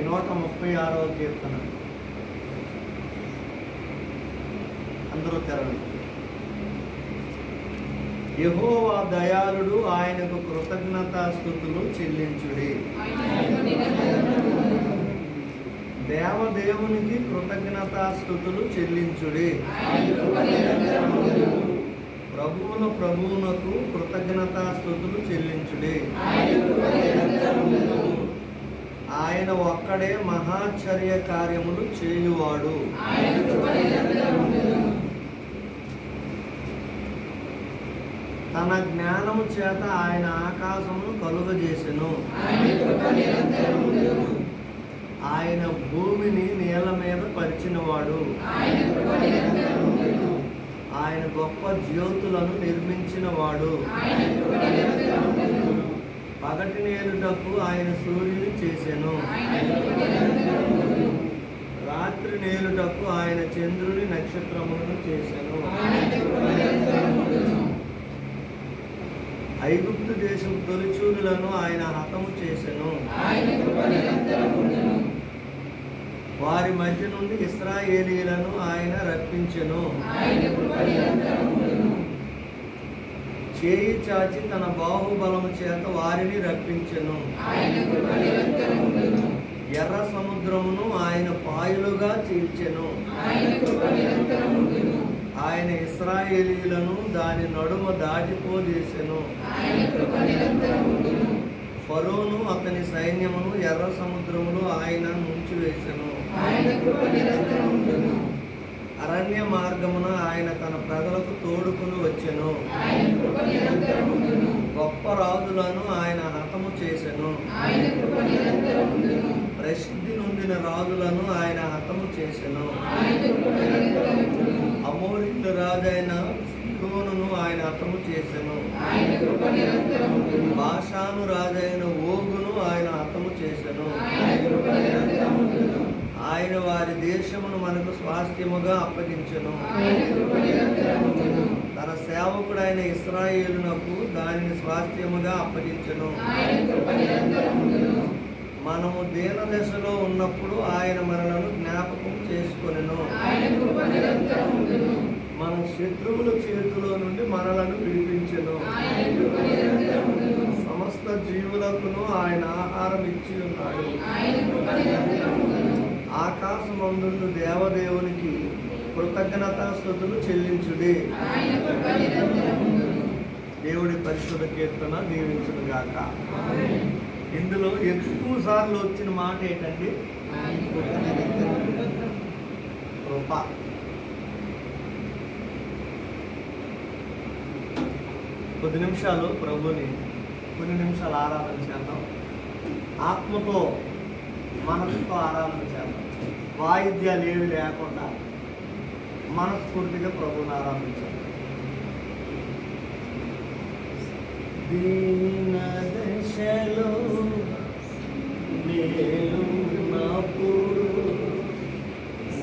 136వ కీర్తన. అందరూ తెరవండి. యెహోవా దయాళుడు, ఆయనకు కృతజ్ఞతాస్తుతులు చెల్లించుడి. దేవదేవునికి కృతజ్ఞతాస్తుతులు చెల్లించుడి. ప్రభువునకు కృతజ్ఞతాస్తుతులు చెల్లించుడి. ఆయన ఒక్కడే మహాచర్య కార్యములు చేయువాడు. తన జ్ఞానము చేత ఆయన ఆకాశమును కలుగజేసెను. ఆయన భూమిని నేల మీద పరిచినవాడు. ఆయన గొప్ప జ్యోతులను నిర్మించినవాడు. పగటి నేలుటకు ఆయన సూర్యుని చేసెను. రాత్రి నేలుటకు ఆయన చంద్రుని నక్షత్రములను చేసెను. ఐగుప్తు దేశం తొలిచూలులను ఆయన హతము చేసెను. వారి మధ్య నుండి ఇశ్రాయేలీయులను ఆయన రప్పించెను. చేయి చాచి తన బాహుబలము చేత వారిని రప్పించెను. ఎర్ర సముద్రమును ఆయన పాయలుగా చీల్చెను. ఆయన ఇశ్రాయేలీయులను దాని నడుమ దాటిపోజేసెను. ఫరోను అతని సైన్యమును ఎర్ర సముద్రములో ఆయన ముంచివేసెను. అరణ్య మార్గమున ఆయన తన ప్రజలకు తోడుకుని వచ్చెను. గొప్ప రాజులను ఆయన హతము చేసెను. ప్రసిద్ధి నొందిన రాజులను ఆయన హతము చేసెను. అమోరీయుల రాజైన సీహోనును ఆయన హతము చేసెను. బాషాను రాజైన ఓగును ఆయన హతము చేసెను. ఆయన వారి దేశమును మనకు స్వాస్థ్యముగా అప్పగించెను. తన సేవకుడైన ఇశ్రాయేలునకు దానిని స్వాస్థ్యముగా అప్పగించెను. మనము దీన దశలో ఉన్నప్పుడు ఆయన మనలను జ్ఞాపకం చేసుకొనెను. మన శత్రువుల చేతిలో నుండి మనలను విడిపించెను. సమస్త జీవులకును ఆయన ఆహారం ఇచ్చి ఉన్నాడు. ఆకాశమందుండు దేవదేవునికి కృతజ్ఞతాస్తుతులు చెల్లించుడి. దేవుడి పరిశుద్ధ కీర్తన దీవించునుగాక. ఇందులో ఎక్కువ సార్లు వచ్చిన మాట ఏంటండి? కృప. కొద్ది నిమిషాలు ప్రభుని కొన్ని నిమిషాలు ఆరాధన చేద్దాం. ఆత్మతో మనసుతో ఆరాధన చేద్దాం. వాయిద్యాలు ఏవి లేకుండా మనస్ఫూర్తిగా ప్రభుని ఆరాధించాలి. దీన దశలో నేను నాపుడు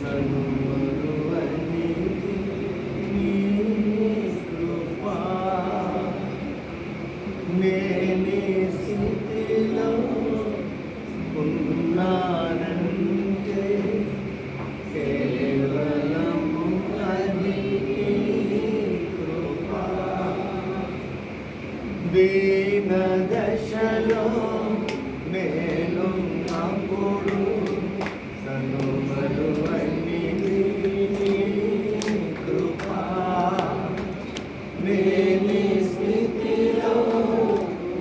నన్ను మరువని నీ కృపా. నేనే స్థితిలో ఉన్నానంటే కేవలము అది కృపా. దీన దశలో నేనున్నప్పుడు నన్ను మరువని నీ కృపా. నేనే స్థితిలో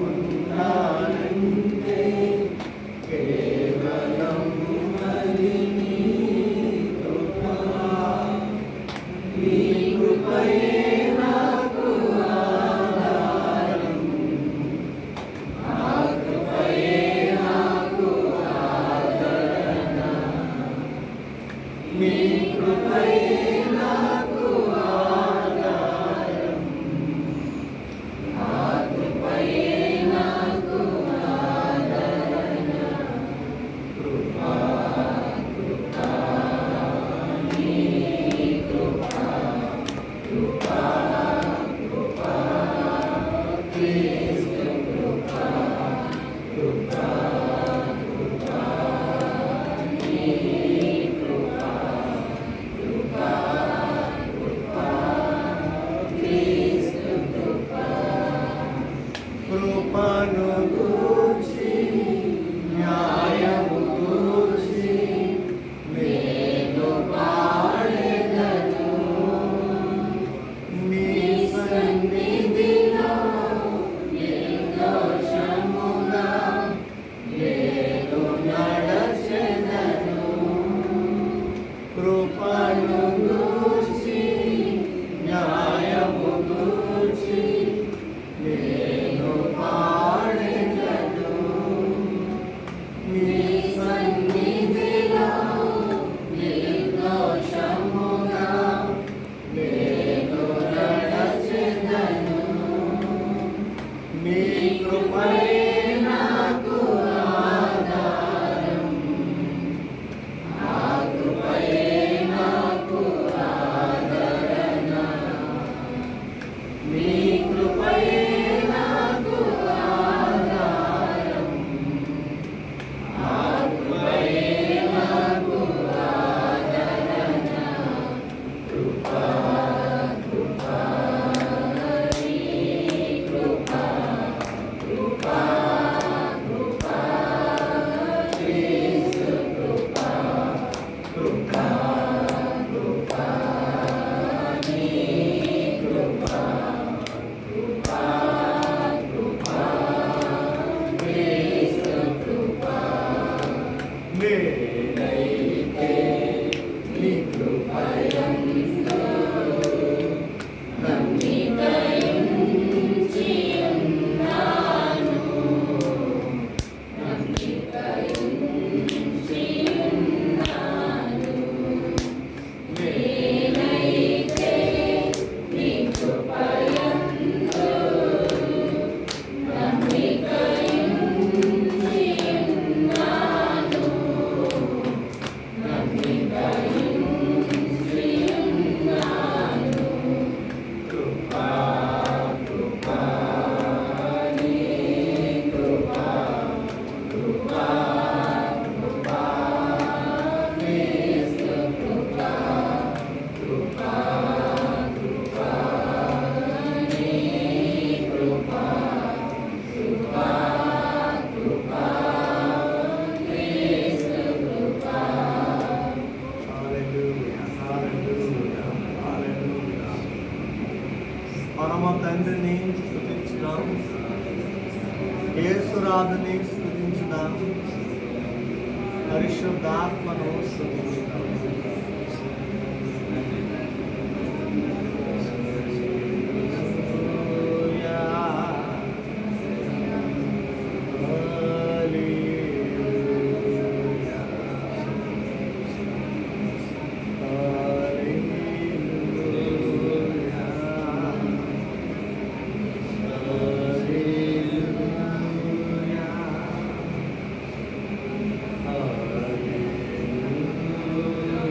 ఉన్నానంటే కేవలము అది నీ కృపా. నీ కృపయే నాకు ఆధారం. నా కృపయే నాకు ఆదరణ. నేనైతే నీ కృపయందు నమ్మికయుంచియున్నాను. నమ్మికయుంచియున్నాను. నేనైతే నీ కృపయందు నమ్మికయుంచియున్నాను. నమ్మికయుంచియున్నాను. కృపా కృపా నీ కృపా కృపా కృపా యేసు కృపా కృపా కృపా నీ కృపా కృపా కృపా యేసు కృపా. హల్లెలూయా, హల్లెలూయా, హల్లెలూయా. పరమ తండ్రిని స్తుతించుదాం, యేసురాజుని స్తుతించుదాం, పరిశుద్ధాత్మను స్తుతించుదాం. హల్లెలూయా, హల్లెలూయా, హల్లెలూయా. Hallelujah.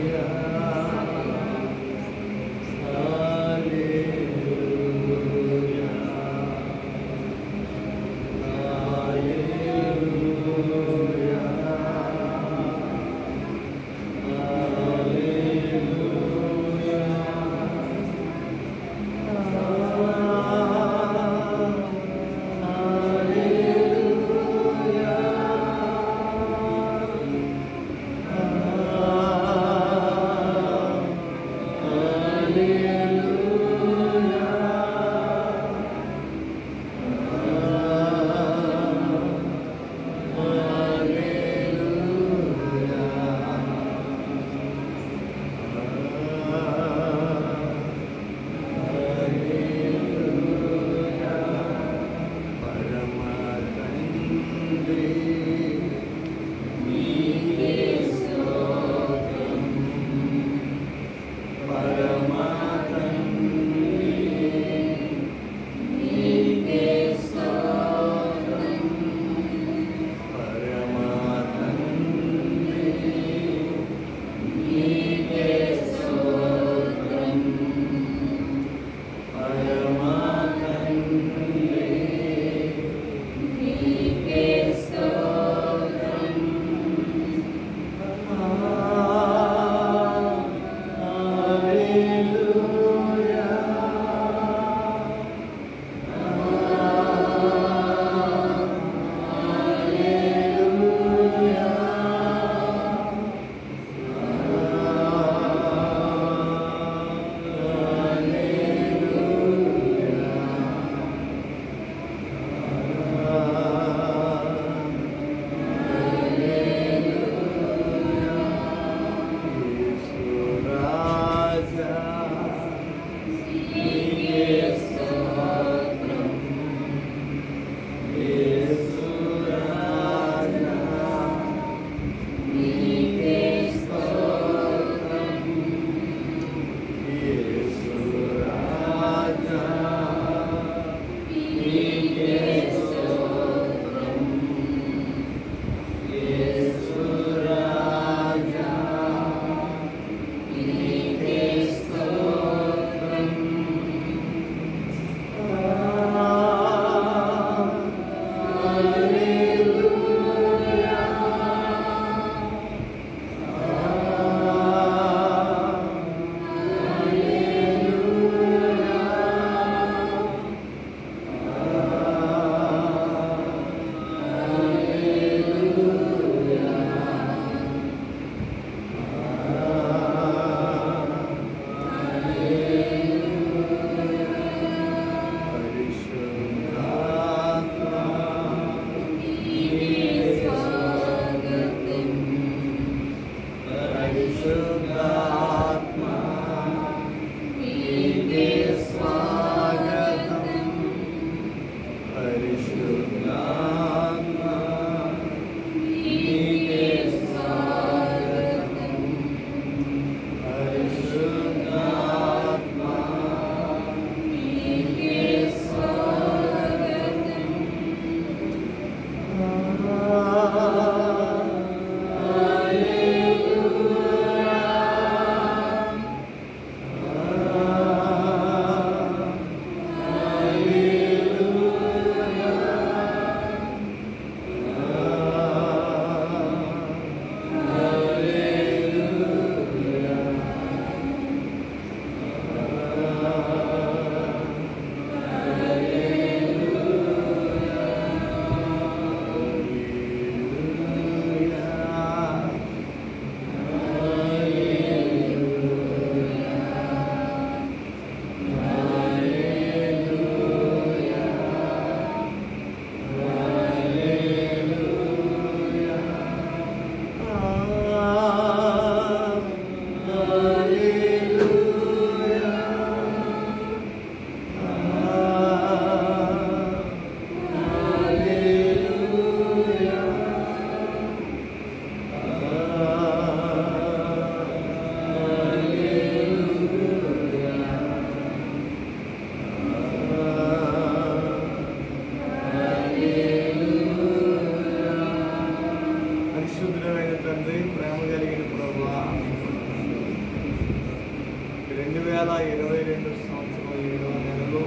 2022 సంవత్సరం 7వ నెలలో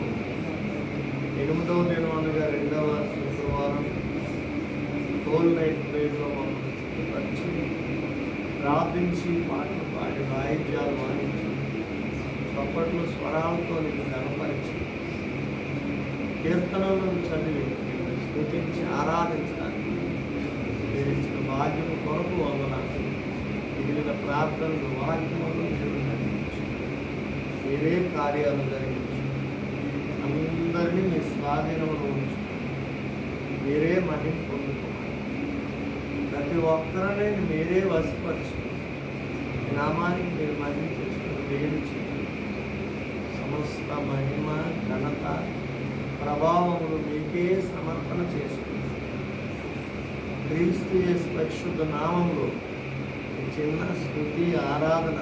8వ దినం అనగా 2వ శుక్రవారం హోల్ నైట్ ప్రేజ్లో మమ్మల్ని వచ్చి ప్రార్థించి పాటలు పాడి వాయిద్యాలు వాయించి చప్పట్లు స్వరాలతో నీకు కనపరిచి కీర్తనలను చదివి నిన్ను స్తుతించి ఆరాధించడానికి మీరు ఇచ్చిన భాగ్యం కొరకు వందనాలు. మిగిలిన ప్రార్థనలు వాక్యములు మీరు జరిగించు, మీరే కార్యాలు జరిగించు, అందరినీ మీ స్వాధీనంలో ఉంచు, మీరే మహిమ పొందుకోవాలి. ప్రతి ఒక్కరిని మీరే వశపరచు, మీ నామానికి మీరు మహిమ చేసుకుని వేలు చేయండి. సమస్త మహిమ ఘనత ప్రభావములు మీకే సమర్పణ చేసుకుంది. క్రీస్తు యేసు పరిశుద్ధ నామములో ఈ చిన్న స్తుతి ఆరాధన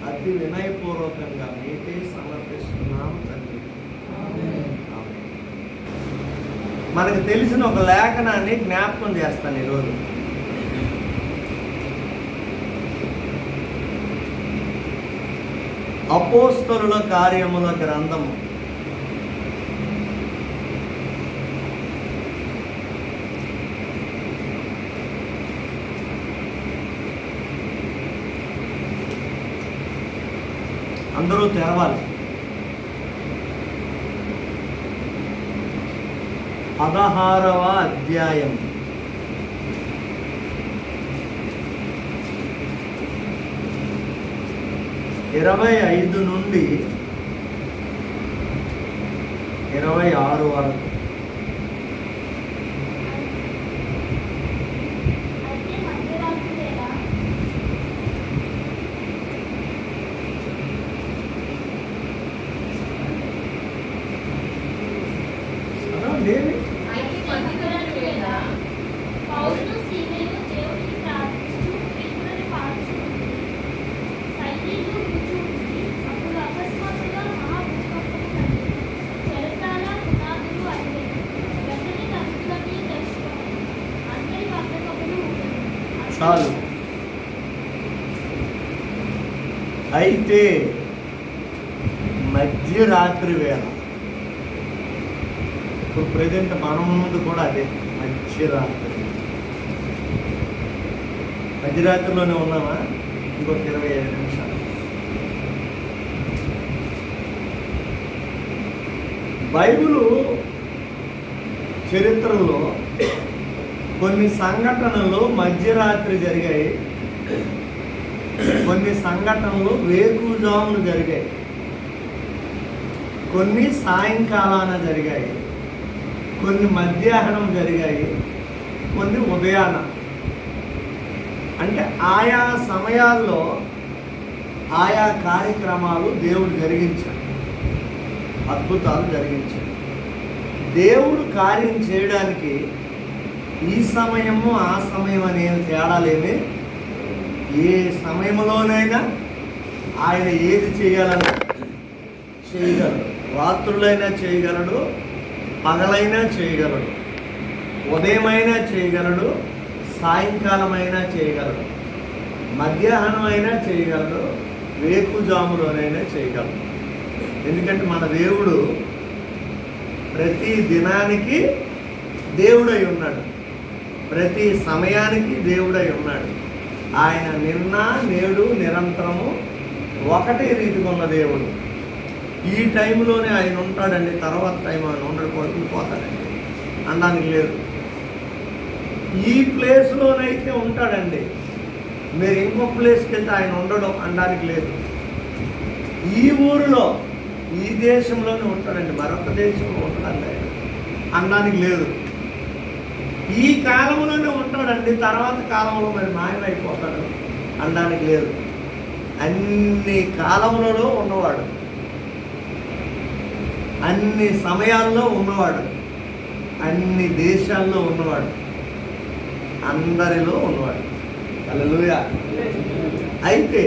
అతి వినయపూర్వకంగా మీకే సమర్పిస్తున్నాము తండ్రి. ఆమేన్. మనకు తెలిసిన ఒక లేఖనాన్ని జ్ఞాపకం చేస్తాను ఈరోజు. అపోస్తలుల కార్యముల గ్రంథము 16వ అధ్యాయం. ఇరవై 25 నుండి 26 వరకు. చాలు. అయితే మధ్యరాత్రి వేళ, ఇప్పుడు ప్రజెంట్ మనం ముందు కూడా అదే మధ్యరాత్రిలోనే ఉన్నామా? ఇంకొక 25 నిమిషాలు. బైబిలు చరిత్రలో కొన్ని సంఘటనలు మధ్యరాత్రి జరిగాయి, కొన్ని సంఘటనలు వేకుజాములు జరిగాయి, కొన్ని సాయంకాలాన జరిగాయి, కొన్ని మధ్యాహ్నం జరిగాయి, కొన్ని ఉదయాన. అంటే ఆయా సమయాల్లో ఆయా కార్యక్రమాలు దేవుడు జరిగించాడు, అద్భుతాలు జరిగించాడు. దేవుడు కార్యం చేయడానికి ఈ సమయము ఆ సమయం అనే తేడాలేమి. ఏ సమయంలోనైనా ఆయన ఏది చేయగలడు, చేయగలడు. రాత్రులైనా చేయగలడు, పగలైనా చేయగలడు, ఉదయమైనా చేయగలడు, సాయంకాలమైనా చేయగలడు, మధ్యాహ్నం అయినా చేయగలడు, వేకుజాములోనైనా చేయగలడు. ఎందుకంటే మన దేవుడు ప్రతి దినానికి దేవుడై ఉన్నాడు, ప్రతి సమయానికి దేవుడై ఉన్నాడు. ఆయన నిన్న నేడు నిరంతరము ఒకటే రీతిగా ఉన్న దేవుడు. ఈ టైంలోనే ఆయన ఉంటాడండి, తర్వాత టైం ఆయన ఉండడు, పడుకుపోతాడండి అనడానికి లేదు. ఈ ప్లేస్లోనైతే ఉంటాడండి, మీరు ఇంకో ప్లేస్కి వెళ్తే ఆయన ఉండడం అనడానికి లేదు. ఈ ఊరిలో ఈ దేశంలోనే ఉంటాడండి, మరొక దేశంలో ఉంటాడండి ఆయన అనడానికి లేదు. ఈ కాలంలోనే ఉంటాడండి, తర్వాత కాలంలో మరి మాయమైపోతాడు అనడానికి లేదు. అన్ని కాలములలో ఉన్నవాడు, అన్ని సమయాల్లో ఉన్నవాడు, అన్ని దేశాల్లో ఉన్నవాడు, అందరిలో ఉన్నవాడు. హల్లెలూయా. అయితే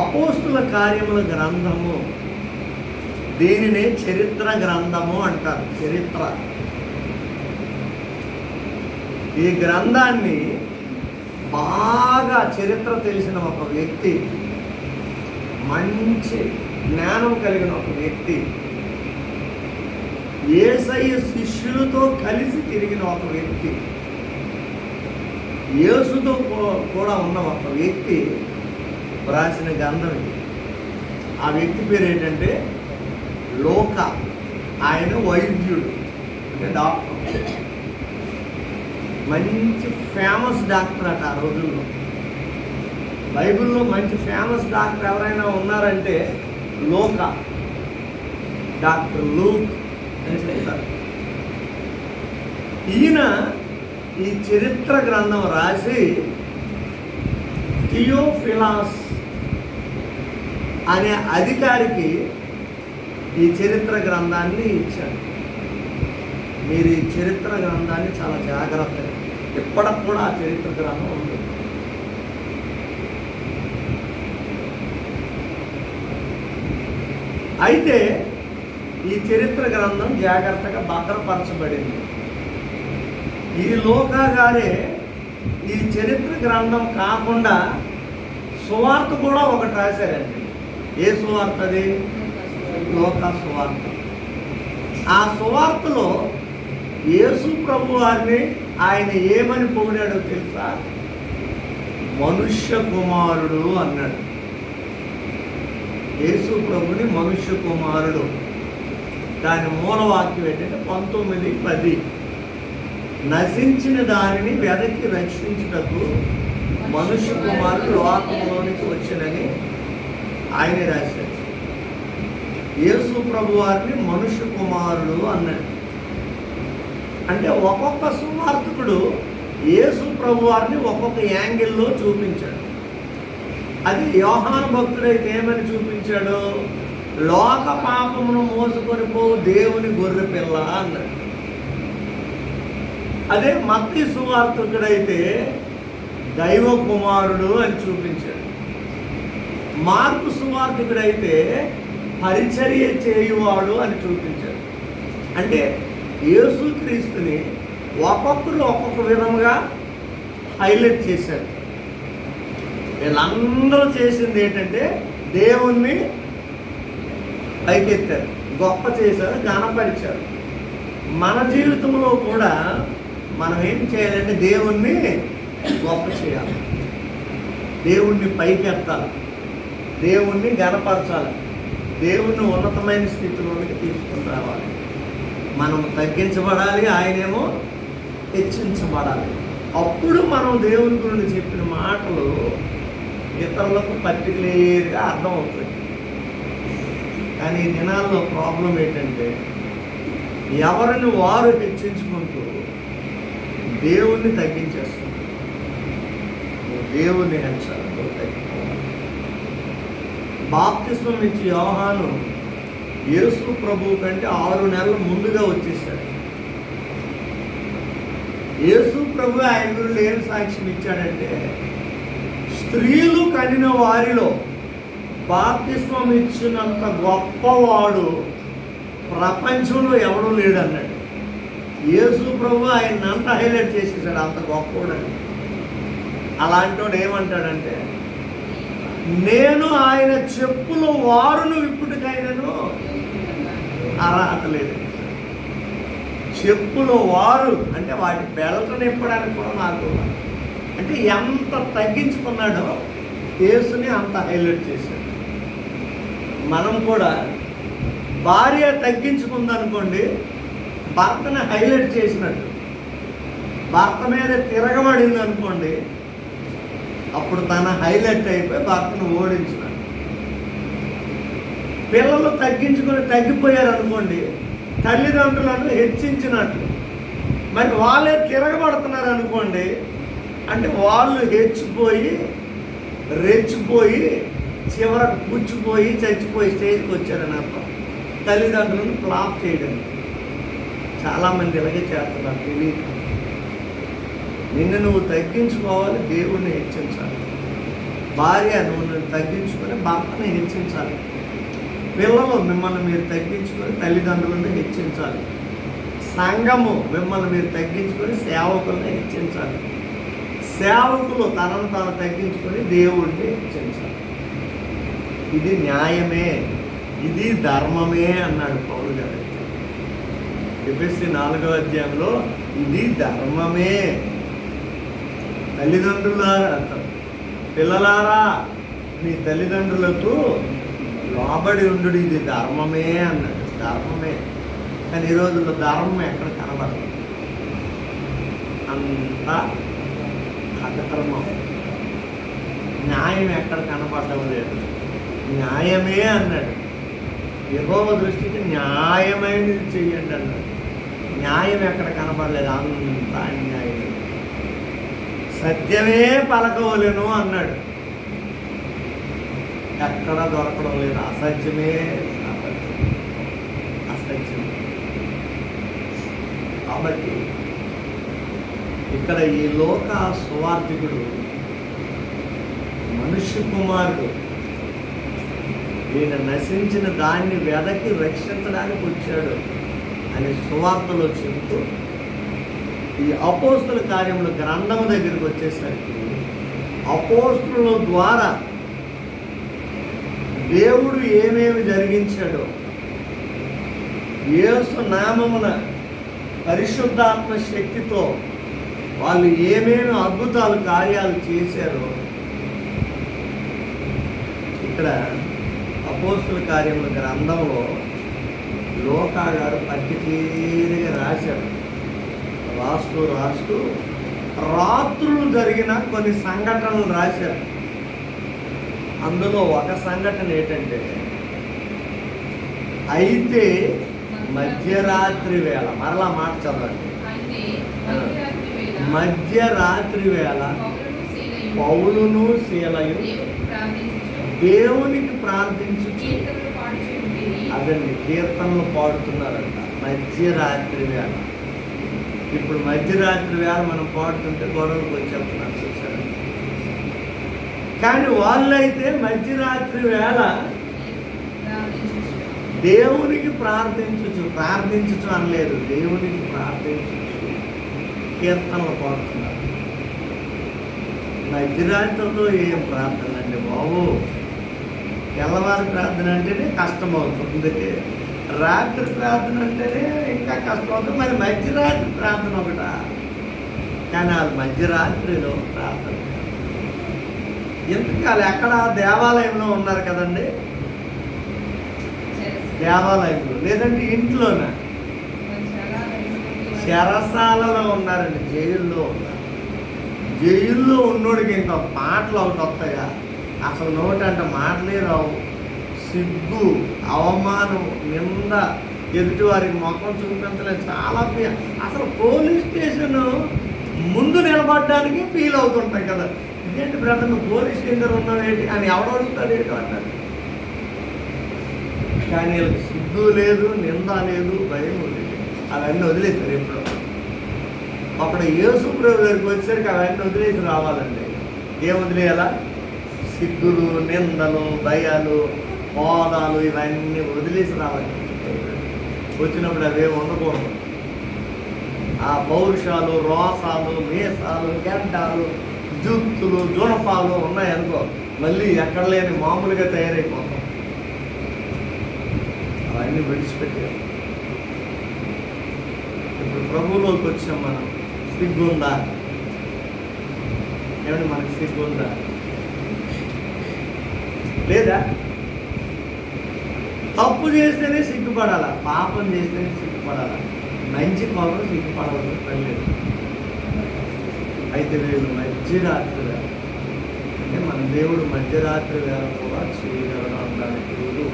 అపోస్తుల కార్యముల గ్రంథము దీనినే చరిత్ర గ్రంథము అంటారు. చరిత్ర. ఈ గ్రంథాన్ని బాగా చరిత్ర తెలిసిన ఒక వ్యక్తి మంచి జ్ఞానం కలిగిన ఒక వ్యక్తి, యేసయ్య శిష్యులతో కలిసి తిరిగిన ఒక వ్యక్తి, యేసుతో కూడా ఉన్న ఒక వ్యక్తి రాసిన గ్రంథం ఇది. ఆ వ్యక్తి పేరు ఏంటంటే లూకా. ఆయన వైద్యుడు, అంటే డాక్టర్, మంచి ఫేమస్ డాక్టర్ అట ఆ రోజుల్లో. బైబిల్లో మంచి ఫేమస్ డాక్టర్ ఎవరైనా ఉన్నారంటే లూకా, డాక్టర్ లూక్ అని చెప్తారు. ఈయన ఈ చరిత్ర గ్రంథం రాసి థియోఫిలాస్ అనే అధికారికి ఈ చరిత్ర గ్రంథాన్ని ఇచ్చాడు. మీరు ఈ చరిత్ర గ్రంథాన్ని చాలా జాగ్రత్తగా, ఇప్పటికి కూడా ఆ చరిత్ర గ్రంథం ఉంది. అయితే ఈ చరిత్ర గ్రంథం జాగ్రత్తగా భద్రపరచబడింది. ఈ లూకా గారే ఈ చరిత్ర గ్రంథం కాకుండా సువార్త కూడా ఒకటి రాశారండి. ఏ సువార్త అది? లూకా సువార్త. ఆ సువార్తలో యేసు ప్రభు వారిని ఆయన ఏమని పొగిడాడో తెలుసా? మనుష్య కుమారుడు అన్నాడు. యేసు ప్రభుని మనుష్య కుమారుడు. దాని మూలవాక్యం ఏంటంటే 19:10, నశించిన దానిని వెదకి రక్షించుటకు మనుష్య కుమారుడు లోకంలోనికి వచ్చినని ఆయన రాశాడు. యేసు ప్రభు వారిని మనుష్య కుమారుడు అన్నాడు. అంటే ఒక్కొక్క సువార్తికుడు యేసు ప్రభు వారిని ఒక్కొక్క యాంగిల్లో చూపించాడు. అది యోహాను భక్తుడైతే ఏమని చూపించాడు? లోక పాపమును మోసుకొని పోవు దేవుని గొర్రె పిల్ల అన్నాడు. అదే మత్తయి సువార్తికుడైతే దైవ కుమారుడు అని చూపించాడు. మార్కు సువార్తికుడైతే పరిచర్య చేయువాడు అని చూపించాడు. అంటే యేసుక్రీస్తుని ఒక్కొక్కరు ఒక్కొక్క విధంగా హైలైట్ చేశారు. వీళ్ళందరూ చేసింది ఏంటంటే దేవుణ్ణి పైకెత్తారు, గొప్ప చేశారు, ఘనపరిచారు. మన జీవితంలో కూడా మనం ఏం చేయాలంటే దేవుణ్ణి గొప్ప చేయాలి, దేవుణ్ణి పైకెత్తాలి, దేవుణ్ణి ఘనపరచాలి, దేవుణ్ణి ఉన్నతమైన స్థితిలోనికి తీసుకుని రావాలి. మనం తగ్గించబడాలి, ఆయనేమో హెచ్చించబడాలి. అప్పుడు మనం దేవుని గురించి చెప్పిన మాటలు ఇతరులకు పర్టికులర్గా అర్థమవుతాయి. కానీ ఈ దినాల్లో ప్రాబ్లం ఏంటంటే ఎవరిని వారు హెచ్చించుకుంటూ దేవుణ్ణి తగ్గించేస్తున్నారు. దేవుణ్ణి హెచ్చాలంటూ తగ్గిపోవాలి. బాప్తిస్మం ఇచ్చి యోహాను యేసు ప్రభువు కంటే 6 నెలల ముందుగా వచ్చేసాడు. యేసు ప్రభు ఆయన గురించి ఏం సాక్ష్యం ఇచ్చాడంటే, స్త్రీలు కనిన వారిలో బాప్తిస్మం ఇచ్చినంత గొప్పవాడు ప్రపంచంలో ఎవడూ లేడన్నాడు. యేసు ప్రభు ఆయన అంత హైలైట్ చేసేసాడు, అంత గొప్పవాడని. అలాంటి వాడు ఏమంటాడంటే, నేను ఆయన చెప్పుల వారును ఇప్పటికైనాను అర్హత లేదు. చెప్పుల వారు అంటే వాటి బెల్ట్ నింపడానికి కూడా నాకు, అంటే ఎంత తగ్గించుకున్నాడో యేసుని అంత హైలైట్ చేశాడు. మనం కూడా భార్య తగ్గించుకుందనుకోండి, భర్తని హైలైట్ చేసినట్టు. భర్త మీద తిరగబడింది అనుకోండి, అప్పుడు తన హైలైట్ అయిపోయి భర్తను ఓడించినట్టు. పిల్లలు తగ్గించుకొని తగ్గిపోయారు అనుకోండి, తల్లిదండ్రులను హెచ్చించినట్లు. మరి వాళ్ళే తిరగబడుతున్నారు అనుకోండి, అంటే వాళ్ళు హెచ్చిపోయి రెచ్చిపోయి చివరకు పుచ్చిపోయి చచ్చిపోయి స్టేజ్కి వచ్చారని అర్థం. తల్లిదండ్రులను ఫ్లాప్ చేయడం. చాలామంది ఇలాగే చేస్తున్నారు తెలియక. నిన్ను నువ్వు తగ్గించుకోవాలి, దేవుణ్ణి హెచ్చించాలి. భార్య నువ్వు తగ్గించుకొని భర్తని హెచ్చించాలి. పిల్లలు మిమ్మల్ని మీరు తగ్గించుకొని తల్లిదండ్రులను హెచ్చించాలి. సంఘము మిమ్మల్ని మీరు తగ్గించుకొని సేవకులను హెచ్చించాలి. సేవకులు తనను తాను తగ్గించుకొని దేవుడిని హెచ్చించాలి. ఇది న్యాయమే, ఇది ధర్మమే అన్నాడు పౌలు గారు. ఎఫెసీ 4వ అధ్యాయంలో ఇది ధర్మమే. తల్లిదండ్రులారా, పిల్లలారా మీ తల్లిదండ్రులకు లోబడి ఉండు, ఇది ధర్మమే అన్నాడు. ధర్మమే. కానీ ఈ రోజుల్లో ధర్మం ఎక్కడ కనబడదు, అంతా అధర్మం. న్యాయం ఎక్కడ కనపడడం లేదు. న్యాయమే అన్నాడు. యెహోవా దృష్టికి న్యాయమైనది చెయ్యండి అన్నాడు. న్యాయం ఎక్కడ కనపడలేదు, అంతా అన్యాయం. సత్యమే పలకవలెను అన్నాడు. ఎక్కడ దొరకడం లేదు. అసత్యమే అసత్యం. కాబట్టి ఇక్కడ ఈ లోక సువార్థికుడు మనుష్య కుమారుడు ఈయన నశించిన దాన్ని వెదకి రక్షించడానికి వచ్చాడు అని సువార్తలో చెబుతూ ఈ అపోస్తుల కార్యముల గ్రంథం దగ్గరికి వచ్చేసరికి అపోస్తుల ద్వారా దేవుడు ఏమేమి జరిగించాడో, యేసు నామమున పరిశుద్ధాత్మ శక్తితో వాళ్ళు ఏమేమి అద్భుతాలు కార్యాలు చేశారో ఇక్కడ అపోస్తుల కార్యముల గ్రంథంలో లోకా గారు పర్టిక్యులర్గా రాశారు. రాస్తూ రాత్రులు జరిగిన కొన్ని సంఘటనలు రాశారు. అందులో ఒక సంఘటన ఏంటంటే, అయితే మధ్యరాత్రి వేళ, మరలా మాట చదవండి. మధ్యరాత్రి వేళ పౌలును శీలయు దేవునికి ప్రార్థించు, అదండి కీర్తనలు పాడుతున్నారంట మధ్యరాత్రి వేళ. ఇప్పుడు మధ్యరాత్రి వేళ మనం పాడుతుంటే గొడవలకు వచ్చేస్తున్నారు చూసారు. కానీ వాళ్ళైతే మధ్యరాత్రి వేళ దేవునికి ప్రార్థించు అనలేదు, దేవునికి ప్రార్థించు కీర్తనలు పాడుతున్నారు. మధ్యరాత్రిలో ఏం ప్రార్థన అండి బాబు? తెల్లవారి ప్రార్థన అంటేనే కష్టం అవుతుంది, రాత్రి ప్రార్థన అంటేనే ఇంకా కష్టం అవుతుంది. మరి మధ్యరాత్రి ప్రార్థన ఒకటా? కానీ వాళ్ళు మధ్యరాత్రిలో ప్రార్థన. ఎంతకాలం ఎక్కడ దేవాలయంలో ఉన్నారు కదండి, దేవాలయంలో లేదంటే ఇంట్లోనే, చెరసాలలో ఉన్నారండి, జైల్లో ఉన్నారు. జైల్లో ఉన్నోడికి ఇంకా మాటలు ఒకటి వస్తాయా? అసలు నోటంటే మాటలే రావు. సిగ్గు, అవమానం, నింద, ఎదుటి వారికి ముఖం చూపించలేదు. చాలా అసలు పోలీస్ స్టేషన్ ముందు నిలబడడానికి ఫీల్ అవుతుంటాయి కదా. ఇదేంటి బ్రదర్ నువ్వు పోలీస్ స్టేషన్ ఉన్నావేంటి అని ఎవడు అడుగుతాడు ఏంటి అంటారు. కానీ వీళ్ళకి సిగ్గు లేదు, నింద లేదు, భయం లేదు. అవన్నీ వదిలేస్తారు. ఎప్పుడు అక్కడ యేసు ప్రభు దగ్గరికి వచ్చేసరికి అవన్నీ వదిలేసి రావాలండి. ఏం వదిలేయాలా? సిగ్గులు, నిందలు, భయాలు, హోదాలు ఇవన్నీ వదిలేసి రావాలి. వచ్చినప్పుడు అవేమి ఉండకూడదు. ఆ పౌరుషాలు, రోసాలు, మీసాలు, గడ్డాలు, జుత్తులు, జునపాలు ఉన్నాయనుకో, మళ్ళీ ఎక్కడ లేని మామూలుగా తయారైపోతాం. అవన్నీ విడిచిపెట్టారు. ఇప్పుడు ప్రభువులోకి వచ్చాం మనం. సిగ్గుందా? ఏమంటే మనకి సిగ్గుందా లేదా? తప్పు చేస్తేనే సిగ్గుపడాలా, పాపం చేస్తేనే సిగ్గుపడాలా. మంచి కోసం సిగ్గుపడవలసిన పని లేదు. అయితే వీళ్ళు మధ్యరాత్రి వేళ అంటే మన దేవుడు మధ్యరాత్రి వేళ కూడా చేయగలడు అనడానికి వీళ్ళు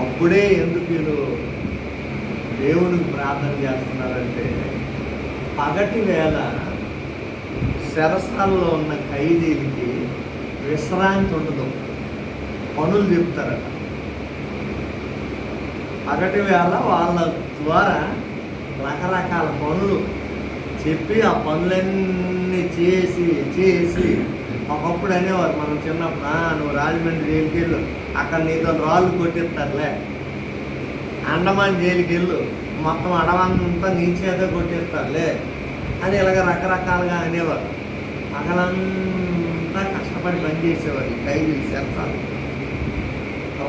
అప్పుడే ఎందుకు వీళ్ళు దేవుడికి ప్రార్థన చేస్తున్నారంటే, పగటి వేళ చెరసాలలో ఉన్న ఖైదీలకి విశ్రాంతి ఉండదు, పనులు చెప్తారట. పగటి వేళ వాళ్ళ ద్వారా రకరకాల పనులు చెప్పి ఆ పనులన్నీ చేసి ఒకప్పుడు అనేవారు మనం చిన్నప్పుడు, నువ్వు రాజమండ్రి జైలుకి వెళ్ళు, అక్కడ నీతో రాళ్ళు కొట్టిస్తారులే. అండమాన్ జైలుకి వెళ్ళు, మొత్తం అడవంతా నీ చేత కొట్టిస్తారులే అని ఇలాగ రకరకాలుగా అనేవారు. పగలంతా కష్టపడి పనిచేసేవారు ఈ ఖైదీలు, చెరసాలు.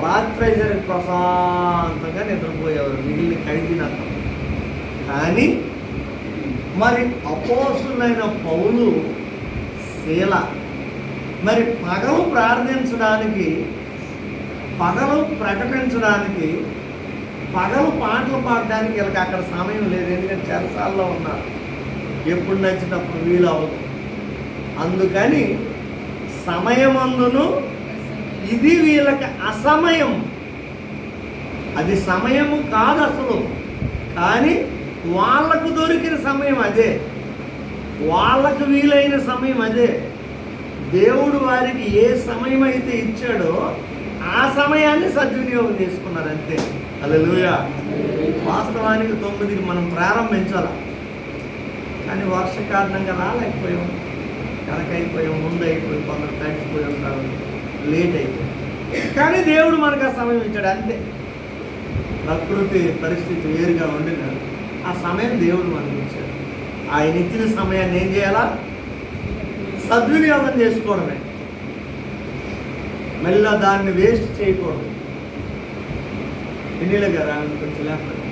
రాత్రి అయితే ప్రశాంతంగా నిద్రపోయేవారు, మిగిలిన ఖైదీనంతా. కానీ మరి అపోస్తులైన పౌలు, శీల మరి పగలు ప్రార్థించడానికి, పగలు ప్రకటించడానికి, పగలు పాటలు పాడడానికి వీళ్ళకి అక్కడ సమయం లేదు. ఎందుకంటే చెరసాల్లో ఉన్నారు, ఎప్పుడు నచ్చినప్పుడు వీలు అవ్వదు. అందుకని సమయమందును ఇది వీళ్ళకి అసమయం. అది సమయము కాదు అసలు, కానీ వాళ్ళకు దొరికిన సమయం అదే, వాళ్ళకు వీలైన సమయం అదే. దేవుడు వారికి ఏ సమయం అయితే ఇచ్చాడో ఆ సమయాన్ని సద్వినియోగం చేసుకున్నారు అంతే. హల్లెలూయా. వాస్తవానికి 9కి మనం ప్రారంభించాలి, కానీ వర్ష కారణంగా రాలేకపోయాం, వెనకైపోయాం, ముందు అయిపోయి, కొందరు తగ్గిపోయి ఉంటారు, లేట్ అయిపోయి. కానీ దేవుడు మనకు ఆ సమయం ఇచ్చాడు అంతే. ప్రకృతి పరిస్థితి వేరుగా ఉండిన ఆ సమయం దేవుడు మనకి ఇచ్చాడు. ఆయన ఇచ్చిన సమయాన్ని ఏం చేయాలా? సద్వినియోగం చేసుకోవడమే. మళ్ళీ దాన్ని వేస్ట్ చేయకూడదు. ఎన్నిల గారు కొంచెం లేకపోతే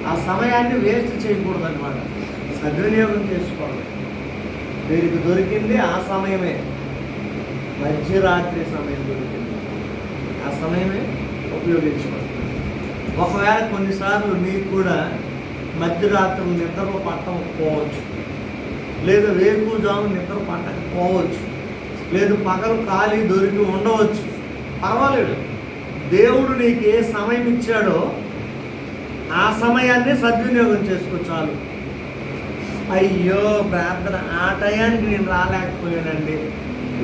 ఆ సమయాన్ని వేస్ట్ చేయకూడదు అనమాట, సద్వినియోగం చేసుకోవడమే. వీరికి దొరికింది ఆ సమయమే, మధ్యరాత్రి సమయం దొరికింది, ఆ సమయమే ఉపయోగించుకోవాలి. ఒకవేళ కొన్నిసార్లు నీకు కూడా మధ్యరాత్రి నిద్ర పట్టకపోవచ్చు, లేదా వేకుజాము నిద్ర పట్టకపోవచ్చు, లేదు పగలు ఖాళీ దొరికి ఉండవచ్చు. పర్వాలేదు, దేవుడు నీకు ఏ సమయం ఇచ్చాడో ఆ సమయాన్ని సద్వినియోగం చేసుకో చాలు. అయ్యో ప్రార్థన ఆ టయానికి నేను రాలేకపోయానండి,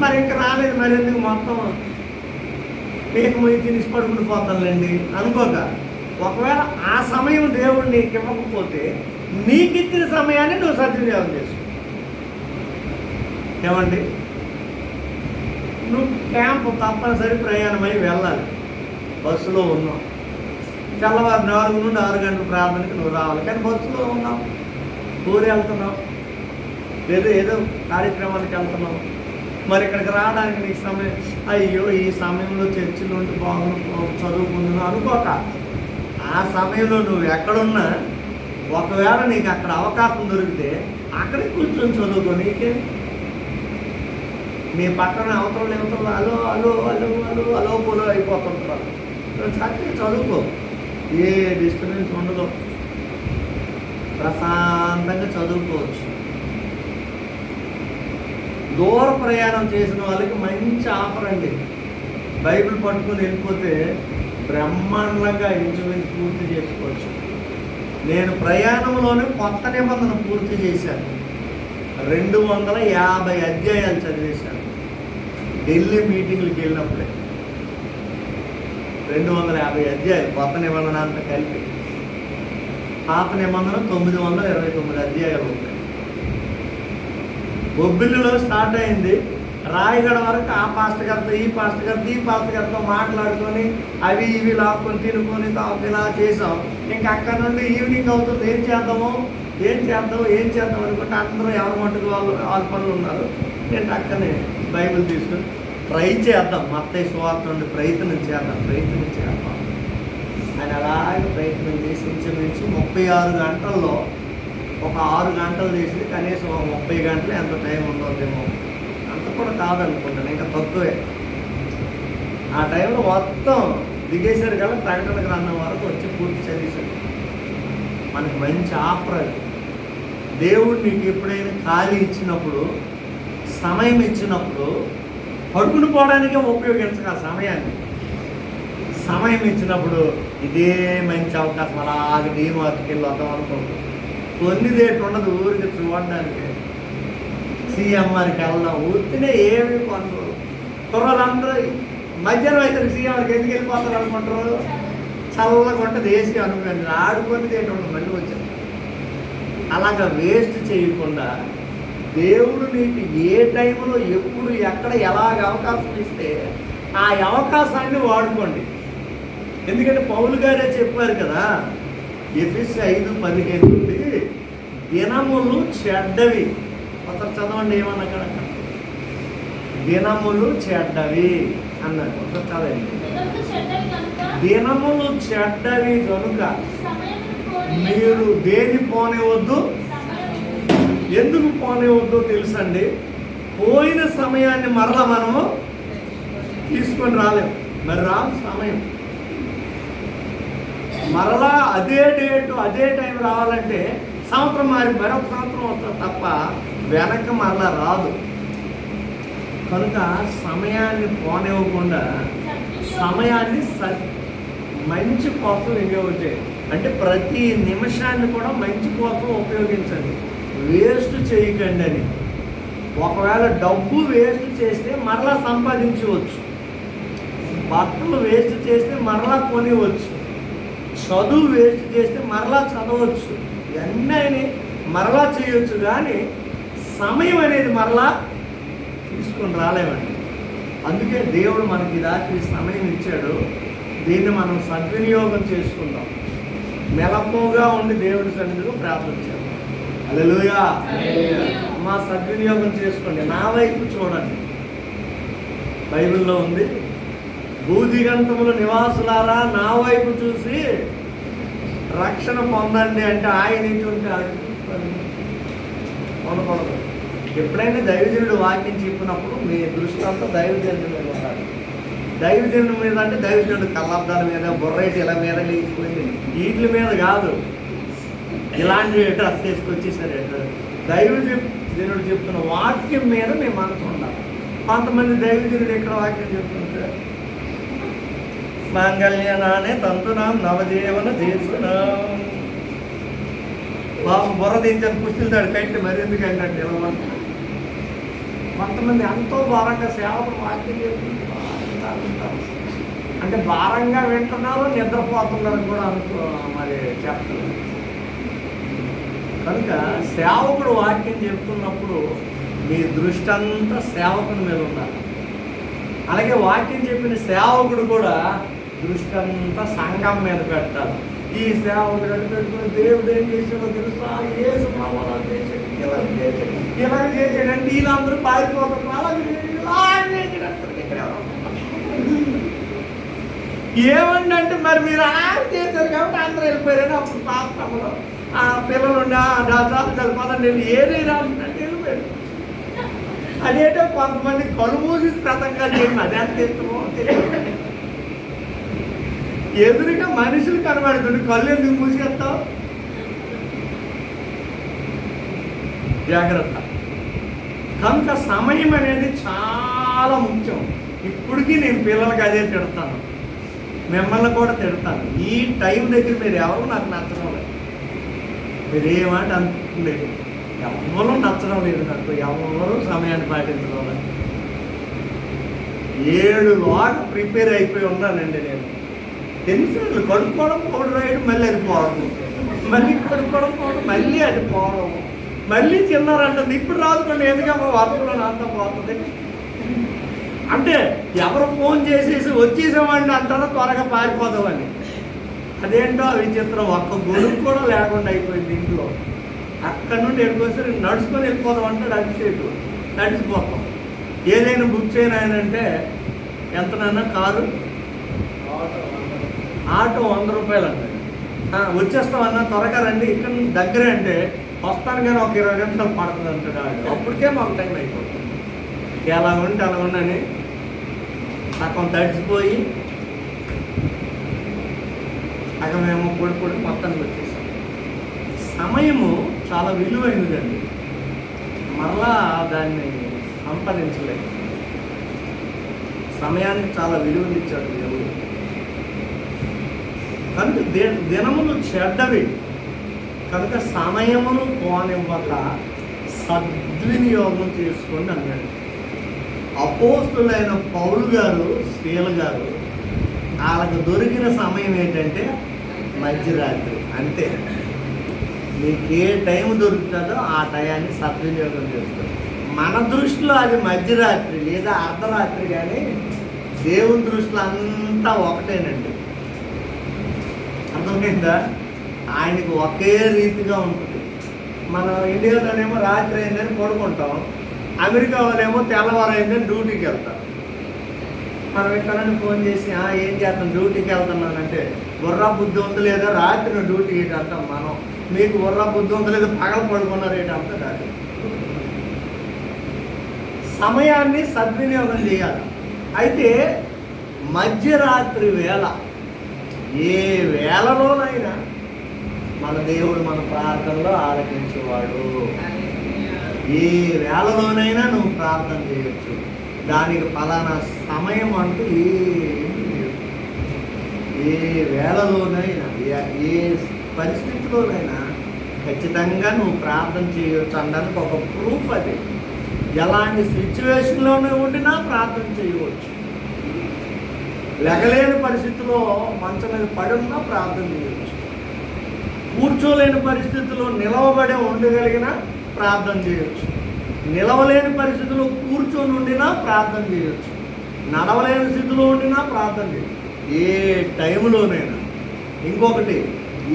మరి ఇంకా రాలేదు, మరి ఎందుకు మొత్తం పీక మొయ్యి తినిసి పడుకుని పోతానులేండి అనుకోక. ఒకవేళ ఆ సమయం దేవుడు నీకు ఇవ్వకపోతే నీకు ఇచ్చిన సమయాన్ని నువ్వు సద్వినియోగం చేసుకో. ఏమండి, నువ్వు క్యాంపు తప్పనిసరి ప్రయాణమై వెళ్ళాలి, బస్సులో ఉన్నావు, తెల్లవారు 4 నుండి 6 గంటల ప్రార్థనకి నువ్వు రావాలి, కానీ బస్సులో ఉన్నావు, ఊరు వెళ్తున్నావు, లేదా ఏదో కార్యక్రమానికి వెళ్తున్నావు. మరి ఇక్కడికి రావడానికి నీకు సమయం, అయ్యో ఈ సమయంలో చర్చిలో ఉండి చదువుకుంటున్నావు అనుకోక. ఆ సమయంలో నువ్వు ఎక్కడున్నా ఒకవేళ నీకు అక్కడ అవకాశం దొరికితే అక్కడికి కూర్చొని చదువుకో. నీకే నీ పక్కన అవతల అలో అలో అలో అలో అలో పోలో అయిపోతుంటారు. నువ్వు చక్కగా చదువుకో, ఏ డిస్టర్బెన్స్ ఉండదు, ప్రశాంతంగా చదువుకోవచ్చు. దూర ప్రయాణం చేసిన వాళ్ళకి మంచి ఆఫర్ అండి. బైబిల్ పట్టుకొని వెళ్ళిపోతే బ్రహ్మాండంగా ఇంచుమించు పూర్తి చేసుకోవచ్చు. నేను ప్రయాణంలోనే కొత్త నిబంధన పూర్తి చేశాను, 250 అధ్యాయాలు చదివేశాను. ఢిల్లీ మీటింగ్లకు వెళ్ళినప్పుడే 250 అధ్యాయాలు, కొత్త నిబంధన అంతా కలిపి. పాత నిబంధన 929 అధ్యాయాలు ఉంటాయి. బొబ్బిలిలో స్టార్ట్ అయింది, రాయగడ వరకు ఆ పాస్టర్ గారితో ఈ పాస్టర్ గారితో మాట్లాడుకొని అవి ఇవి లాక్కొని తినుకొని ఇలా చేసాం. ఇంకా అక్కడ నుండి ఈవినింగ్ అవుతుంది, ఏం చేద్దాం అనుకుంటే అందరూ ఎవరి మట్టుకు వాళ్ళ పనులు ఉన్నారు. నేను అక్కనే బైబిల్ తీసుకొని ట్రై చేద్దాం, మత్తయి సువార్త నుండి ప్రయత్నం చేద్దాం అని అలాగే ప్రయత్నం చేసి ఇంచుమించు 36 గంటల్లో ఒక 6 గంటలు చేసి కనీసం 30 గంటలు ఎంత టైం ఉండవుదేమో, అంత కూడా కాదనుకుంటాను, ఇంకా తక్కువే. ఆ టైంలో మొత్తం దిగేశారు కదా, ప్రకటన గ్రంథం వరకు వచ్చి పూర్తి చదివేశారు. మనకి మంచి ఆఫర్ అది. దేవుడు నీకు ఎప్పుడైనా ఖాళీ ఇచ్చినప్పుడు, సమయం ఇచ్చినప్పుడు పడుకుని పోవడానికే ఉపయోగించక సమయం ఇచ్చినప్పుడు ఇదే మంచి అవకాశం, అలాగే డీమార్ట్కి వెళ్ళి వద్దాం అనుకోండి, కొన్ని రేటు ఉండదు, ఊరికి చూడడానికి. సీఎంఆర్కి వెళ్దాం, ఊరికినే ఏమి కొనరు. కుర్రలందరూ మధ్యాహ్నం అయితే సీఎంఆర్కి ఎందుకు వెళ్ళిపోతారు అనుకుంటారు, చల్లగా ఉంటుంది, ఏసీ అనుకోండి, ఆడుకొని రేటు ఉండదు, మళ్ళీ వచ్చారు. అలాగా వేస్ట్ చేయకుండా దేవుడు నీకు ఏ టైంలో ఎప్పుడు ఎక్కడ ఎలాగ అవకాశం ఇస్తే ఆ అవకాశాన్ని వాడుకోండి. ఎందుకంటే పౌలు గారే చెప్పారు కదా, ఎఫెసీ 5:15 నుండి, దినములు చెడ్డవి. ఒకసారి చదవండి ఏమన్నా అక్కడ. దినములు చెడ్డవి అన్నాడు. ఒక కదండి, దినములు చెడ్డవి కనుక దినములు చెడ్డవి కనుక సమయమును పోనీయక మీరు దేని పోనివద్దు. సమయమును ఎందుకు పోనివద్దో తెలుసండి, పోయిన సమయాన్ని మరలా మనము తీసుకొని రాలేము. మరి రాదు సమయం, మరలా అదే డేటు అదే టైం రావాలంటే సంవత్సరం మారి మరొక సంవత్సరం వస్తుంది తప్ప వెనక్కి మరలా రాదు. కనుక సమయాన్ని పోనివ్వకుండా సమయాన్ని మంచి కోసం వినియోగం చేయండి. అంటే ప్రతి నిమిషాన్ని కూడా మంచి కోసం ఉపయోగించండి, వేస్ట్ చేయకండి అని. ఒకవేళ డబ్బు వేస్ట్ చేస్తే మరలా సంపాదించవచ్చు, బట్టలు వేస్ట్ చేస్తే మరలా కొనివచ్చు, చదువు వేస్ట్ చేస్తే మరలా చదవచ్చు, ఇవన్నీ మరలా చేయొచ్చు. కానీ సమయం అనేది మరలా తీసుకొని రాలేమండి. అందుకే దేవుడు మనకి రాత్రి సమయం ఇచ్చాడు, దీన్ని మనం సద్వినియోగం చేసుకుందాం. మెలకువగా ఉండి దేవుడి సన్నిధిలో ప్రార్థించాం. హల్లెలూయా. మా సద్వినియోగం చేసుకోండి. నా వైపు చూడండి, బైబిల్లో ఉంది, భూదిగంతముల నివాసులారా నా వైపు చూసి రక్షణ పొందండి అంటే ఆయన ఇటువంటి పొందకూడదు. ఎప్పుడైనా దైవజనుడు వాక్యం చెప్పినప్పుడు మీ దృష్టి అంతా దైవజనుడి మీద ఉండాలి. దైవజనుడి మీద అంటే దైవజనుడు కళ్ళద్దాల మీద, బుర్రేటి ఇలా మీద లేచిపోయింది, వీటి మీద కాదు. ఇలాంటి డ్రెస్ వేసుకొచ్చేసరి దైవజనుడు చెప్తున్న వాక్యం మీద మీ మనసు ఉండాలి. కొంతమంది దైవజనుడు ఎక్కడ వాక్యం చెప్తుంటే మాంగళ్యనానే తంతునాం నవజీవన చేసునాం, బాబు బుర్ర దించాను పుస్తలు తాడు కట్టి మరి ఎందుకంటే అంటే ఇలా కొంతమంది ఎంతో భారంగా సేవకులు వాక్యం చెప్తున్నారు, అంటే భారంగా వింటున్నారు, నిద్రపోతున్నారు కూడా అనుకో మరి చెప్తున్నారు. కనుక సేవకుడు వాక్యం చెప్తున్నప్పుడు మీ దృష్టి అంతా సేవకుని మీద ఉండాలి. అలాగే వాక్యం చెప్పిన సేవకుడు కూడా దృష్టి అంతా సంఘం మీద పెట్టాలి. ఈ సేవకుడు అంటే పెట్టుకుని దేవుడు ఏం చేసాడో తెలుసా, ఏ సమాధానం చేసాడు, ఇలా చేసాడంటే వీళ్ళందరూ పారిపోతారు, అలాగే ఏమండి అంటే మరి మీరు ఆయన చేశారు కాబట్టి అందరూ వెళ్ళిపోయారని అప్పుడు పాత్రలో ఆ పిల్లలు ఉండి పదండి ఏది రాలంటే వెళ్ళిపోయారు. అదేంటో కొంతమంది కళ్ళు మూసి ప్రతంగా చేయండి, అది ఎంత ఇష్టమో తెలియదు. ఎదురుగా మనుషులు కనబడుతుంది, కళ్ళు ఎందుకు మూసేస్తావు? జాగ్రత్త. కనుక సమయం అనేది చాలా ముఖ్యం. ఇప్పటికీ నేను పిల్లలకి అదే తిడతాను, మిమ్మల్ని కూడా తిడతాను. ఈ టైం దగ్గర మీరు ఎవరు నాకు నచ్చడం లేదు, మీరు ఏమంటే అనుకుంటుంది, ఎవరు నచ్చడం లేదు నాకు, ఎవరు సమయాన్ని పాటించడం లేదు. 7 లోగా ప్రిపేర్ అయిపోయి ఉన్నానండి నేను. ఎన్నిసార్లు కడుక్కోవడం, పౌడర్ రాయడం, మళ్ళీ అది పోవడం, మళ్ళీ కడుక్కోవడం, పోవడం, మళ్ళీ అది పోవడం, మళ్ళీ తిన్నారంటుంది. ఇప్పుడు రాదుకోండి, ఎందుకమ్మా వర్షంలో అంతా పోతుంది అంటే ఎవరు ఫోన్ చేసేసి వచ్చేసామండి అంటారో త్వరగా పారిపోతామని. అదేంటో విచిత్రం, ఒక్క గొడుగు కూడా లేకుండా అయిపోయింది ఇంట్లో. అక్కడ నుండి ఎక్కడికొస్తే నడుచుకొని వెళ్ళిపోతాం అంటాడు అభిషేకు, నడిచిపోతాం. ఏదైనా బుక్ చేయను ఆయన అంటే ఎంతనన్నా కారు ఆటో 100 రూపాయలు అంటాడు. వచ్చేస్తామన్నా త్వరగా రండి, ఇక్కడ దగ్గరే అంటే వస్తాను కానీ ఒక 20 నిమిషాలు పడుతుంది అంటాడు ఆడు. అప్పటికే మాకు టైం అయిపోతుంది. ఎలా ఉంటే అలా ఉండని సగం తడిచిపోయి సగం మేము పొడి మొత్తానికి వచ్చేసాం. సమయము చాలా విలువైనదండి, మరలా దాన్ని సంపాదించలేదు. సమయానికి చాలా విలువనిచ్చాడు దేవుడు. కనుక దినములు చెడ్డవి కనుక సమయమును పోనివ్వక సద్వినియోగం చేసుకోండి అన్నాడు. అపోస్తులైన పౌలు గారు, శీల గారు, వాళ్ళకు దొరికిన సమయం ఏంటంటే మధ్యరాత్రి. అంతే, మీకు ఏ టైం దొరుకుతుందో ఆ టయాన్ని సద్వినియోగం చేస్తారు. మన దృష్టిలో అది మధ్యరాత్రి లేదా అర్ధరాత్రి, కానీ దేవుని దృష్టిలో అంతా ఒకటేనండి. అర్థమైందా? ఆయనకు ఒకే రీతిగా ఉంటుంది. మన ఇండియాలోనేమో రాత్రి అయిందని పడుకుంటాం, అమెరికా వాళ్ళేమో తెల్లవారైందని డ్యూటీకి వెళ్తారు. మనం ఎక్కడైనా ఫోన్ చేసి ఏం చేస్తాం, డ్యూటీకి వెళ్తున్నానంటే బుర్రా బుద్ధి ఉంది లేదా రాత్రి డ్యూటీ ఏంటి అంటాం మనం. మీకు బుర్రా బుద్ధి ఉంది లేదా పగల పడుకున్నారు ఏంటి అంతా కాదు. సమయాన్ని సద్వినియోగం చేయాలి. అయితే మధ్యరాత్రి వేళ ఏ వేళలోనైనా మన దేవుడు మన ప్రార్థనలో ఆలకించేవాడు. ఏ వేళలోనైనా నువ్వు ప్రార్థన చేయొచ్చు. దానికి ఫలానా సమయం అంటూ ఏమీ లేదు. ఏ వేళలోనైనా ఏ పరిస్థితిలోనైనా ఖచ్చితంగా నువ్వు ప్రార్థన చేయొచ్చు అనడానికి ఒక ప్రూఫ్ అది. ఎలాంటి సిచ్యువేషన్లోనే ఉండినా ప్రార్థన చేయవచ్చు. లెగలేని పరిస్థితిలో మంచం మీద పడి ఉన్నా ప్రార్థన చేయవచ్చు. కూర్చోలేని పరిస్థితిలో నిలవబడి ఉండగలిగినా ప్రార్థన చేయొచ్చు. నిలవలేని పరిస్థితిలో కూర్చొని ఉండినా ప్రార్థన చేయొచ్చు. నడవలేని స్థితిలో ఉండినా ప్రార్థన చేయొచ్చు. ఏ టైంలోనైనా. ఇంకొకటి,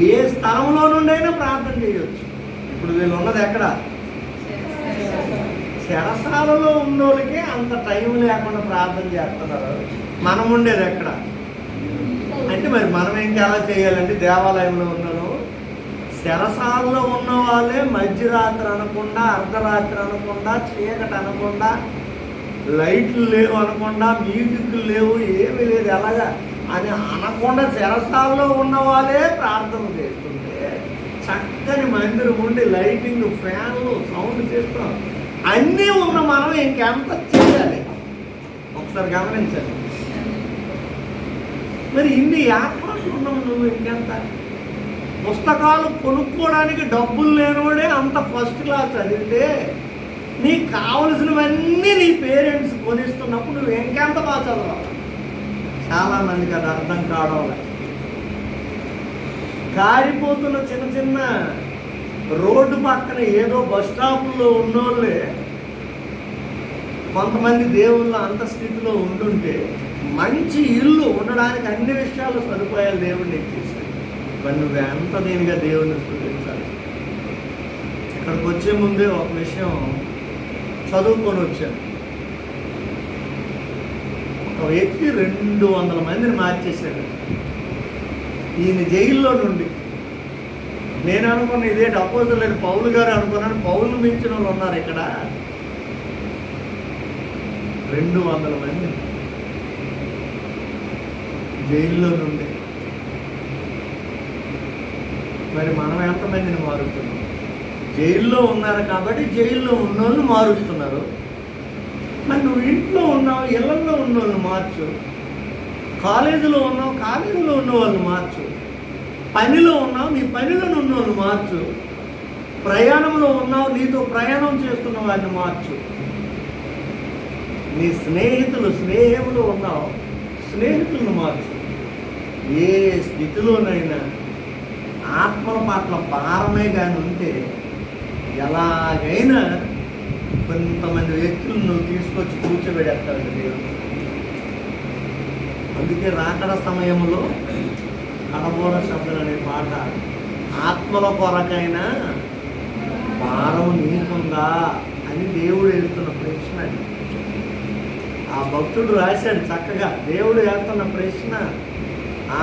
ఏ స్థలంలో నుండైనా ప్రార్థన చేయొచ్చు. ఇప్పుడు వీళ్ళు ఉన్నది ఎక్కడ? చెరసాలలో ఉన్నోళ్ళకి అంత టైం లేకుండా ప్రార్థన చేస్తున్నారు. మనం ఉండేది ఎక్కడ అంటే మరి మనం ఇంకా ఎలా చేయాలంటే దేవాలయంలో ఉన్నాను. చెరసాలలో ఉన్న వాళ్ళే మధ్యరాత్రి అనకుండా, అర్ధరాత్రి అనకుండా, చీకటి అనకుండా, లైట్లు లేవు అనకుండా, మ్యూజిక్లు లేవు, ఏమీ లేదు ఎలాగా అని అనకుండా చెరసాలలో ఉన్న వాళ్ళే ప్రార్థన చేస్తుంటే చక్కని మందిరం ఉండి లైటింగ్, ఫ్యాన్లు, సౌండ్ చేస్తున్నాం అన్నీ ఉన్న మనం ఇంకెంత చేయాలి ఒకసారి గమనించాలి. మరి ఇన్ని ఏర్పాట్లు ఉన్నావు నువ్వు ఇంకెంత. పుస్తకాలు కొనుక్కోవడానికి డబ్బులు లేనివాడే అంత ఫస్ట్ క్లాస్ చదివితే నీకు కావలసినవన్నీ నీ పేరెంట్స్ కొనిస్తున్నప్పుడు నువ్వు ఇంకెంత బాగా చదవాలి. చాలామందికి అది అర్థం కావడం. కారిపోతున్న చిన్న చిన్న రోడ్డు పక్కన ఏదో బస్ స్టాపుల్లో ఉన్నోళ్ళే కొంతమంది దేవుళ్ళు అంత స్థితిలో ఉండుంటే మంచి ఇల్లు ఉండడానికి అన్ని విషయాలు సదుపాయాలు దేవుడిని ఇచ్చేసాడు. మరి నువ్వు ఎంత దీనిగా దేవుడిని స్తుతించాలి. ఇక్కడికి వచ్చే ముందే ఒక విషయం చదువుకొని వచ్చాను. ఒక వ్యక్తి 200 మందిని మార్చేశాడు ఈయన జైల్లో నుండి. నేను అనుకున్న ఇదేంటి అపోజిట్ పౌలు గారు అనుకున్నాను. పౌలు మించిన వాళ్ళు ఉన్నారు ఇక్కడ. 200 మంది జైల్లో నుండి. మరి మనం ఎంతమందిని మారుస్తున్నాం? జైల్లో ఉన్నారు కాబట్టి జైల్లో ఉన్నోళ్ళు మారుస్తున్నారు. మరి నువ్వు ఇంట్లో ఉన్నావు, ఇళ్లలో ఉన్నోళ్ళు మార్చు. కాలేజీలో ఉన్నావు, కాలేజీలో ఉన్న వాళ్ళు మార్చు. పనిలో ఉన్నావు, నీ పనిలో ఉన్న వాళ్ళు మార్చు. ప్రయాణంలో ఉన్నావు, నీతో ప్రయాణం చేస్తున్న వారిని మార్చు. నీ స్నేహంలో ఉన్నావు, స్నేహితులను మార్చు. ఏ స్థితిలోనైనా ఆత్మల పట్ల భారమే కానీ ఉంటే ఎలాగైనా కొంతమంది వ్యక్తులను నువ్వు తీసుకొచ్చి కూర్చోబెడతాడు దేవుడు. అందుకే రాకడ సమయంలో కడబోర శబ్దం అనే పాట, ఆత్మల కొరకైనా భారం నీకుందా అని దేవుడు వేస్తున్న ప్రశ్న. ఆ భక్తుడు రాశాడు చక్కగా. దేవుడు వేస్తున్న ప్రశ్న,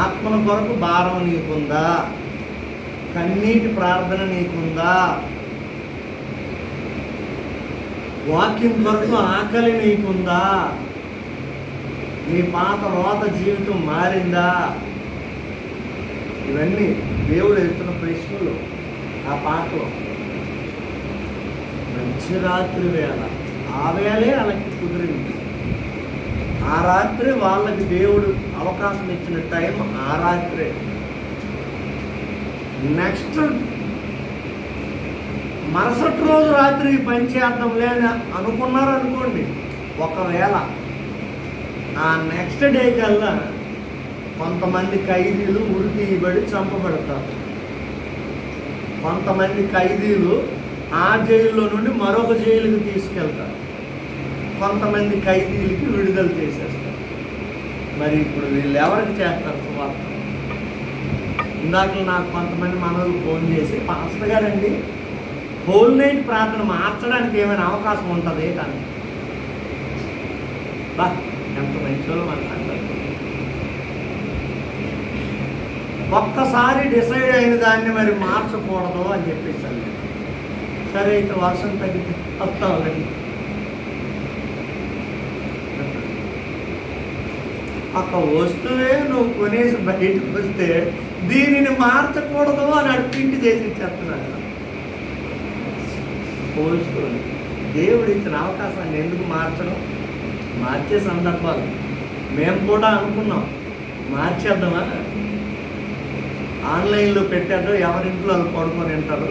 ఆత్మల కొరకు భారం నీకుందా? కన్నీటి ప్రార్థన నీకుందా? వాక్యం కొరకు ఆకలి నీకుందా? నీ పాత రోత జీవితం మారిందా? ఇవన్నీ దేవుడు ఎత్తున్న ప్రశ్నలు ఆ పాటలో. మంచి రాత్రి వేళ, ఆ వేళే వాళ్ళకి కుదిరింది. ఆ రాత్రి వాళ్ళకి దేవుడు అవకాశం ఇచ్చిన టైం ఆ రాత్రే. నెక్స్ట్ మరుసటి రోజు రాత్రి పని చేద్దాం లేని అనుకున్నారు అనుకోండి. ఒకవేళ ఆ నెక్స్ట్ డే కల్లా కొంతమంది ఖైదీలు ఉరి తీయబడి చంపబడతారు. కొంతమంది ఖైదీలు ఆ జైల్లో నుండి మరొక జైలుకి తీసుకెళ్తారు. కొంతమంది ఖైదీలకి విడుదల చేసేస్తారు. మరి ఇప్పుడు వీళ్ళు ఎవరికి చేస్తారు సువార్త? ఇందాక నాకు కొంతమంది మనోళ్ళు ఫోన్ చేసి, పాస్టర్ గారండి హోల్ నైట్ ప్రార్థన మార్చడానికి ఏమైనా అవకాశం ఉంటుంది కానీ బా ఎంత మంచో మన సంగతి. ఒక్కసారి డిసైడ్ అయిన దాన్ని మరి మార్చకూడదు అని చెప్పేసాను. సరే ఇక వర్షం తగ్గితే వస్తావులండి. ఒక వస్తువే నువ్వు కొనేసి బయటకు వస్తే దీనిని మార్చకూడదు అని అడిపిండి చేసి ఇచ్చేస్తున్నాడు. పోల్చుకోండి. దేవుడు ఇచ్చిన అవకాశాన్ని ఎందుకు మార్చడం? మార్చే సందర్భాలు మేము కూడా అనుకున్నాం, మార్చేద్దామా, ఆన్లైన్లో పెట్టాడు, ఎవరింట్లో వాళ్ళు పడుకొని వింటారు,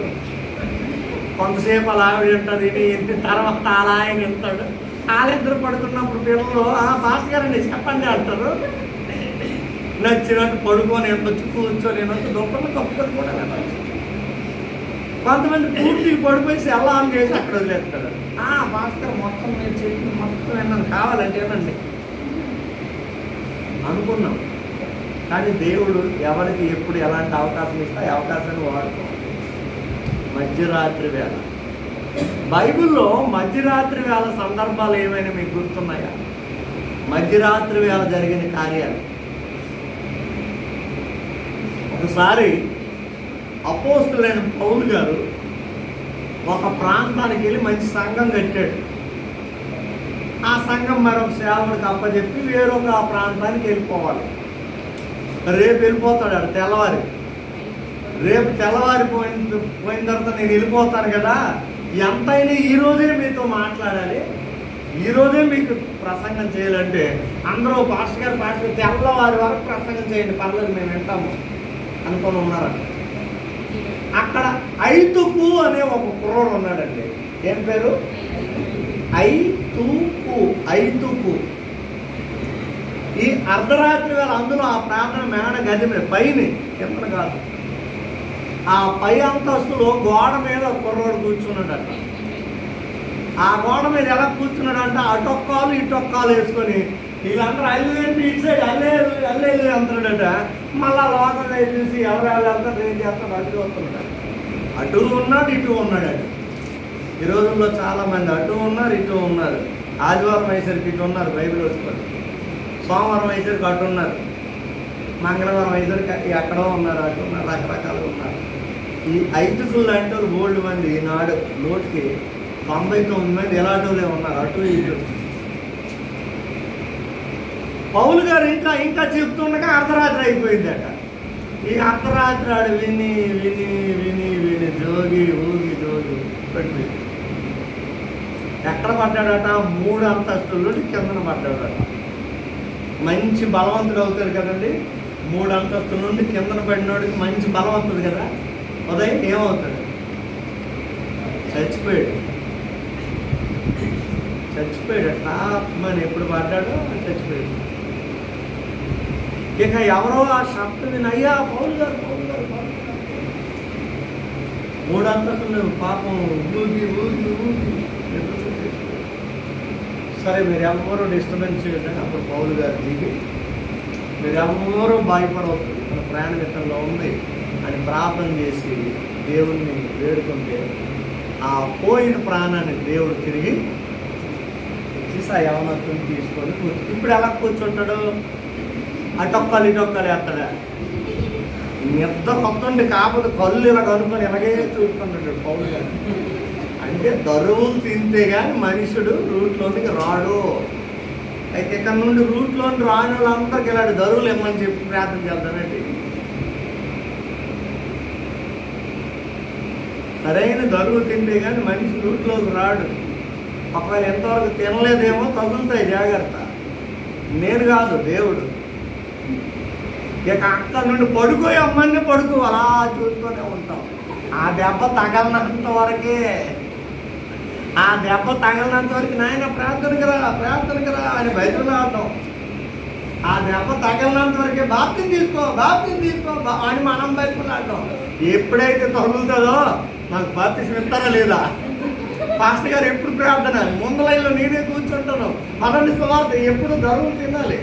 కొంతసేపు అలా ఆవిడ వింటారు, ఇది తర్వాత అలా ఆయన వింటాడు. వాళ్ళిద్దరు పడుకున్నప్పుడు పిల్లలు భాస్కర్ గారండి చెప్పండి అంటారు. నచ్చినట్టు పడుకొని ఎంతొచ్చి కూర్చొని వినొచ్చు, దుఃఖంలో కప్పుకొని కూడా వినొచ్చు. కొంతమంది పూర్తిగా పడిపోయి సెల్ ఆన్ చేసి అక్కడ వదిలేస్తాడు. భాస్కర్ మొత్తం నేను చెప్పి మొత్తం విన్నాను, కావాలంటే ఏనండి అనుకున్నాం. కానీ దేవుడు ఎవరికి ఎప్పుడు ఎలాంటి అవకాశం ఇస్తే ఆ అవకాశాన్ని వాడుకోవాలి. మధ్యరాత్రి వేళ బైబిల్లో మధ్యరాత్రి వేళ సందర్భాలు ఏమైనా మీకు గుర్తున్నాయా? మధ్యరాత్రి వేళ జరిగిన కార్యాలు. ఒకసారి అపోస్తులైన పౌలు గారు ఒక ప్రాంతానికి వెళ్ళి మంచి సంఘం కట్టాడు. ఆ సంఘం మరొక సేవకుడికి అప్పచెప్పి వేరొక ప్రాంతానికి వెళ్ళిపోవాలి. రేపు వెళ్ళిపోతాడు ఆడు తెల్లవారి. రేపు తెల్లవారి పోయిన తర్వాత నేను వెళ్ళిపోతాను కదా, ఎంతైనా ఈరోజే మీతో మాట్లాడాలి, ఈరోజే మీకు ప్రసంగం చేయాలంటే అందరూ పాస్టర్ గారు తెల్లవారి వరకు ప్రసంగం చేయండి, పర్లేదు మేము వింటాము అనుకొని ఉన్నారంట. అక్కడ ఐతుకు అనే ఒక కుర్రోడు ఉన్నాడండి. ఏం పేరు? ఐతుకు. ఈ అర్ధరాత్రి వేళ అందులో ఆ ప్రార్థన మేడ గది మీద పైన కింద కాదు, ఆ పై అంతస్తులో గోడ మీద ఒక కుర్రోడు కూర్చున్నాడట. ఆ గోడ మీద ఎలా కూర్చున్నాడంటే అటొక్కాలు ఇటొక్కాలు వేసుకొని వీళ్ళందరూ అల్లేంటి ఇటు సైడ్ అల్లేదు అంటున్నాడట. మళ్ళా లోకం చూసి ఎవరు వెళ్తారు ఏం చేస్తాడు అటు వస్తున్నాడు. అటు ఉన్నాడు ఇటు ఉన్నాడు. ఈ రోజుల్లో చాలామంది అటు ఉన్నారు ఇటు ఉన్నారు. ఆదివారం అయ్యేసరికి ఇటు ఉన్నారు, బైబిల్ వస్తున్నారు. సోమవారం అయ్యేసరికి అటు ఉన్నారు, మంగళవారం అయ్యేసరికి ఎక్కడో ఉన్నారు, అటు ఉన్నారు, రకరకాలుగా ఉన్నారు. ఈ ఐదుగురు లాంటి వాళ్ళు బోల్డ్ మంది ఈనాడు నోటికి 99 మంది ఎలాంటి ఉన్నారు, అటు ఇటు. పౌలు గారు ఇంకా చెప్తుండగా అర్ధరాత్రి అయిపోయిందట. ఈ అర్ధరాత్రి ఆడు విని విని విని విని జోగి పెట్టి ఎక్కడ పడ్డాడట? 3 అంతస్తులు కిందన పడ్డాడట. మంచి బలవంతుడు అవుతాడు కదండి. 3 అంతస్తుల నుండి కిందన పడినోడికి మంచి బలవంతుడు కదా, ఉదయం ఏమవుతాడు? చచ్చిపోయాడు. టాప్మని ఎప్పుడు పడ్డాడో చచ్చిపోయాడు. ఇక ఎవరో ఆ శబ్దం విని అయ్యా పౌలు గారు 3 అంతస్తులు పాపం ఊగి సరే మీరు ఎవరో డిస్టర్బెన్స్ చేయడం. అప్పుడు పౌలు గారు దిగి మీరు ఎవరో భయపడవద్దు, మన ప్రయాణమిత్రంలో ఉంది అని ప్రార్థన చేసి దేవుణ్ణి వేడుకుంటే ఆ పోయిన ప్రాణాన్ని దేవుడు తిరిగి ఇచ్చేసి ఆ యవనత్తుని తీసుకొని ఇప్పుడు ఎలా కూర్చుంటాడు? అటొక్కలు ఇటొక్కలు వేస్తాడా? నిద్ర వస్తుండే కాకపోతే కళ్ళు ఇలా కనుక్కొని ఇలాగే చూసుకుంటాడు పౌలు గారు. అంటే దరువులు తింటే కానీ మనుషుడు రూట్లోనికి రాడు. అయితే ఇక్కడ నుండి రూట్లోని రాని వాళ్ళందరికీ ఇలాంటి దరువులు ఇమ్మని చెప్పి ప్రార్థన చేద్దామేంటి? సరైన దరువు తింటే కానీ మనిషి రూట్లోకి రాడు. ఒకవేళ ఎంతవరకు తినలేదేమో తగులుతాయి, జాగ్రత్త. నేను కాదు, దేవుడు. ఇక అక్కడ నుండి పడుకోయి అమ్మని పడుకో అలా చూసుకొనే ఉంటాం. ఆ దెబ్బ తగలనంత వరకే, ఆ దెబ్బ తగలనంత వరకు నాయన ప్రార్థనకి రా అని బయటలో ఆడటం. ఆ దెబ్బ తగలనంత వరకే బాప్తిని తీసుకో అని మనం బయటలో ఆడటం. ఎప్పుడైతే తగులుతుందో నాకు బాప్తిసం ఇస్తారా లేదా? పాస్టర్ గారు ఎప్పుడు ప్రార్థన, ముందు లైన్లో నేనే కూర్చుంటాను, మనల్ని సువార్త ఎప్పుడు దరువులు తినాలి.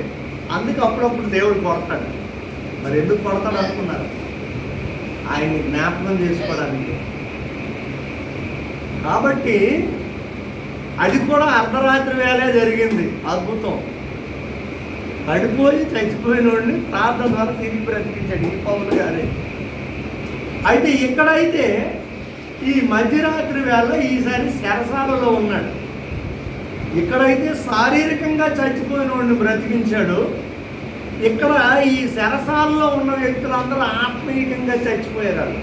అందుకు అప్పుడప్పుడు దేవుడు కొడతాడు. మరి ఎందుకు కొడతాడు అనుకున్నారు? ఆయన్ని జ్ఞాపకం చేసుకోవడానికి. కాబట్టి అది కూడా అర్ధరాత్రి వేళే జరిగింది. అద్భుతం. పడిపోయి చచ్చిపోయిన వాడిని ప్రార్థన ద్వారా తిరిగి బ్రతికించాడు ఈ పౌలు గారే. అయితే ఇక్కడైతే ఈ మధ్యరాత్రి వేళ ఈసారి చెరసాలలో ఉన్నాడు. ఇక్కడైతే శారీరకంగా చచ్చిపోయిన వాడిని బ్రతికించాడు. ఇక్కడ ఈ చెరసాలలో ఉన్న వ్యక్తులందరూ ఆత్మీయంగా చచ్చిపోయారు.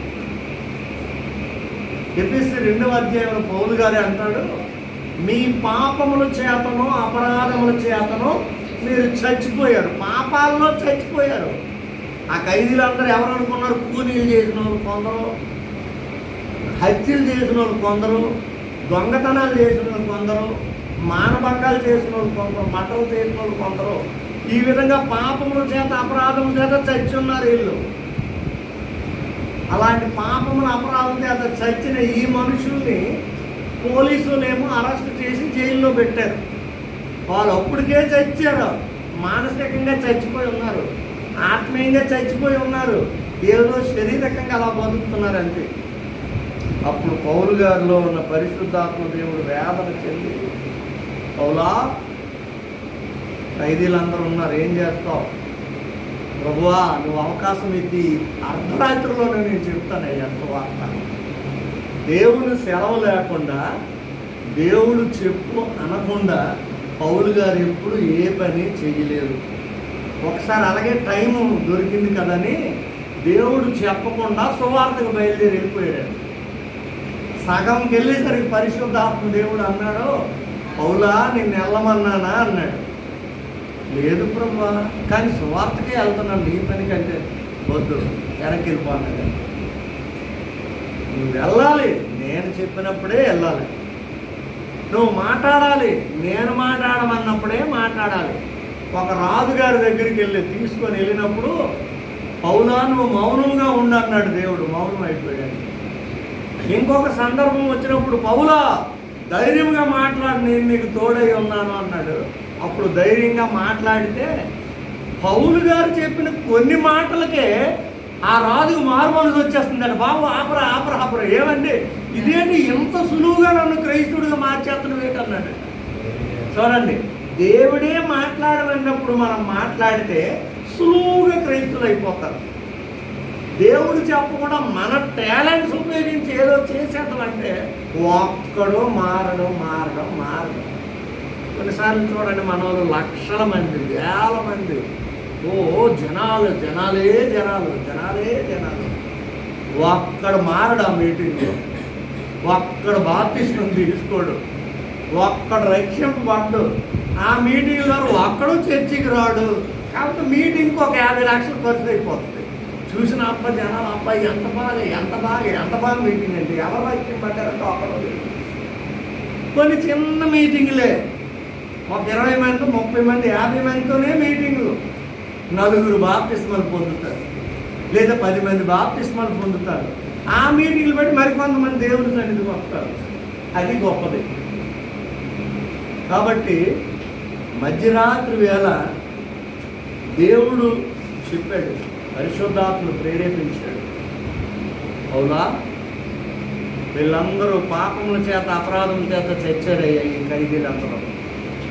ఎఫెసీ 2వ అధ్యాయంలో పౌలు గారే అంటాడు, మీ పాపముల చేతనో అపరాధముల చేతనో మీరు చచ్చిపోయారు, పాపాల్లో చచ్చిపోయారు. ఆ ఖైదీలందరూ ఎవరు అనుకున్నారు? కూలీలు చేసిన వాళ్ళు కొందరు, హత్యలు చేసిన వాళ్ళు కొందరు, దొంగతనాలు చేసిన వాళ్ళు కొందరు, మానభంగాలు చేసిన వాళ్ళు కొందరు, మటలు చేసిన వాళ్ళు కొందరు. ఈ విధంగా పాపముల చేత అపరాధముల చేత చచ్చి ఉన్నారు వీళ్ళు. అలాంటి పాపముల అపరాధం చేత చచ్చిన ఈ మనుషుల్ని పోలీసులేమో అరెస్ట్ చేసి జైల్లో పెట్టారు. వాళ్ళు అప్పటికే చచ్చారు, మానసికంగా చచ్చిపోయి ఉన్నారు, ఆత్మీయంగా చచ్చిపోయి ఉన్నారు, ఏదో శారీరకంగా అలా బతుకుతున్నారు అంతే. అప్పుడు పౌలు గారిలో ఉన్న పరిశుద్ధాత్మ దేవుడు వేదన చెంది, పౌలా ఖైదీలందరూ ఉన్నారు, ఏం చేస్తావు? ప్రభువా నువ్వు అవకాశం ఇచ్చి అర్ధరాత్రిలోనే నేను చెప్తానయ్యా వార్త. దేవుని సెలవు లేకుండా, దేవుడు చెప్పు అనకుండా పౌలు గారు ఎప్పుడు ఏ పని చేయలేదు. ఒకసారి అలాగే టైము దొరికింది కదని దేవుడు చెప్పకుండా సువార్తకు బయలుదేరి వెళ్ళిపోయాడు. సగంకి వెళ్ళేసరికి పరిశుద్ధాత్మ దేవుడు అన్నాడు, పౌలా నిన్ను వెళ్ళమన్నానా అన్నాడు. లేదు ప్రభా, కానీ సువార్తకే వెళ్తున్నాను, నీ పని కంటే వద్దు, వెనక్కి వెళ్ళిపోన్నాడు. నువ్వు వెళ్ళాలి, నేను చెప్పినప్పుడే వెళ్ళాలి. నువ్వు మాట్లాడాలి, నేను మాట్లాడమన్నప్పుడే మాట్లాడాలి. ఒక రాజుగారి దగ్గరికి తీసుకొని వెళ్ళినప్పుడు పౌలా నువ్వు మౌనంగా ఉండన్నాడు దేవుడు, మౌనం అయిపోయాడు. ఇంకొక సందర్భం వచ్చినప్పుడు పౌలా ధైర్యంగా మాట్లాడి, నేను నీకు తోడై ఉన్నాను అన్నాడు. అప్పుడు ధైర్యంగా మాట్లాడితే పౌలు గారు చెప్పిన కొన్ని మాటలకే ఆ రాజుకు మారుమనసు వచ్చేస్తుందండి. బాబు ఆపరా ఆపరా ఆపరా, ఏమండి ఇదేంటి ఎంత సులువుగా నన్ను క్రైస్తుడిగా మార్చేస్తున్నావు ఏంటన్నాడు. చూడండి, దేవుడే మాట్లాడమన్నప్పుడు మనం మాట్లాడితే సులువుగా క్రైస్తులు అయిపోతారు. దేవుడు చెప్పకుండా మన టాలెంట్స్ ఉపయోగించి ఏదో చేసేద్దామంటే ఒక్కడు మారడం. కొన్నిసార్లు చూడండి, మన వాళ్ళు లక్షల మంది, వేల మంది, జనాలే జనాలు. ఒక్కడు మారడు ఆ మీటింగ్లో, ఒక్కడు బాప్తిస్మం తీసుకోడు, ఒక్కడు రక్షింపబడ్డు. ఆ మీటింగ్ ద్వారా ఒక్కడు చర్చికి రాడు. కాబట్టి మీటింగ్కి ఒక 50 లక్షలు ఖర్చు అయిపోతుంది. చూసిన జనాలు అబ్బాయి ఎంత బాగా మీటింగ్ అంటే ఎవరు రక్షింపడ్డారంటే ఒకడు. కొన్ని చిన్న మీటింగ్లే, ఒక 20 మంది 30 మంది 50 మందితోనే మీటింగ్లు, 4 బాప్తిస్మాలు పొందుతారు, లేదా 10 మంది బాప్తిస్మాలు పొందుతారు. ఆ మీటింగ్లు బట్టి మరికొంతమంది దేవుడి సన్నిధికి వస్తారు. అది గొప్పది. కాబట్టి మధ్యరాత్రి వేళ దేవుడు చెప్పాడు, పరిశుద్ధాత్మను ప్రేరేపించాడు, అవునా వీళ్ళందరూ పాపముల చేత అపరాధం చేత చచ్చారయ్యా ఈ ఖైదీలందరూ.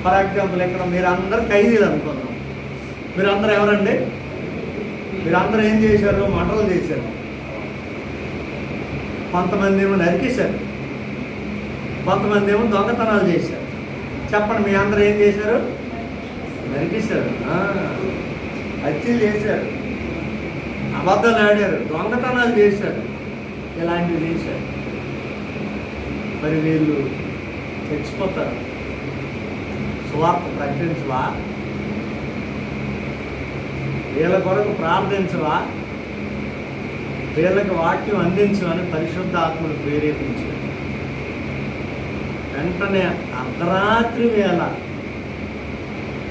ఫర్ ఎగ్జాంపుల్ ఇక్కడ మీరందరూ ఖైదీలు అనుకున్నాం. మీరందరూ ఎవరండి? మీరందరూ ఏం చేశారు? మంటలు చేశారు. కొంతమంది ఏమో నరికేశారు, కొంతమంది ఏమో దొంగతనాలు చేశారు. చెప్పండి, మీ అందరూ ఏం చేశారు? నరికేశారు, హత్యలు చేశారు, అబద్ధాలు ఆడారు, దొంగతనాలు చేశారు, ఇలాంటివి చేశారు. మరి వీళ్ళు చచ్చిపోతారు. సువార్త ప్రకటించవా? వీళ్ళ కొరకు ప్రార్థించవా? వీళ్ళకి వాక్యం అందించమని పరిశుద్ధ ఆత్మను ప్రేరేపించాడు. వెంటనే అర్ధరాత్రి వేళ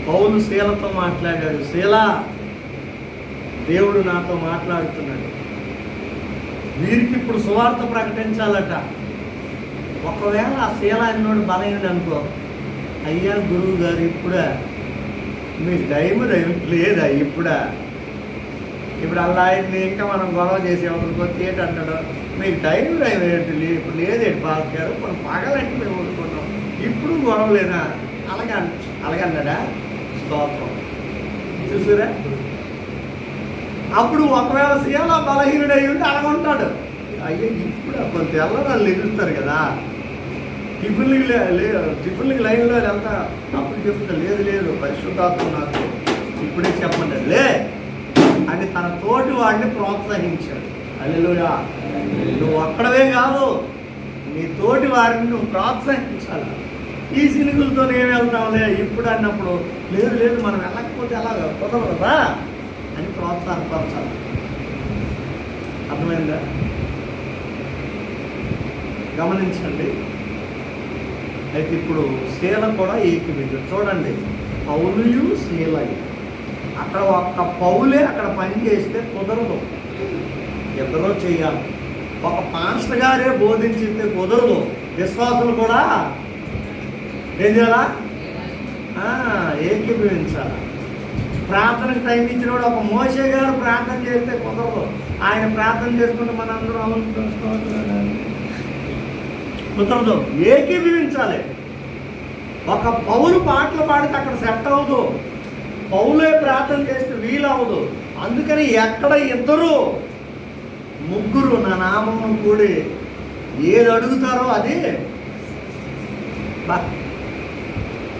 పౌలు శీలతో మాట్లాడాడు. శీలా, దేవుడు నాతో మాట్లాడుతున్నాడు, వీరికి ఇప్పుడు సువార్త ప్రకటించాలట. ఒకవేళ ఆ శీల అన్నోడు బలైనది అనుకో, అయ్యా గురువు గారు ఇప్పుడా మీకు టైం లేదా? ఇప్పుడు అలా ఇంకా మనం గొడవ చేసే ఒకరికి ఏంటంటాడు, మీకు టైం ఏంటి ఇప్పుడు లేదేంటి పాస్ గారు ఇప్పుడు పగలంటే మేము వండుకున్నాం ఇప్పుడు గొడవలేనా అలాగన్నాడా స్తోత్రం చూసారా. అప్పుడు ఒకవేళ సీల బలహీనుడు అయ్యి ఉంటే అలాగుంటాడు. అయ్యో ఇప్పుడు కొంత తెల్లవాళ్ళు ఎదురుతారు కదా, టిఫిన్లకి లైన్లో వెళ్తా, అప్పుడు చెప్తా లేదు పరిశుద్ధాత్మ నాకు ఇప్పుడే చెప్పండి లే అని తన తోటి వాడిని ప్రోత్సహించాడు. హల్లెలూయా. నువ్వు ఒక్కడవే కాదు, నీ తోటి వారిని నువ్వు ప్రోత్సహించాలి. ఈ సినుగులతో ఏమి వెళ్తాంలే ఇప్పుడు అన్నప్పుడు లేదు మనం వెళ్ళకపోతే ఎలా కుదరదా అని ప్రోత్సాహపరచాలి. అర్థమైందా? గమనించండి. అయితే ఇప్పుడు శీల కూడా ఏకీవించు. చూడండి, పౌలుయు శీలయు. అక్కడ ఒక్క పౌలే అక్కడ పని చేస్తే కుదరదు, ఇద్దరూ చేయాలి. ఒక పాస్టర్ గారే బోధించితే కుదరదు, విశ్వాసులు కూడా ఏం చేయాలా? ఏకీభవించాలి. ప్రార్థనకు టైం ఇచ్చినప్పుడు ఒక మోషే గారు ప్రార్థన చేస్తే కుదరదు. ఆయన ప్రార్థన చేసుకుంటే మన అందరం కుదరదు, ఏకీభవించాలి. ఒక పౌలు పాటలు పాడితే అక్కడ సెట్ అవ్వదు, పౌలే ప్రార్థన చేస్తే వీలవ్వదు. అందుకని ఎక్కడ ఇద్దరు ముగ్గురు నా నామం కూడి ఏది అడుగుతారో అది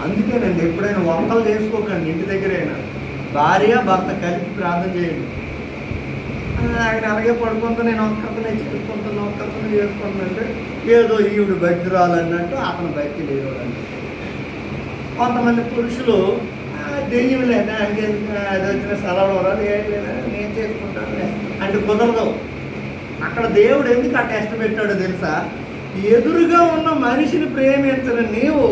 అందుకేనండి ఎప్పుడైనా వంటలు చేసుకోకండి, ఇంటి దగ్గరైనా భార్య భర్త కలిపి ప్రార్థన చేయండి. ఆయన అలాగే పడుకుంటూ నేను ఒక్కరితోనే చేసుకుంటానంటే ఏదో ఈవిడు బయటికి రాలన్నట్టు అతను బయటికి లేదు అన్నట్టు. కొంతమంది పురుషులు దెయ్యం లేదా అది వచ్చిన సెలవులు ఏం లేదా నేను చేసుకుంటాను అంటే కుదరదు. అక్కడ దేవుడు ఎందుకు ఆ టెస్ట్ పెట్టాడో తెలుసా? ఎదురుగా ఉన్న మనిషిని ప్రేమించని నీవు,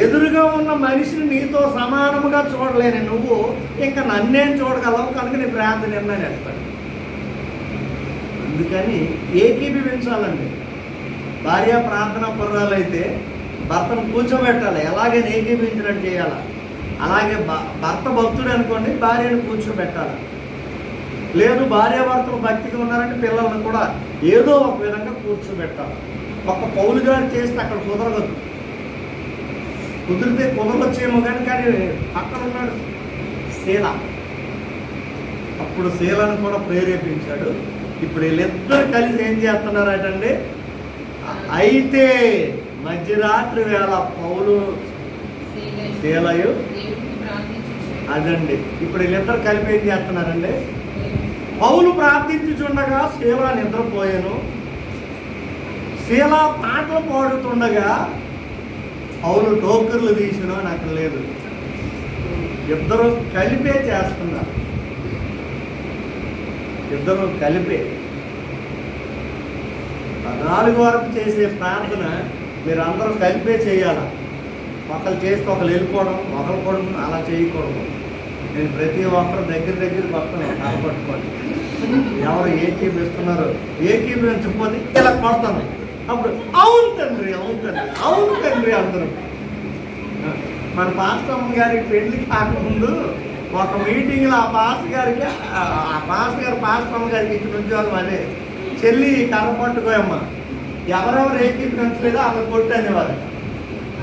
ఎదురుగా ఉన్న మనిషిని నీతో సమానముగా చూడలేని నువ్వు ఇంకా నన్నేం చూడగలవు, కనుక నీ ప్రార్థన నిర్ణయం చేస్తాడు. అందుకని ఏకీభవించాలండి. భార్య ప్రార్థన పర్వాలైతే భర్తను కూర్చోబెట్టాలి, ఎలాగైనా ఏకీభవించినట్టు చేయాలి. అలాగే భర్త భక్తుడు అనుకోండి, భార్యను కూర్చోబెట్టాలి. లేదు భార్యాభర్తలు భక్తిగా ఉన్నారంటే పిల్లలను కూడా ఏదో ఒక విధంగా కూర్చోబెట్టాలి. ఒక పౌలు గారు చేస్తే అక్కడ కుదరదు, కుదిరితే కుదరవచ్చేమో కానీ అక్కడ ఉన్నాడు శీల. అప్పుడు శీలను కూడా ప్రేరేపించాడు. ఇప్పుడు వీళ్ళిద్దరు కలిసి ఏం చేస్తున్నారటండి? అయితే మధ్యరాత్రి వేళ పౌలు శీలయు అదండి. ఇప్పుడు వీళ్ళిద్దరు కలిపి ఏం చేస్తున్నారండి? పౌలు ప్రార్థించుచుండగా శీల నిద్రపోయాను, శీల పాటలు పాడుతుండగా పౌలు టోకర్లు తీసినా నాకు లేదు. ఇద్దరు కలిపే చేస్తున్నారు, ఇద్దరు కలిపే. 14 వరకు చేసే ప్రార్థన మీరు అందరూ కలిపే చేయాలి. ఒకరు చేస్తే ఒకరు వెళ్ళిపోవడం, ఒకరు కూడా అలా చేయకూడదు. నేను ప్రతి ఒక్కరు దగ్గర వస్తాను, కనపట్టుకోండి. ఎవరు ఏకీపిస్తున్నారు, ఏకీపించకపోతే ఇలా కొడతాను. అప్పుడు అవును తండ్రి అందరూ. మన పాస్టర్ గారికి పెళ్లి కాకముందు ఒక మీటింగ్లో ఆ పాస్టర్ గారికి పాస్టర్ గారికి ఇచ్చిన ఉద్యోగం అదే, చెల్లి కనపట్టుకోయమ్మ, ఎవరెవరు ఏకీపించలేదో ఆమె కొట్టనేవారు.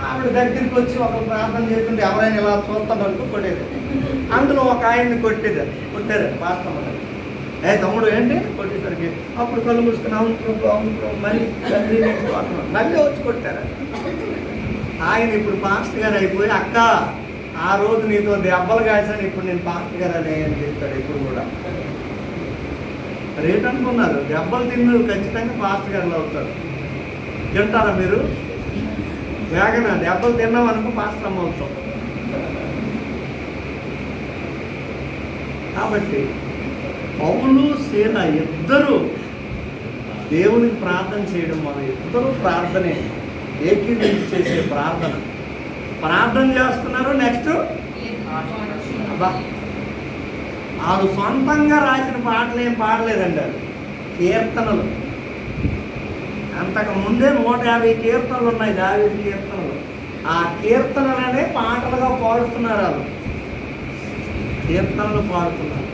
ఆవిడ దగ్గరికి వచ్చి ఒక ప్రార్థన చేస్తుంటే ఎవరైనా ఇలా చూస్తామనుకో కొట్టేది. అందులో ఒక ఆయన్ని కొట్టారు పాస్టర్ గారు. తమ్ముడు ఏంటి కొట్టేసరికి అప్పుడు కళ్ళు మూసుకుని అవును మళ్ళీ మళ్ళీ వచ్చి కొట్టారు. ఆయన ఇప్పుడు పాస్టర్ గారు అయిపోయి, అక్క ఆ రోజు నీతో దెబ్బలు కాసాను, ఇప్పుడు నేను పాస్టర్ గారు అని చెప్తాడు. ఇప్పుడు కూడా రేట్ అనుకున్నారు, దెబ్బలు తిన్నారు ఖచ్చితంగా పాస్టర్ గారులో అవుతారు. తింటారా మీరు? వేగన దెబ్బలు తిన్నామనుకో పాస్టర్ అమ్మ అవుతాం. కాబట్టి పౌలు శీల ఇద్దరు దేవునికి ప్రార్థన చేయడం వల్ల ఇద్దరు ప్రార్థనే ఏకీభవించి చేసే ప్రార్థన చేస్తున్నారు. నెక్స్ట్ వాళ్ళు సొంతంగా రాసిన పాటలు ఏం పాడలేదండి, అది కీర్తనలు. అంతకు ముందే 150 కీర్తనలు ఉన్నాయి, దావీదు కీర్తనలు. ఆ కీర్తనలనే పాటలుగా పాడుతున్నారు, వాళ్ళు కీర్తనలు పాడుతున్నారు.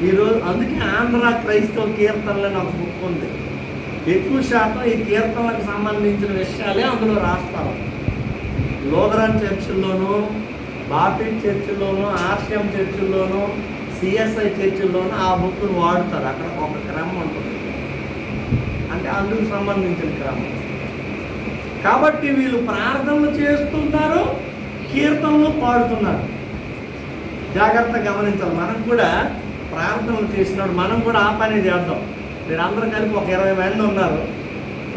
ఈరోజు అందుకే ఆంధ్ర క్రైస్తవ కీర్తనలు నాకు బుక్ ఉంది. ఎక్కువ శాతం ఈ కీర్తనలకు సంబంధించిన విషయాలే అందులో రాస్తారు. లూథరన్ చర్చిల్లోనూ, బాప్టిస్ట్ చర్చిల్లోనూ, ఆర్సిఎం చర్చిల్లోనూ, సిఎస్ఐ చర్చిల్లోనూ ఆ బుక్ను వాడుతారు. అక్కడ ఒక క్రమం ఉంటుంది, అంటే అందుకు సంబంధించిన క్రమం. కాబట్టి వీళ్ళు ప్రార్థనలు చేస్తున్నారు, కీర్తనలు పాడుతున్నారు. జాగ్రత్తగా గమనించాలి. మనం కూడా ప్రార్థనలు చేసినప్పుడు మనం కూడా ఆ పని చేద్దాం. మీరు అందరూ కలిపి ఒక 20 మంది ఉన్నారు,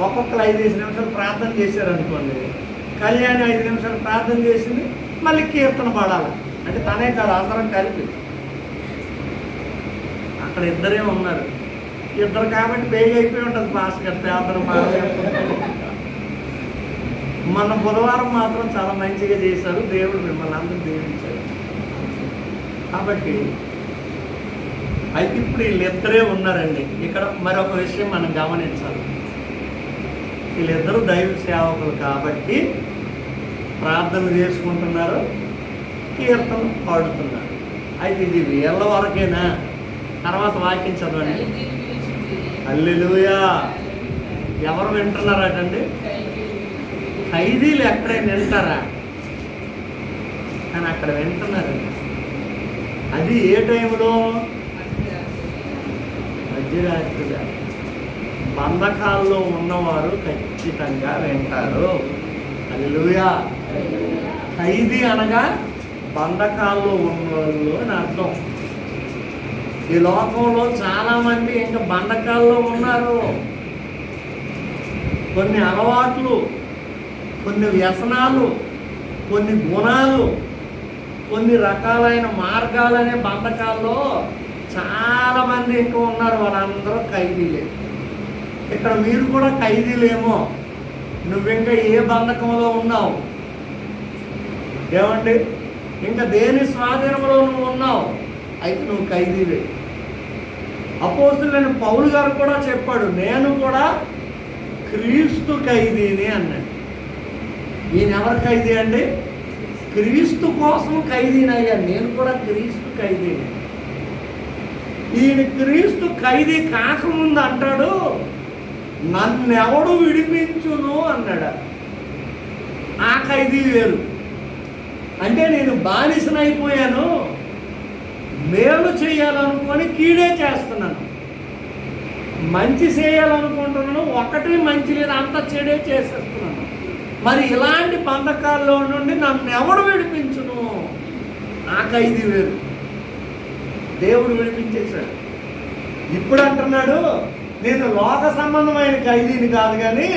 ఒక్కొక్కరు 5 నిమిషాలు ప్రార్థన చేశారనుకోండి. కళ్యాణి 5 నిమిషాలు ప్రార్థన చేసింది, మళ్ళీ కీర్తన పాడాలి. అంటే తనే కాదు, అందరం కలిపి. అక్కడ ఇద్దరే ఉన్నారు, ఇద్దరు కాబట్టి బేగ అయిపోయి ఉంటుంది భాస్కర్ పేదరు బాగా. మొన్న బుధవారం మాత్రం చాలా మంచిగా చేశారు. దేవుడు మిమ్మల్ని అందరూ దీవించారు. కాబట్టి అయితే ఇప్పుడు వీళ్ళిద్దరే ఉన్నారండి. ఇక్కడ మరొక విషయం మనం గమనించాలి. వీళ్ళిద్దరూ దైవ సేవకులు కాబట్టి ప్రార్థన చేసుకుంటున్నారు, కీర్తన పాడుతున్నారు. అయితే ఇది వీళ్ళ వరకేనా? తర్వాత వాక్యం చదవండి. హల్లెలూయా. ఎవరు వింటున్నారటండి? ఖైదీలు ఎక్కడైనా వింటారా? కానీ అక్కడ వింటున్నారండి. అది ఏ టైంలో? మధ్యరాత్రిగా. బంధకాల్లో ఉన్నవారు ఖచ్చితంగా వింటారు. హల్లెలూయా. ఖైదీ అనగా బంధకాల్లో ఉన్నవాళ్ళు అని అర్థం. ఈ లోకంలో చాలామంది ఇంకా బంధకాల్లో ఉన్నారు. కొన్ని అలవాట్లు, కొన్ని వ్యసనాలు, కొన్ని గుణాలు, కొన్ని రకాలైన మార్గాలనే బంధకాల్లో చాలామంది ఇంకా ఉన్నారు. వాళ్ళందరూ ఖైదీలే. ఇక్కడ మీరు కూడా ఖైదీలేమో. నువ్వింకా ఏ బంధకంలో ఉన్నావు? ఏమండి? ఇంకా దేని స్వాధీనంలో నువ్వు ఉన్నావు? అయితే నువ్వు ఖైదీలే. అపోస్తులైన పౌలు గారు కూడా చెప్పాడు, నేను కూడా క్రీస్తు ఖైదీని అన్నాడు. ఈయన ఎవరు ఖైదీ అండి? క్రీస్తు కోసం ఖైదీని అయ్యాను. నేను కూడా క్రీస్తు ఖైదీని. ఈయన క్రీస్తు ఖైదీ కాకముందు అంటాడు, నన్నెవడు విడిపించును అన్నాడు. ఆ ఖైదీ వేరు. అంటే నేను బానిసనైపోయాను, మేలు చేయాలనుకొని కీడే చేస్తున్నాను, మంచి చేయాలనుకుంటున్నాను, ఒకటి మంచి లేదు, అంత చెడే చేసేస్తున్నాను. మరి ఇలాంటి బంధకాల్లో నుండి నన్ను ఎవడు విడిపించును? ఆ ఖైదీ వేరు. దేవుడు విడిపించేశాడు. ఇప్పుడు అంటున్నాడు, నేను లోక సంబంధమైన ఖైదీని కాదు కానీ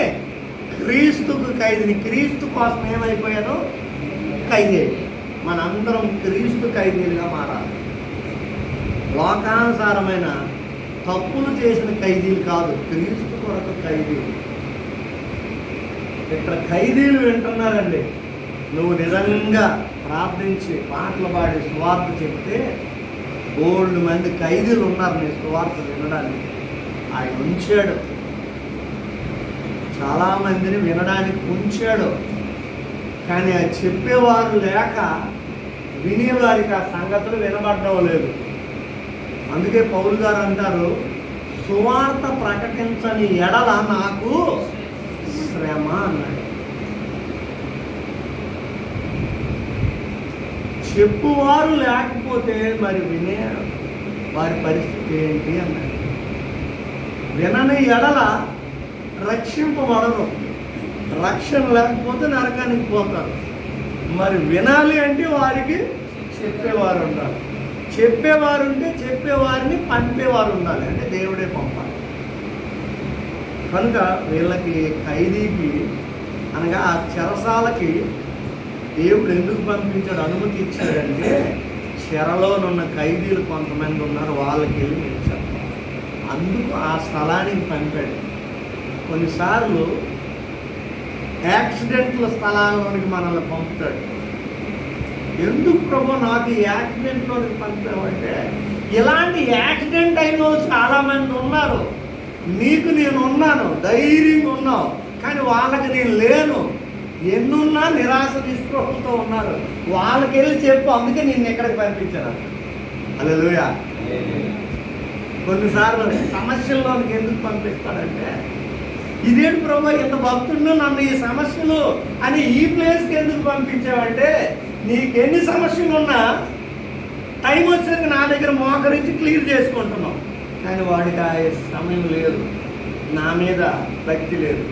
క్రీస్తుకు ఖైదీని. క్రీస్తు కోసం ఏమైపోయాను? ఖైదీ. మనందరం క్రీస్తు ఖైదీలుగా మారాలి. లోకానుసారమైన తప్పులు చేసిన ఖైదీలు కాదు, క్రీస్తు కొరకు ఖైదీలు. ఇక్కడ ఖైదీలు వింటున్నారండి. నువ్వు నిజంగా ప్రార్థించి పాటలు పాడి సువార్త చెప్తే 3 మంది ఖైదీలు ఉన్నారు నీ సువార్త వినడానికి. ఆయన ఉంచాడు, చాలామందిని వినడానికి ఉంచాడు. కానీ అది చెప్పేవారు లేక వినేవారికి ఆ సంగతులు వినబడడం లేదు. అందుకే పౌలు గారు అంటారు, సువార్త ప్రకటించని ఎడల నాకు శ్రమ అన్నాడు. చెప్పువారు లేకపోతే మరి వినే వారి పరిస్థితి ఏంటి అన్నాడు. వినని ఎడల రక్షింపబడరు. రక్షణ లేకపోతే నరకానికి పోతారు. మరి వినాలి అంటే వారికి చెప్పేవారు ఉండాలి. చెప్పేవారు ఉంటే చెప్పేవారిని పంపేవారు ఉండాలి. అంటే దేవుడే పంపాలి. కనుక వీళ్ళకి ఖైదీకి అనగా ఆ చెరసాలకి దేవుడు ఎందుకు పంపించాడు, అనుమతి ఇచ్చాడంటే చెరలోనున్న ఖైదీలు కొంతమంది ఉన్నారు, వాళ్ళకి వెళ్ళి ఇచ్చారు. అందుకు ఆ స్థలానికి పంపాడు. కొన్నిసార్లు యాక్సిడెంట్ల స్థలాల్లోనికి మనల్ని పంపుతాడు. ఎందుకు ప్రభు నాకు ఈ యాక్సిడెంట్లోనికి పంపామంటే, ఇలాంటి యాక్సిడెంట్ అయిన వాళ్ళు చాలామంది ఉన్నారు. నీకు నేను ఉన్నాను, ధైర్యంగా ఉన్నావు, కానీ వాళ్ళకి నేను లేను. ఎన్నున్నా నిరాశ నిస్పృహలతో ఉన్నారు. వాళ్ళకి వెళ్ళి చెప్పు, అందుకే నిన్ను ఎక్కడికి పంపించాను. హల్లెలూయా. కొన్నిసార్లు సమస్యల్లోనికి ఎందుకు పంపిస్తాడంటే, ఇదేంటి ప్రభు ఇంత భక్తుడు నన్ను ఈ సమస్యలు అని ఈ ప్లేస్కి ఎందుకు పంపించావంటే, నీకెన్ని సమస్యలు ఉన్నా టైం వచ్చేసరికి నా దగ్గర మోకరించి క్లియర్ చేసుకుంటున్నావు. కానీ వాడికి ఆ సమయం లేదు, నా మీద భక్తి లేదు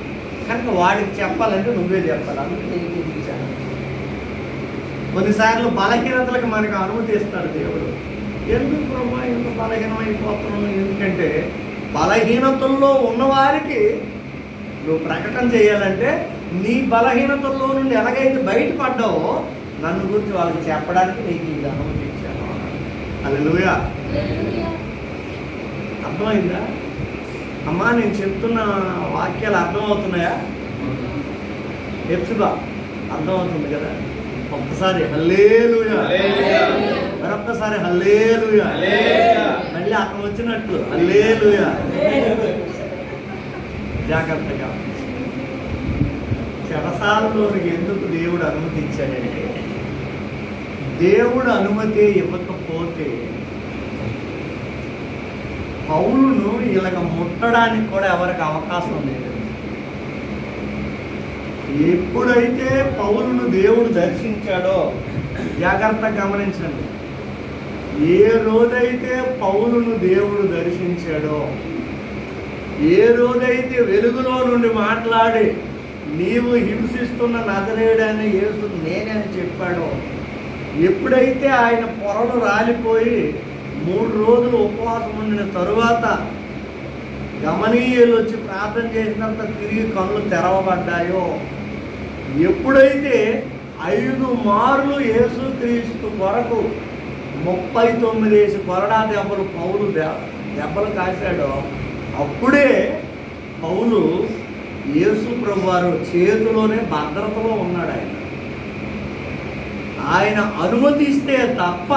కనుక వాడికి చెప్పాలంటే నువ్వే చెప్పాలి. అందుకే నీకు ఇది ఇచ్చాను. కొన్నిసార్లు బలహీనతలకు మనకు అనుమతి ఇస్తాడు దేవుడు. ఎందుకు ప్రభు ఎంత బలహీనమైపోతున్నావు? ఎందుకంటే బలహీనతల్లో ఉన్నవారికి నువ్వు ప్రకటన చేయాలంటే నీ బలహీనతల్లో నుండి ఎలాగైతే బయటపడ్డావో నన్ను గురించి వాళ్ళకి చెప్పడానికి నీకు ఇది అనుమతి ఇచ్చాను. హల్లెలూయా. అర్థమైందా అమ్మా? నేను చెప్తున్న వాక్యాలు అర్థమవుతున్నాయా? ఎప్సిబా అర్థమవుతుంది కదా? ఒక్కసారి హల్లెలూయా, మరొక్కసారి హల్లెలూయా, మళ్ళీ అక్కడ వచ్చినట్లు హల్లెలూయా. జాగ్రత్తగా చెరసాలలోనికి ఎందుకు దేవుడు అనుమతి ఇచ్చాడంటే, దేవుడు అనుమతి ఇవ్వకపోతే పౌలును ఇలాగ ముట్టడానికి కూడా ఎవరికి అవకాశం లేదు. ఎప్పుడైతే పౌలును దేవుడు దర్శించాడో, జాగ్రత్తగా గమనించండి, ఏ రోజైతే పౌలును దేవుడు దర్శించాడో, ఏ రోజైతే వెలుగులో నుండి మాట్లాడి నీవు హింసిస్తున్న నజరేయుడైన యేసు నేనే అని చెప్పాడో, ఎప్పుడైతే ఆయన పొరలు రాలిపోయి 3 రోజులు ఉపవాసం ఉండిన తరువాత గమనీయులు వచ్చి ప్రార్థన చేసినంత తిరిగి కళ్ళు తెరవబడ్డాయో, ఎప్పుడైతే 5 మార్లు యేసుక్రీస్తు కొరకు 39 కొరడా దెబ్బలు పౌలు దెబ్బలు కాశాడో, అప్పుడే పౌలు యేసు ప్రభువారు చేతిలోనే భద్రతలో ఉన్నాడు. ఆయన అనుమతిస్తే తప్ప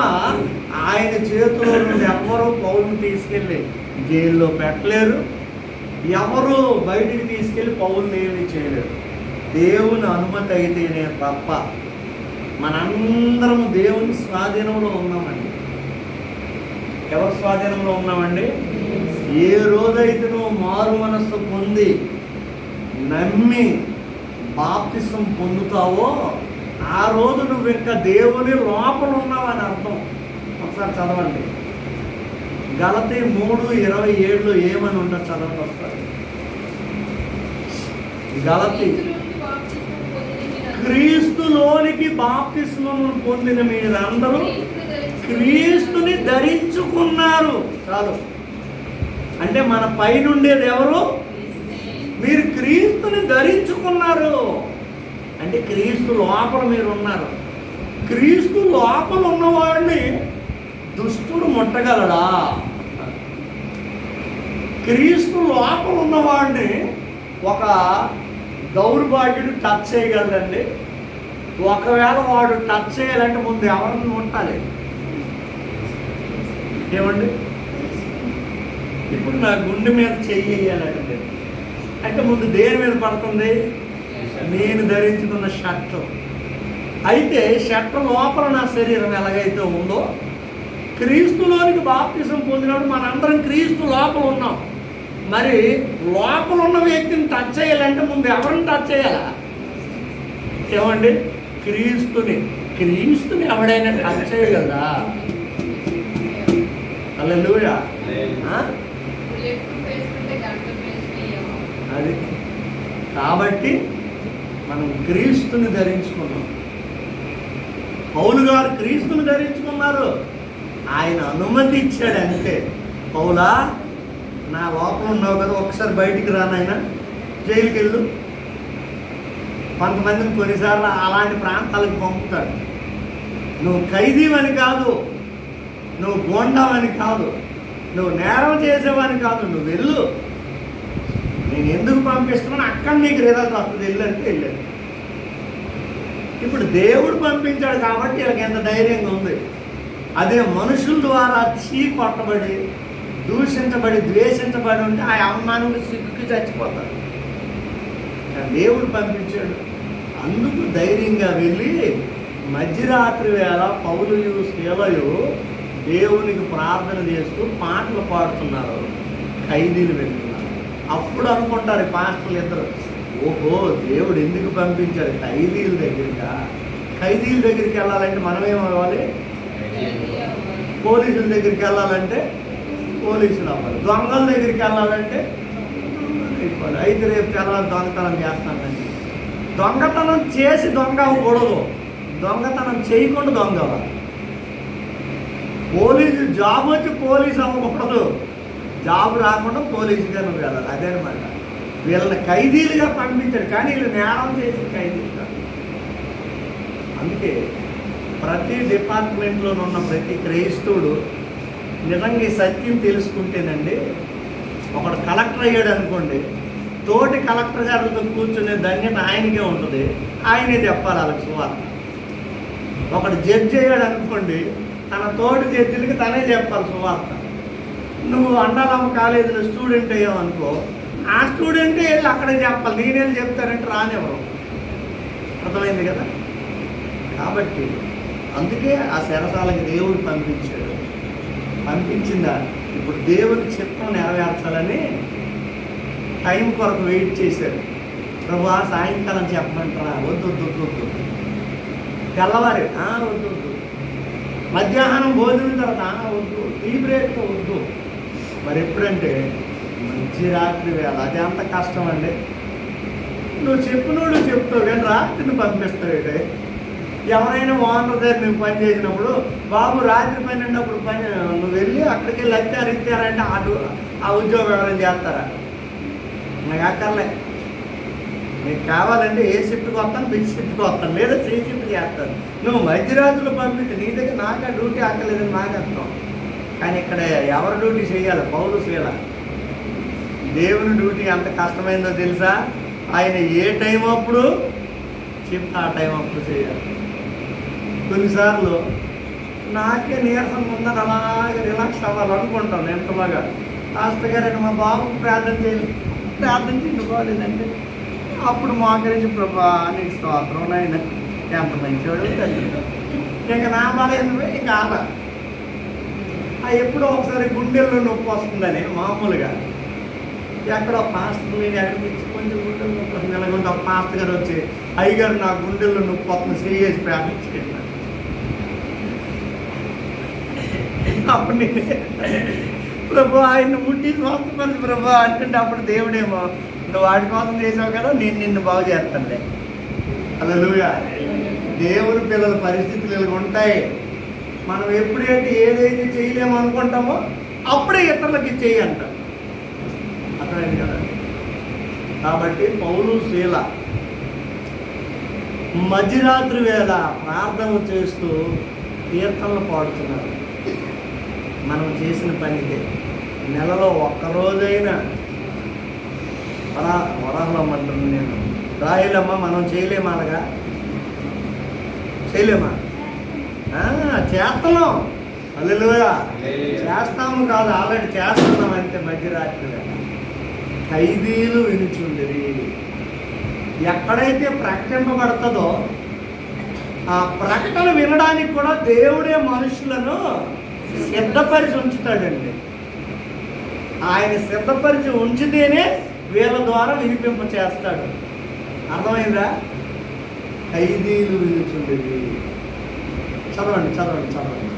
ఆయన చేతిలో నుండి ఎవరు పౌలుని తీసుకెళ్ళి జైల్లో పెట్టలేరు, ఎవరు బయటికి తీసుకెళ్ళి పౌలుని ఏమీ చేయలేరు. దేవుని అనుమతి అయితేనే తప్ప. మనందరం దేవుని స్వాధీనంలో ఉన్నామండి. ఎవరి స్వాధీనంలో ఉన్నామండి? ఏ రోజైతే నువ్వు మారు మనస్సు పొంది నమ్మి బాప్తిసం పొందుతావో ఆ రోజు నువ్వు ఇంకా దేవుని లోపల ఉన్నావని అర్థం. ఒకసారి చదవండి, గలతీ 3:27 ఏమని ఉంటుంది చదవండి ఒకసారి. గలతీ, క్రీస్తులోనికి బాప్తిస్మము పొందిన మీరందరూ క్రీస్తుని ధరించుకున్నారు. చాలు. అంటే మన పైనుండేది ఎవరు? మీరు క్రీస్తుని ధరించుకున్నారు. అంటే క్రీస్తు లోపల మీరు ఉన్నారు. క్రీస్తు లోపల ఉన్నవాడిని దుష్టుడు ముట్టగలడా? క్రీస్తు లోపల ఉన్నవాడిని ఒక దౌర్భాగ్యుడు టచ్ చేయగలడండి. ఒకవేళ వాడు టచ్ చేయాలంటే ముందు ఎవరిని ముట్టాలి? ఏమండి? ఇప్పుడు నా గుండె మీద చెయ్యాలంటే అంటే ముందు దేని మీద పడుతుంది? నేను ధరించుకున్న షర్టు. అయితే షర్టు లోపల నా శరీరం ఎలాగైతే ఉందో, క్రీస్తులోనికి బాప్తిసం పొందినప్పుడు మనందరం క్రీస్తు లోపల ఉన్నాం. మరి లోపల ఉన్న వ్యక్తిని టచ్ చేయాలంటే ముందు ఎవరిని టచ్ చేయాలా? ఏమండి? క్రీస్తుని. క్రీస్తుని ఎవడైనా టచ్ చేయగలరా? హల్లెలూయా. అది కాబట్టి మనం క్రీస్తుని ధరించుకున్నాం. పౌలు గారు క్రీస్తుని ధరించుకున్నారు. ఆయన అనుమతి ఇచ్చాడు అంతే. పౌలా, నా లోపల ఉన్నావు కదా, ఒకసారి బయటికి రానైనా, జైలుకి వెళ్ళు. కొంతమందిని కొన్నిసార్లు అలాంటి ప్రాంతాలకు పంపుతాడు. నువ్వు ఖైదీవని కాదు, నువ్వు గోండావని కాదు, నువ్వు నేరం చేసేవని కాదు, నువ్వు వెళ్ళు. నేను ఎందుకు పంపిస్తున్నాను, అక్కడ నీకు రిజల్ట్ వస్తుంది, వెళ్ళంటే వెళ్ళాడు. ఇప్పుడు దేవుడు పంపించాడు కాబట్టి వీళ్ళకి ఎంత ధైర్యంగా ఉంది. అదే మనుషుల ద్వారా కొట్టబడి దూషించబడి ద్వేషించబడి ఉంటే ఆ అవమానంలో సిగ్గుకి చచ్చిపోతాడు. దేవుడు పంపించాడు. అందుకు ధైర్యంగా వెళ్ళి మధ్యరాత్రి వేళ పౌలు శీలయు దేవునికి ప్రార్థన చేస్తూ పాటలు పాడుతున్నారు, ఖైదీలు వెళ్తున్నారు. అప్పుడు అనుకుంటారు ఈ పాస్టర్లు ఇద్దరు, ఓహో దేవుడు ఎందుకు పంపించాడు ఖైదీల దగ్గరికి. ఖైదీల దగ్గరికి వెళ్ళాలంటే మనమేమవ్వాలి? పోలీసుల దగ్గరికి వెళ్ళాలంటే పోలీసులు అవ్వాలి. దొంగల దగ్గరికి వెళ్ళాలంటే అయిపోవాలి. అయితే రేపు తెల్లారి దొంగతనం చేస్తానండి. దొంగతనం చేసి దొంగ అవ్వకూడదు, దొంగతనం చేయకుండా దొంగ అవ్వాలి. పోలీసు జాబ్ వచ్చి పోలీసు అవ్వకూడదు, జాబ్ రాకుండా పోలీసుగా నువ్వు వెళ్ళాలి. అదేనమాట. వీళ్ళని ఖైదీలుగా పంపించాడు, కానీ వీళ్ళు నేరం చేసి ఖైదీలు కాదు. అందుకే ప్రతి డిపార్ట్మెంట్లోనూ ఉన్న ప్రతి క్రైస్తవుడు నిజంగా ఈ సత్యం తెలుసుకుంటేనండి, ఒకడు కలెక్టర్ అయ్యాడు అనుకోండి, తోటి కలెక్టర్ గారితో కూర్చునే ధన్యత ఆయనకే ఉంటుంది, ఆయనే చెప్పాలి వాళ్ళకి సువార్త. ఒకడు జడ్జి అయ్యాడు అనుకోండి, తన తోటి జడ్జిలకి తనే చెప్పాలి సువార్త. నువ్వు అండాలమ్మ కాలేజీలో స్టూడెంట్ అయ్యావు అనుకో, ఆ స్టూడెంటే వెళ్ళి అక్కడే చెప్పాలి. నేనేళ్ళు చెప్తారంటే రానివ్వరు. అర్థమైంది కదా? కాబట్టి అందుకే ఆ చెరసాలకి దేవుడు పంపించాడు. పంపించిందా? ఇప్పుడు దేవుని చిత్తం నెరవేర్చాలని టైం కొరకు వెయిట్ చేశారు. ప్రభువా సాయంకాలం చెప్పమంటారా? వద్దు వద్దు వద్దు వద్దు. తెల్లవారి వద్దు వద్దు. మధ్యాహ్నం భోజనం తర్వాత వద్దు. టీ బ్రేక్ వద్దు. మరి ఎప్పుడంటే మధ్యరాత్రి వేళ. అది అంత కష్టం అండి. నువ్వు చెప్పినోడు చెప్తావు కానీ రాత్రిని పంపిస్తావు. ఎవరైనా ఓనర్ దగ్గర నువ్వు పని చేసినప్పుడు, బాబు రాత్రి పని ఉన్నప్పుడు నువ్వు వెళ్ళి అక్కడికి వెళ్ళి ఇచ్చారంటే ఆ ఉద్యోగం ఎవరైనా చేస్తారా? నాకు అక్కర్లే. నీకు కావాలంటే ఏ షిఫ్ట్కి వస్తాను, బి షిఫ్ట్కి వస్తాను, లేదా సి షిఫ్ట్ చేస్తాను. నువ్వు మధ్యరాత్రులు పంపించి నీ దగ్గర నాకు ఆ డ్యూటీ అక్కర్లేదని నాకు అర్థం. కానీ ఇక్కడ ఎవరి డ్యూటీ చేయాలి? పౌలు చేయాలి. దేవుని డ్యూటీ ఎంత కష్టమైందో తెలుసా? ఆయన ఏ టైం అప్పుడు చెప్తే ఆ టైం అప్పుడు చేయాలి. కొన్నిసార్లు నాకే నీరసం ఉందని అలాగే రిలాక్స్ అవ్వాలనుకుంటాను. ఎంత బాగా పాస్టర్ గారు మా బాబుకు ప్రార్థన చేయలేదంటే అప్పుడు మోకరించి ప్రభా నీకు స్తోత్రం నాయన, ఎంత మంచివాడు తండ్రి. ఇంకా నా బలహీనమే ఇంకా ఆల. ఎప్పుడో ఒకసారి గుండెల్లో నొప్పి వస్తుందని మామూలుగా ఎక్కడో పాస్టర్ నేను అడిగించి కొంచెం గుండెల్లో నొప్పి వస్తుంది. ఎలాగంటే ఒక పాస్టర్ గారు వచ్చి, అయ్యగారు నా గుండెల్లో నొప్పి వస్తుంది చేసి ప్రార్థించేయండి. అప్పుడు నేను ప్రభు ఆయన ముట్టి స్వస్థపరిచి ప్రభు అంటుంటే అప్పుడు దేవుడేమో నువ్వు వాడి కోసం చేసావు కదా, నేను నిన్ను బాగు చేస్తానులే. హల్లెలూయా. దేవుని పిల్లల పరిస్థితులు ఇలా ఉంటాయి. మనం ఎప్పుడైతే ఏదైతే చేయలేము అనుకుంటామో అప్పుడే ఇతరులకి చేయంట. అర్థమైంది కదా? కాబట్టి పౌలు శీల మధ్యరాత్రి వేళ ప్రార్థనలు చేస్తూ కీర్తనలు పాడుతున్నారు. మనం చేసిన పనిదే. నెలలో ఒక్కరోజైనా వరాహలమ్మంటున్నాను నేను, రాయిలమ్మ మనం చేయలేమా? అనగా చేయలేమా? చేస్తున్నాం. హల్లెలూయా. చేస్తాము కాదు, ఆల్రెడీ చేస్తున్నాం. అంతే. మధ్యరాత్రి వేళ ఖైదీలు వినుచుండిరి. ఎక్కడైతే ప్రకటింపబడుతుందో ఆ ప్రకటన వినడానికి కూడా దేవుడే మనుషులను సిద్ధపరిచి ఉంచుతాడండి. ఆయన సిద్ధపరిచి ఉంచితేనే వీళ్ళ ద్వారా వినిపింప చేస్తాడు. అర్థమైందా? ఖైదీలు వినుచుండిరి. చదవండి చదవండి చదవండి.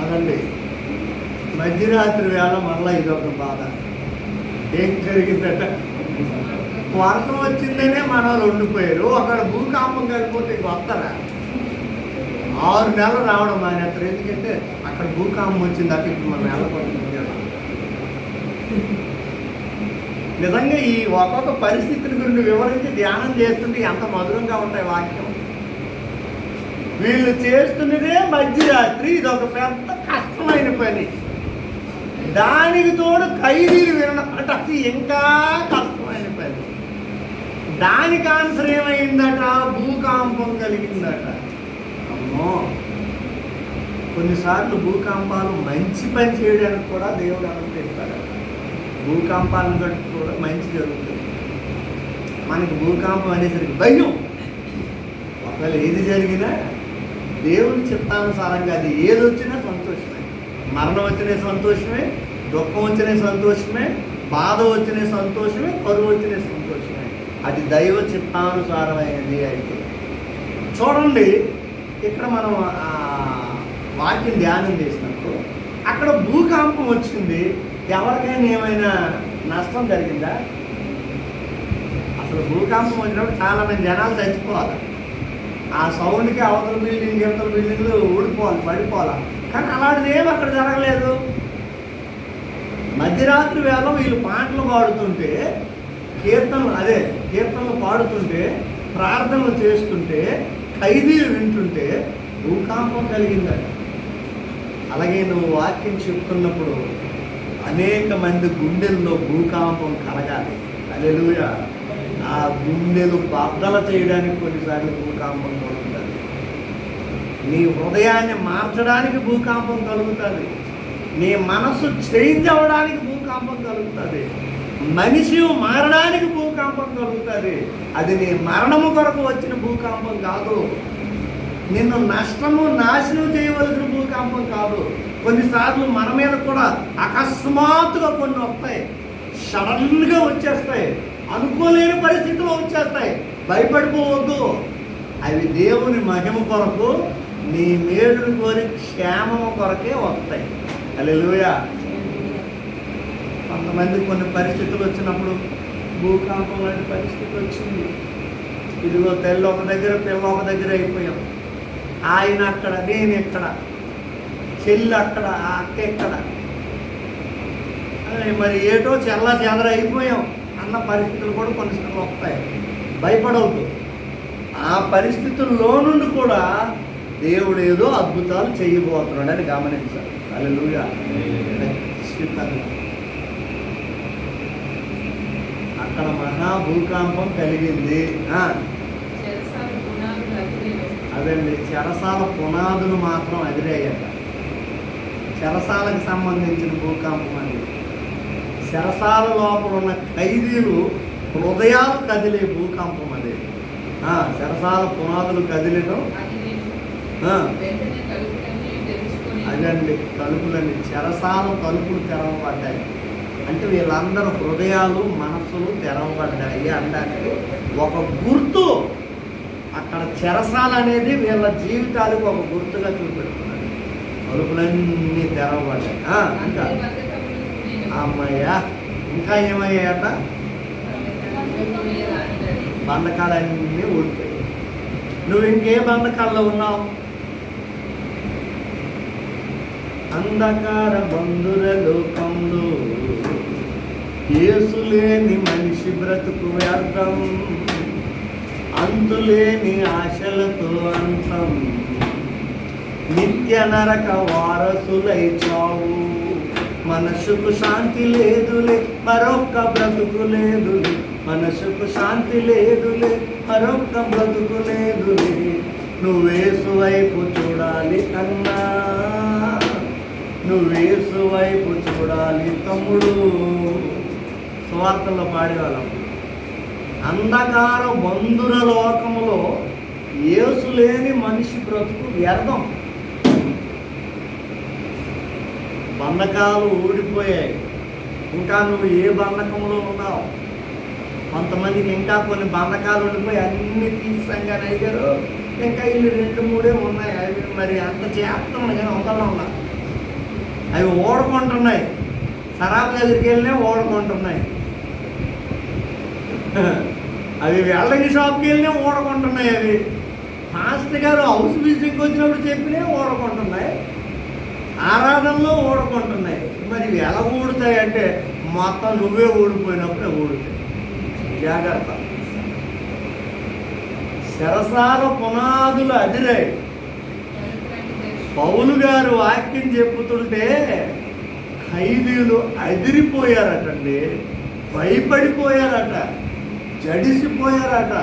అదండి మధ్యరాత్రి వేళ మళ్ళీ ఇదొక బాధ. ఏం జరిగిందట? వర్షం వచ్చిందనే మన వాళ్ళు ఉండిపోయారు. అక్కడ భూకంపం కలిగిపోతే వస్తారా? 6 నెలలు రావడం మానేస్తారు. ఎందుకంటే అక్కడ భూకంపం వచ్చింది, అక్కడికి మనం వెళ్ళకూడదు. నిజంగా ఈ ఒక్కొక్క పరిస్థితుల గురించి వివరించి ధ్యానం చేస్తుంటే ఎంత మధురంగా ఉంటాయి వాక్యం. వీళ్ళు చేస్తున్నదే మధ్యరాత్రి, ఇది పెద్ద కష్టమైన పని. దానికి తోడు ఖైదీలు వినడం అంటే అది ఇంకా కష్టమైన పని. దానికి ఆన్సర్ ఏమైందట? భూకంపం కలిగిందట. అమ్మో, కొన్నిసార్లు భూకంపాలు మంచి పని చేయడానికి కూడా దేవుడు అనుమతిస్తాడు. భూకంపాలను బట్టి కూడా మంచి జరుగుతుంది. మనకి భూకంపం అనేసరికి భయం. ఒకవేళ ఏది జరిగినా దేవుని చిత్తానుసారంగా అది ఏది వచ్చినా సంతోషమే. మరణం వచ్చిన సంతోషమే, దుఃఖం వచ్చిన సంతోషమే, బాధ వచ్చిన సంతోషమే, కరువు వచ్చిన సంతోషమే. అది దైవ చిత్తానుసారమైనది. అయితే చూడండి, ఇక్కడ మనం వాక్యం ధ్యానం చేసినప్పుడు అక్కడ భూకంపం వచ్చింది. ఎవరికైనా ఏమైనా నష్టం జరిగిందా? అసలు భూకంపం వచ్చినప్పుడు చాలామంది జనాలు చచ్చిపోవాలి. ఆ సౌండ్కి అవతల బిల్డింగ్ ఇవతల బిల్డింగ్లు ఊడిపోవాలి, పడిపోవాలి. కానీ అలాంటిది ఏమి అక్కడ జరగలేదు. మధ్యరాత్రి వేళ వీళ్ళు పాటలు పాడుతుంటే, కీర్తనలు పాడుతుంటే, ప్రార్థనలు చేస్తుంటే, ఖైదీలు వింటుంటే భూకంపం కలిగిందట. అలాగే నువ్వు వాక్యం చెప్తున్నప్పుడు అనేక మంది గుండెల్లో భూకంపం కలగాలి. హల్లెలూయా. ఆ గుండెలు బద్దలు చేయడానికి కొన్నిసార్లు భూకంపం కలుగుతుంది. నీ హృదయాన్ని మార్చడానికి భూకంపం కలుగుతుంది. నీ మనసు చేంజ్ అవ్వడానికి భూకంపం కలుగుతుంది. మనిషి మారడానికి భూకంపం కలుగుతుంది. అది నీ మరణము కొరకు వచ్చిన భూకంపం కాదు. నిన్ను నష్టము నాశనం చేయవలసిన భూకంపం కాదు. కొన్నిసార్లు మన మీద కూడా అకస్మాత్తుగా కొన్ని వస్తాయి, సడన్గా వచ్చేస్తాయి, అనుకోలేని పరిస్థితులు వచ్చేస్తాయి. భయపడిపోవద్దు. అవి దేవుని మహిమ కొరకు, నీ మేలుని కోరి క్షేమము కొరకే వస్తాయి. హల్లెలూయా. కొంతమంది కొన్ని పరిస్థితులు వచ్చినప్పుడు భూకంపం లాంటి పరిస్థితి వచ్చింది. ఇదిగో తెల్ల ఒక దగ్గర, పిల్ల ఒక దగ్గర అయిపోయాం. ఆయన అక్కడ, నేను ఎక్కడ, చెల్లి అక్కడ, ఆ అక్క ఎక్కడ, మరి ఏటో చెల్లా చెదర అయిపోయాం అన్న పరిస్థితులు కూడా కొన్నిసార్లు వస్తాయి. భయపడవద్దు. ఆ పరిస్థితుల్లో నుండి కూడా దేవుడు ఏదో అద్భుతాలు చేయబోతున్నాడని గమనించాలి. హల్లెలూయా. ఖచ్చితంగా అక్కడ మహాభూకంపం కలిగింది. అదండి, చెరసాల పునాదులు మాత్రం అదిరేయట. చెరసాలకు సంబంధించిన భూకంపం అది. చెరసాల లోపల ఉన్న ఖైదీలు హృదయాలు కదిలే భూకంపం అది. చెరసాల పునాదులు కదిలేను. అదండి, తలుపులండి, చెరసాల తలుపులు తెరవబడ్డాయి. అంటే వీళ్ళందరూ హృదయాలు, మనస్సులు తెరవబడ్డాయి అనడానికి ఒక గుర్తు. అక్కడ చెరసాల అనేది వీళ్ళ జీవితాలకు ఒక గుర్తుగా చూపెడుతున్నారు. తలుపులన్నీ తెరవబడ్డాయి. ఇంకా అమ్మయ్యా, ఇంకా ఏమయ్యాయట? బంధకాలన్నీ ఊడిపోయాయి. నువ్వు ఇంకే బంధకాల్లో ఉన్నావు? అంధకార బంధుర లోకంలో యేసు లేని మనిషి బ్రతుకు వ్యర్థం, అంతులేని ఆశలతో అంతం, నిత్య నరక వారసులై చావు. మనసుకు శాంతి లేదులే, మరొక్క బ్రతుకు లేదులే. మనసుకు శాంతి లేదులే, మరొక్క బ్రతుకు లేదులే. నువ్వేసు వైపు చూడాలి అన్నా, నువ్వేసు వైపు చూడాలి తమ్ముడు. సువార్తల్లో పాడేవాళ్ళం. అంధకార బంధుర లోకములో యేసు లేని మనిషి బ్రతుకు వ్యర్థం. బంధకాలు ఊడిపోయాయి. ఇంకా నువ్వు ఏ బంధకంలో ఉన్నావు? కొంతమందికి ఇంకా కొన్ని బంధకాలు ఉండిపోయి అన్ని తీసంగానే అయ్యారు. ఇంకా ఇల్లు 2-3 ఉన్నాయి. అవి మరి అంత చేస్తున్నాయి కానీ ఒకళ్ళు ఉన్నా అవి ఓడకుంటున్నాయి. సరాబు దగ్గరికి వెళ్ళినా ఓడకుంటున్నాయి. అవి వెల్డింగ్ షాప్కి వెళ్ళినా ఓడకుంటున్నాయి. అవి మాస్టర్ గారు హౌస్ విజిటింగ్కి వచ్చినప్పుడు చెప్పినా ఓడకుంటున్నాయి. ఆరాధనలో ఓడకుంటున్నాయి. మరి ఇవి ఎలా ఊడుతాయి అంటే మొత్తం నువ్వే ఊడిపోయినప్పుడే ఊడుతాయి. జాగ్రత్త. చెరసాల పునాదులు అదిరాయి. పౌలు గారు వాక్యం చెప్పుతుంటే ఖైదీలు అదిరిపోయారటండి, భయపడిపోయారట, జడిసిపోయారట.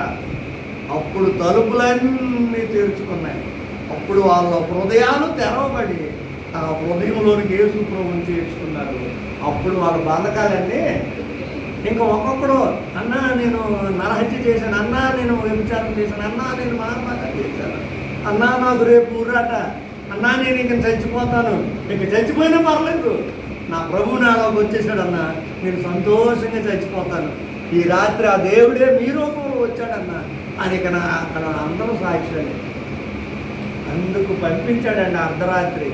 అప్పుడు తలుపులన్నీ తెరుచుకున్నాయి. అప్పుడు వాళ్ళ హృదయాలు తెరవబడి ఆ హృదయంలోనికి యేసు ప్రభువుని చేర్చుకున్నారు. అప్పుడు వాళ్ళ బంధకాలన్నీ ఇంకా ఒక్కొక్కడు, అన్నా నేను నరహత్య చేశాను, అన్నా నేను వ్యభిచారం చేశాను, అన్నా నేను మానభంగం చేశాను, అన్నా నాకు రేపు ఊరాట, అన్నా నేను ఇంక చచ్చిపోతాను, ఇంక చచ్చిపోయినా పర్లేదు, నా ప్రభువు నాలోకి వచ్చేసాడన్నా, నేను సంతోషంగా చచ్చిపోతాను, ఈ రాత్రి ఆ దేవుడే మీ రూపంలో వచ్చాడన్నా అని ఇక అక్కడ అందరూ సాక్ష్యాలు. అందుకు పంపించాడండి అర్ధరాత్రి.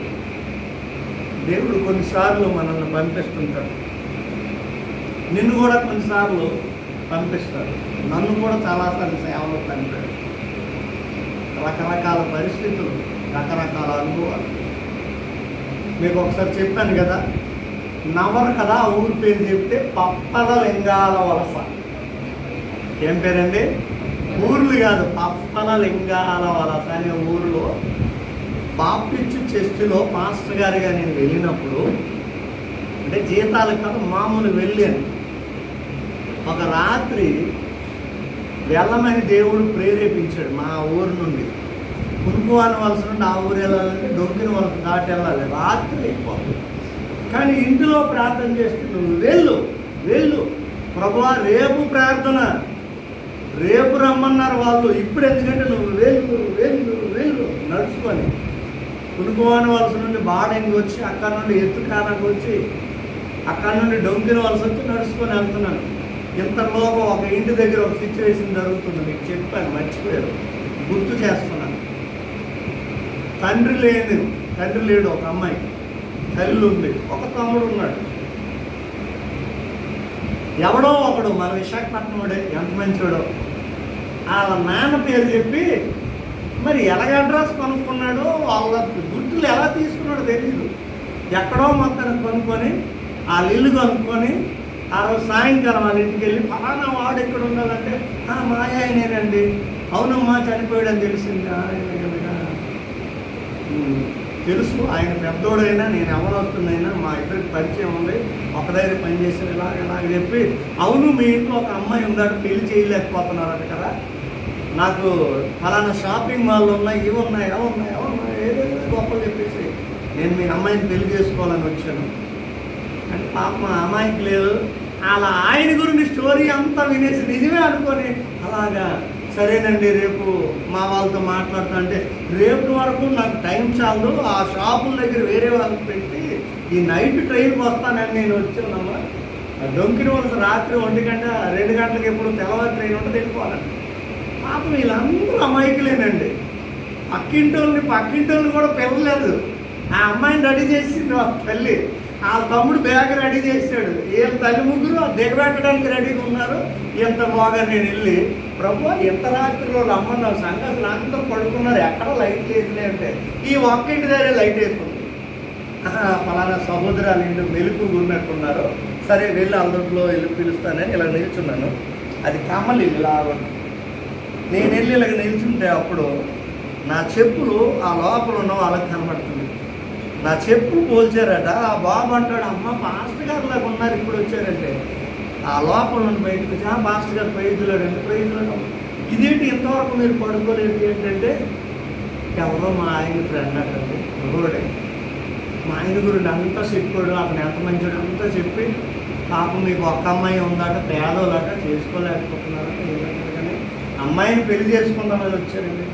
దేవుడు కొన్నిసార్లు మనల్ని పంపిస్తుంటాడు, నిన్ను కూడా కొన్నిసార్లు పంపిస్తాడు. నన్ను కూడా చాలాసార్లు సేవలో పంపాడు. రకరకాల పరిస్థితులు, రకరకాల అనుభవాలు. మీకు ఒకసారి చెప్పాను కదా, నవరు కదా ఊరి పేరు చెప్తే పప్పల లింగాల వలస. ఏం పేరండి? ఊర్లు కాదు, పప్పల లింగాల వలస అనే ఊరిలో బాప్టిస్ట్ చర్చిలో మాస్టర్ గారిగా నేను వెళ్ళినప్పుడు, అంటే జీతాలు కాదు మామూలు వెళ్ళాను. ఒక రాత్రి వెళ్ళమని దేవుడు ప్రేరేపించాడు. మా ఊరు నుండి కునుకువాని వలస నుండి ఆ ఊరు వెళ్ళాలంటే డొంకిన వలస దాటి వెళ్ళాలి, రాత్రి అయిపోతుంది. కానీ ఇంటిలో ప్రార్థన చేస్తే నువ్వు వెళ్ళు వెళ్ళు ప్రభువా, రేపు ప్రార్థన, రేపు రమ్మన్నారు వాళ్ళు, ఇప్పుడు ఎందుకంటే నువ్వు వెళ్ళు వెళ్ళు వెళ్ళు నడుచుకొని కునుకువాని వలస నుండి బాడంగి వచ్చి, అక్కడ నుండి ఎత్తుకానకు వచ్చి, అక్కడ నుండి డొంకిన వలస వచ్చి నడుచుకొని వెళ్తున్నాను. ఇంతలోపు ఒక ఇంటి దగ్గర ఒక సిచ్యువేషన్ జరుగుతుంది, మీకు చెప్పాను, మర్చిపోయారు, గుర్తు చేస్తున్నాను. తండ్రి లేడు, ఒక అమ్మాయి, తల్లి ఉంది, ఒక తమ్ముడు ఉన్నాడు. ఎవడో ఒకడు మన విశాఖపట్నం వాడే, ఎంత మంచివాడో, వాళ్ళ నాన్న పేరు చెప్పి మరి ఎలాగ అడ్రస్ కనుక్కున్నాడో, వాళ్ళ గుర్తులు ఎలా తీసుకున్నాడో తెలియదు. ఎక్కడో మొత్తాన్ని కొనుక్కొని వాళ్ళ ఇల్లు కనుక్కొని ఆ రోజు సాయంకాలం వాళ్ళ ఇంటికి వెళ్ళి ఫలానా వాడు ఎక్కడ ఉండాలంటే మా ఆయనేనండి, అవునమ్మా చనిపోయాడని తెలిసింది. తెలుసు, ఆయన పెద్దోడైనా నేను ఎవరొస్తుందైనా మా ఇద్దరికి పరిచయం ఉంది, ఒక దగ్గర పనిచేసిన ఇలాగ చెప్పి, అవును మీ ఇంట్లో ఒక అమ్మాయి ఉందాడు, పెళ్లి చేయలేకపోతున్నారట కదా, నాకు ఫలానా షాపింగ్ మాల్ ఉన్నాయి, ఇవి ఉన్నాయి, ఏదో గొప్పలు చెప్పేసి నేను మీ అమ్మాయిని పెళ్లి చేసుకోవాలని వచ్చాను అంటే పాప మా అమ్మాయికి లేదు. అలా ఆయన గురించి స్టోరీ అంతా వినేసి నిజమే అనుకొని అలాగా సరేనండి రేపు మా వాళ్ళతో మాట్లాడుతా అంటే, రేపు వరకు నాకు టైం చాలదు, ఆ షాపుల దగ్గర వేరే వాళ్ళకి పెట్టి ఈ నైట్ ట్రైన్కి వస్తానని నేను వచ్చానమ్మా. డొంకిన వలస రాత్రి 1 గంట 2 గంటలకు ఎప్పుడు తెల్లవారి ట్రైన్ ఉంటుంది, వెళ్ళిపోవాలండి. పాపం వీళ్ళందరూ అమాయకులేనండి. పక్కింటోళ్ళని కూడా పిల్లలేదు. ఆ అమ్మాయిని రెడీ చేసింది వాళ్ళ తల్లి, ఆ తమ్ముడు బ్యాగ్ రెడీ చేశాడు, ఏం తల్లి ముగ్గురు దిగబెట్టడానికి రెడీగా ఉన్నారు. ఎంత బాగా నేను వెళ్ళి, ప్రభు ఎంత రాత్రిలో రమ్మన్నావు, సంగతులు అందరూ పడుకున్నారు, ఎక్కడ లైట్ వేసినాయి అంటే ఈ ఒక్కింటి దగ్గర లైట్ వేసుకుంది. ఫలానా సహోదరాలు ఇంటి మెలుపుగా ఉన్నట్టున్నారు, సరే వెళ్ళి అందరిలో వెళ్ళి పిలుస్తానని ఇలా నిల్చున్నాను. అది కమలి లాగా, నేను వెళ్ళి ఇలాగ నిల్చుంటే అప్పుడు నా చెప్పులు ఆ లోపల ఉన్న వాళ్ళకి కనబడుతుంది. నా చెప్పు పోల్చారట. ఆ బాబు అంటాడు, అమ్మ పాస్టర్ గారు లాగా ఉన్నారు ఇప్పుడు వచ్చారంటే. ఆ లోపల నుండి బయటకు వచ్చి, పాస్టర్ గారు ప్రైజులాడండి, ప్రైజులాడు. ఇదేంటి ఇంతవరకు మీరు పడుకోలేదు ఏంటంటే, ఎవరో మా ఆయన ఫ్రెండ్ అంటండి, మగోడే, మా ఆయన గురించి అంతా చెప్పాడు, అతను ఎంత మంచివాడు అంతా చెప్పి, పాపం మీకు ఒక్క అమ్మాయి ఉందాక, పేదోళ్ళట, చేసుకోలేకపోతున్నారట, ఏమంటారు కానీ అమ్మాయిని పెళ్లి చేసుకుందామని వచ్చారండి.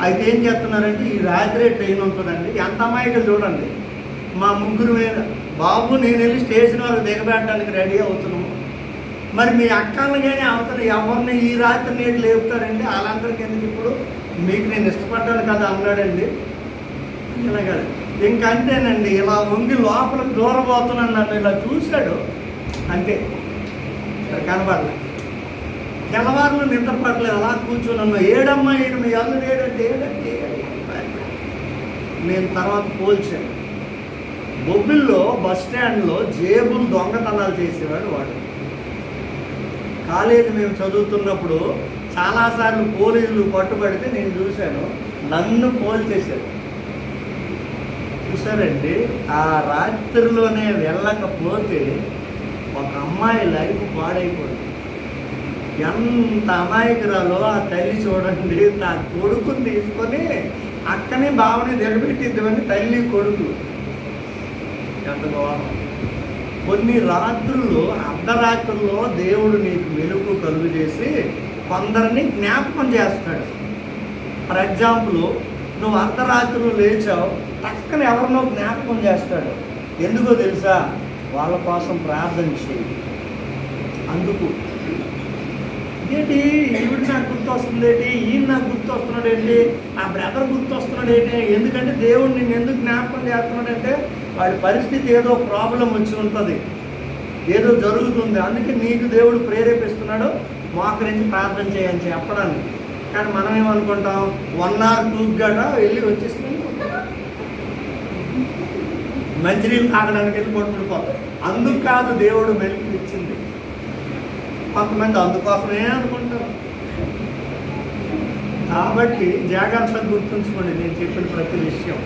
అయితే ఏం చేస్తున్నారంటే, ఈ రాత్రి ట్రైన్ ఉంటుందండి, ఎంత అమ్మాయికి చూడండి, మా ముగ్గురు మీద బాబు నేను వెళ్ళి స్టేషన్ వరకు దిగబెట్టడానికి రెడీ అవుతున్నాము, మరి మీ అక్కలను కానీ అవతల ఎవరిని ఈ రాత్రి నేను లేపుతారండి, వాళ్ళందరికీ ఎందుకు, ఇప్పుడు మీకు నేను ఇష్టపడ్డాను కదా అన్నాడండి. ఇలా కాదు ఇంకంతేనండి, ఇలా వంగి లోపలికి దూరబోతున్నాను, నన్ను ఇలా చూశాడు అంతే, కనబడలే. తెల్లవారులు నిద్ర పడలేదు, అలా కూర్చొని ఏడమ్మా ఏడు, మీ అల్లుడు ఏడంటే నేను తర్వాత పోల్చాను. బొబ్బిల్లో బస్ స్టాండ్లో జేబులు దొంగతనాలు చేసేవాడు వాడు. కాలేజీ మేము చదువుతున్నప్పుడు చాలాసార్లు పోలీసులు పట్టుబడితే నేను చూశాను, నన్ను పోల్చేశారు. చూసారండి, ఆ రాత్రిలోనే వెళ్ళకపోతే ఒక అమ్మాయి లైఫ్ పాడైపోయింది. ఎంత అమాయకురాలో ఆ తల్లి చూడండి, నా కొడుకుని తీసుకొని అక్కనే బావని దిగబెట్టిద్దామని తల్లి కొడుకు. ఎంత బాగుంది. కొన్ని రాత్రులు, అర్ధరాత్రుల్లో దేవుడు నీకు వెలుగు కలుగు చేసి కొందరిని జ్ఞాపకం చేస్తాడు. ఫర్ ఎగ్జాంపుల్ నువ్వు అర్ధరాత్రులు లేచావు, పక్కన ఎవరినో జ్ఞాపకం చేస్తాడు. ఎందుకో తెలుసా? వాళ్ళ కోసం ప్రార్థన చేయి. అందుకు ఏంటి ఈవిడ నాకు గుర్తొస్తుంది ఏంటి, ఈయన నాకు గుర్తొస్తున్నాడు ఏంటి, ఆ బ్రదర్ గుర్తొస్తున్నాడు ఏంటి? ఎందుకంటే దేవుడు నిన్ను ఎందుకు జ్ఞాపకం చేస్తున్నాడంటే వాడి పరిస్థితి ఏదో ప్రాబ్లం వచ్చి ఉంటుంది, ఏదో జరుగుతుంది, అందుకే నీకు దేవుడు ప్రేరేపిస్తున్నాడు మోకరించి ప్రార్థన చేయని చెప్పడానికి. కానీ మనం ఏమనుకుంటాం, 1 hour 2 గట వెళ్ళి వచ్చేస్తున్నాం, మంచినీళ్ళు తాగడానికి వెళ్ళి కొట్టుకుపోతాం. అందుకు కాదు దేవుడు మెలుగు ఇచ్చింది. కొంతమంది అందుకోసమే అనుకుంటారు. కాబట్టి జాగ్రత్తగా గుర్తుంచుకోండి నేను చెప్పిన ప్రతి విషయం.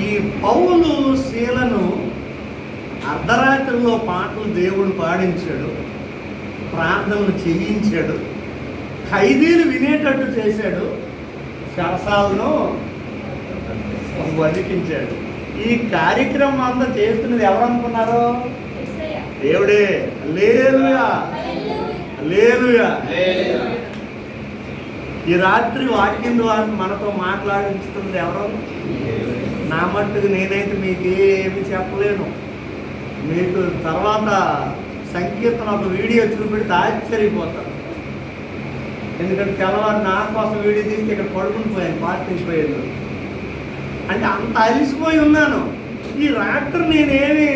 ఈ పౌలు శీలను అర్ధరాత్రిలో పాటలు దేవుడు పాడించాడు, ప్రార్థనలు చేయించాడు, ఖైదీలు వినేటట్టు చేశాడు, చెరసాలను వదిలించాడు. ఈ కార్యక్రమం అంతా చేస్తున్నది ఎవరు అనుకున్నారు? దేవుడే. హల్లెలూయా, హల్లెలూయా. ఈ రాత్రి వాక్యం ద్వారా మనతో మాట్లాడించుతున్నది ఎవరు? నా మట్టుకు నేనైతే మీకు ఏమి చెప్పలేను. మీకు తర్వాత సంకీర్తన ఒక వీడియో చూపెడితే ఆశ్చర్యపోతారు. ఎందుకంటే తెల్లవారు నా కోసం వీడియో తీసి ఇక్కడ పడుకుని పోయాను, పాటించిపోయాను. అంటే అంత అలిసిపోయి ఉన్నాను. ఈ రాత్రి నేనేమి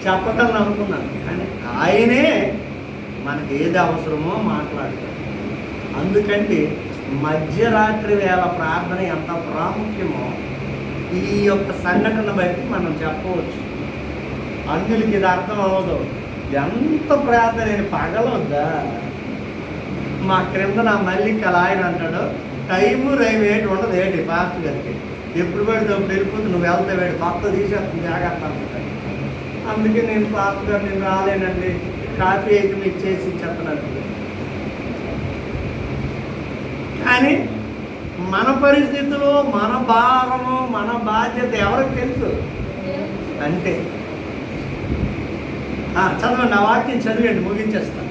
చెప్పగలను అనుకున్నాను, కానీ ఆయనే మనకి ఏది అవసరమో మాట్లాడతాడు. అందుకంటే మధ్యరాత్రి వేళ ప్రార్థన ఎంత ప్రాముఖ్యమో ఈ యొక్క సంఘటన బట్టి మనం చెప్పవచ్చు. అందులకి ఇది అర్థం అవ్వదు. ఎంత ప్రార్థన నేను పగలొద్దా? మా క్రింద నా మల్లికల ఆయన అంటాడు, టైము రైమ్ ఏంటి ఉండదు ఏంటి ఫాస్ట్ గారికి, ఎప్పుడు పడితే అప్పుడు వెళ్ళిపోతుంది, నువ్వు వెళ్తే వేడి పక్క తీసేస్తుంది జాగ్రత్త అంటాడు. అందుకే నేను ఫాస్ట్ గారు నేను రాలేనండి, కాఫీ అయితే మీకు చేసి ఇచ్చేస్తాను. కానీ మన పరిస్థితులు, మన భారము, మన బాధ్యత ఎవరికి తెలుసు అంటే చదవండి, ఆ వాక్యం చదివండి, ముగించేస్తాను.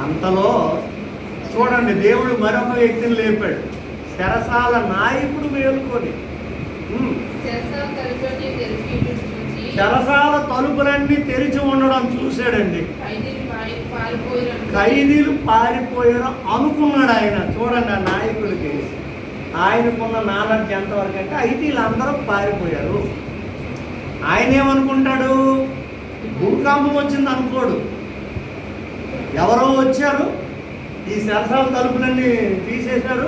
అంతలో చూడండి దేవుడు మరొక వ్యక్తిని లేపాడు. చెరసాల నాయకుడు మేలుకొని చెరసాల తలుపులన్నీ తెరిచి ఉండడం చూశాడండి. ఖైదీలు పారిపోయారు అనుకున్నాడు ఆయన. చూడండి ఆ నాయకుడికి ఆయనకున్న నాలెడ్జ్ ఎంతవరకు అంటే అయితే వీళ్ళందరూ పారిపోయారు. ఆయన ఏమనుకుంటాడు? భూకంపం వచ్చింది అనుకోడు. ఎవరో వచ్చారు, ఈ చెరసాల తలుపులన్నీ తీసేశారు,